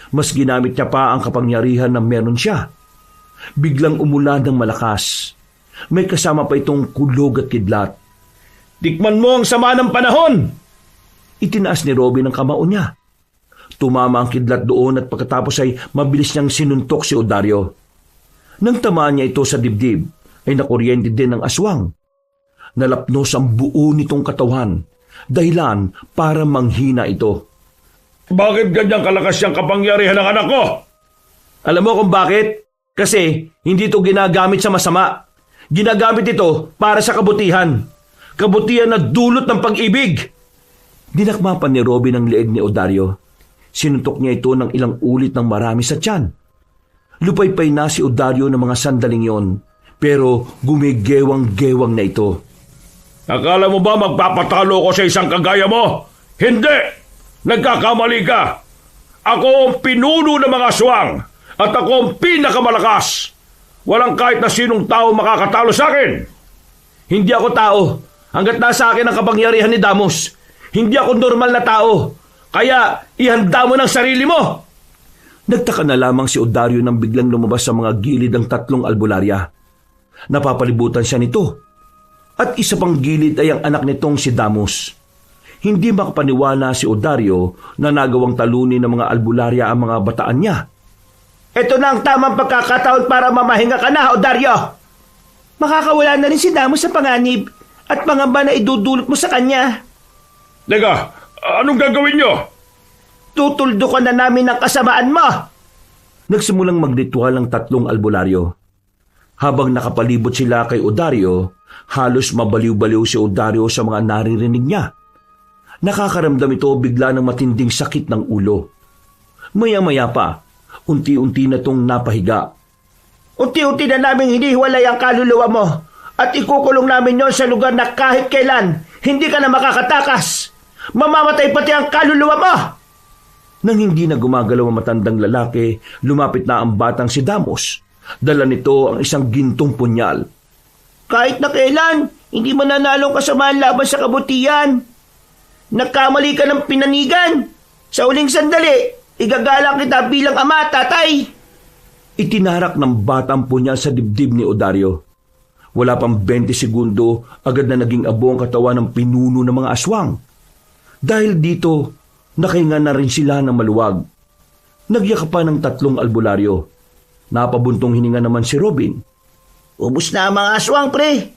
Mas ginamit niya pa ang kapangyarihan na meron siya. Biglang umulan ng malakas. May kasama pa itong kulog at kidlat. Tikman mo ang sama ng panahon! Itinaas ni Robin ang kamao niya. Tumama ang kidlat doon at pagkatapos ay mabilis niyang sinuntok si Odario. Nang tamaan niya ito sa dibdib, ay nakuryente din ang aswang. Nalapnos ang buo nitong katawan, dahilan para manghina ito. Bakit ganyang kalakas yung kapangyarihan ng anak ko? Alam mo kung bakit? Kasi hindi ito ginagamit sa masama. Ginagamit ito para sa kabutihan. Kabutihan na dulot ng pag-ibig. Dinakma pa ni Robin ang leeg ni Odario. Sinuntok niya ito ng ilang ulit ng marami sa tiyan. Lupaypay na si Odario ng mga sandaling yon, pero gumigewang-gewang na ito. Akala mo ba magpapatalo ko sa isang kagaya mo? Hindi! Nagkakamali ka! Ako ang pinuno ng mga aswang at ako ang pinakamalakas. Walang kahit na sinong tao makakatalo sa akin. Hindi ako tao. Hanggat nasa akin ang kapangyarihan ni Damos. Hindi ako normal na tao. Kaya ihanda mo ng sarili mo. Nagtaka na lamang si Odario nang biglang lumabas sa mga gilid ang tatlong albularya. Napapalibutan siya nito. At isa pang gilid ay ang anak nitong si Damos. Hindi makapaniwala si Odario na nagawang talunin ng mga albularya ang mga bataan niya. Ito na ang tamang pagkakataon para mamahinga ka na, Odario. Makakawala na rin si Damos sa panganib at pangamba na idudulot mo sa kanya. Teka, anong gagawin nyo? Tutuldukan na namin ang kasamaan mo. Nagsimulang magritual ang tatlong albularyo. Habang nakapalibot sila kay Odario, halos mabaliw-baliw si Odario sa mga naririnig niya. Nakakaramdam ito bigla ng matinding sakit ng ulo. Maya-maya pa, unti-unti na itong napahiga. Unti-unti na namin hinihiwalay ang kaluluwa mo at ikukulong namin yon sa lugar na kahit kailan hindi ka na makakatakas. Mamamatay pati ang kaluluwa mo! Nang hindi na gumagalaw ang matandang lalaki, lumapit na ang batang si Damos. Dala nito ang isang gintong punyal. Kahit na kailan, hindi mo nanalong kasamaan laban sa kabutihan. Nagkamali ka ng pinanigan. Sa uling sandali, igagalang kita bilang ama at tatay. Itinarak ng batang punyal sa dibdib ni Odario. Wala pang 20 segundo, agad na naging abo ang katawan ng pinuno ng mga aswang. Dahil dito, nakahinga na rin sila ng maluwag. Nagyakapan ng tatlong albularyo. Napabuntong hininga naman si Robin. Ubus na ang mga aswang, pre.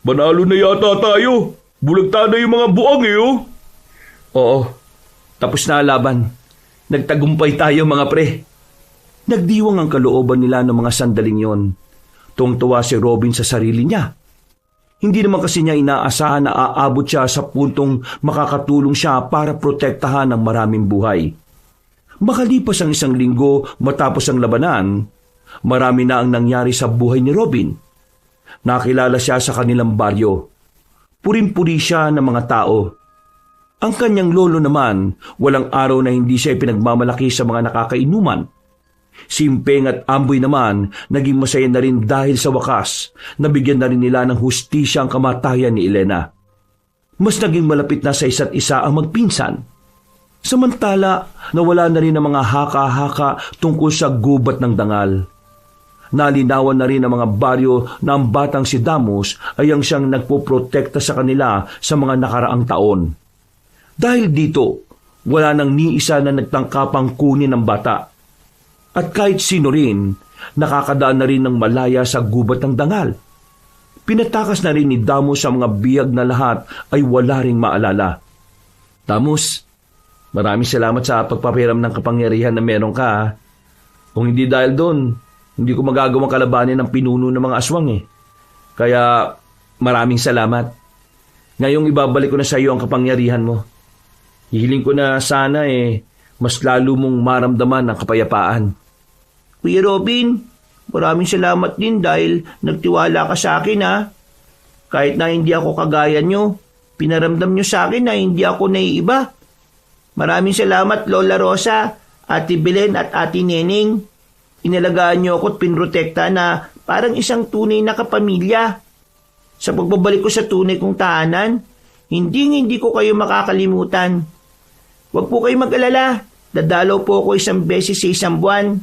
Manalo na yata tayo. Bulagta na yung mga buang oh. Oo, tapos na ang laban. Nagtagumpay tayo mga pre. Nagdiwang ang kalooban nila ng mga sandaling yon. Tuwang-tuwa si Robin sa sarili niya. Hindi naman kasi niya inaasahan na aabot siya sa puntong makakatulong siya para protektahan ng maraming buhay. Makalipas ang 1 linggo matapos ang labanan, marami na ang nangyari sa buhay ni Robin. Nakilala siya sa kanilang baryo. Puring-puri siya ng mga tao. Ang kanyang lolo naman, walang araw na hindi siya ipinagmamalaki sa mga nakakainuman. Si Impeng at Amboy naman, naging masaya na rin dahil sa wakas, nabigyan na rin nila ng hustisya ang kamatayan ni Elena. Mas naging malapit na sa isa't isa ang magpinsan. Samantala, nawala na rin ang mga haka-haka tungkol sa gubat ng dangal. Nalinawan na rin ang mga baryo na ang batang si Damos ay ang siyang nagpoprotekta sa kanila sa mga nakaraang taon. Dahil dito, wala nang ni isa na nagtangkapang kunin ng bata. At kahit sino rin, nakakadaan na rin ng malaya sa gubat ng dangal. Pinatakas na rin ni Damos sa mga biyag na lahat ay wala ring maalala. Damos, maraming salamat sa pagpapiram ng kapangyarihan na meron ka. Ha? Kung hindi dahil doon, hindi ko magagawang kalabanin ng pinuno ng mga aswang eh. Kaya maraming salamat. Ngayong ibabalik ko na sa iyo ang kapangyarihan mo. Hihiling ko na sana mas lalo mong maramdaman ang kapayapaan. Kuya Robin, maraming salamat din dahil nagtiwala ka sa akin ha. Kahit na hindi ako kagaya nyo, pinaramdam nyo sa akin na hindi ako naiiba. Maraming salamat Lola Rosa, Ate Belen at Ate Neneng. Inalagaan niyo ako at pinrotekta na parang isang tunay na kapamilya. Sa pagbabalik ko sa tunay kong tahanan, hindi ko kayo makakalimutan. Huwag po kayo mag-alala, dadalaw po ako isang beses sa isang buwan.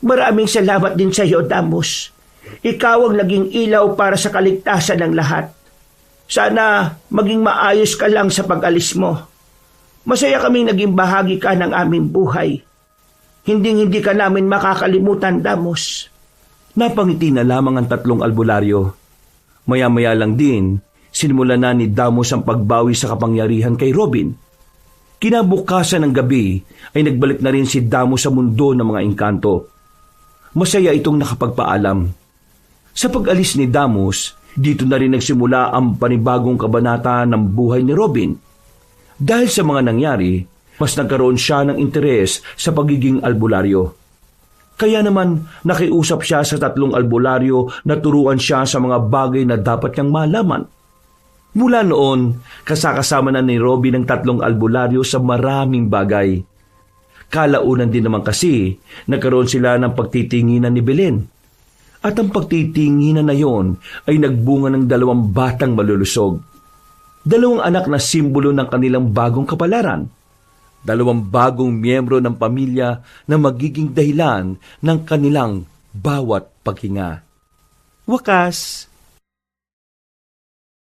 Maraming salamat din sa iyo, Damos. Ikaw ang naging ilaw para sa kaligtasan ng lahat. Sana maging maayos ka lang sa pag-alis mo. Masaya kaming naging bahagi ka ng aming buhay. Hindi ka namin makakalimutan, Damos. Napangiti na lamang ang tatlong albularyo. Maya-maya lang din, sinimula na ni Damos ang pagbawi sa kapangyarihan kay Robin. Kinabukasan ng gabi ay nagbalik na rin si Damos sa mundo ng mga engkanto. Masaya itong nakapagpaalam. Sa pag-alis ni Damos, dito na rin nagsimula ang panibagong kabanata ng buhay ni Robin. Dahil sa mga nangyari, mas nagkaroon siya ng interes sa pagiging albularyo. Kaya naman nakiusap siya sa tatlong albularyo na turuan siya sa mga bagay na dapat niyang malaman. Mula noon, kasakasama na ni Robin ang tatlong albularyo sa maraming bagay. Kalaunan din naman kasi, nagkaroon sila ng pagtitinginan ni Belen. At ang pagtitinginan na yon ay nagbunga ng 2 batang malulusog. 2 anak na simbolo ng kanilang bagong kapalaran. 2 bagong miyembro ng pamilya na magiging dahilan ng kanilang bawat paghinga. Wakas,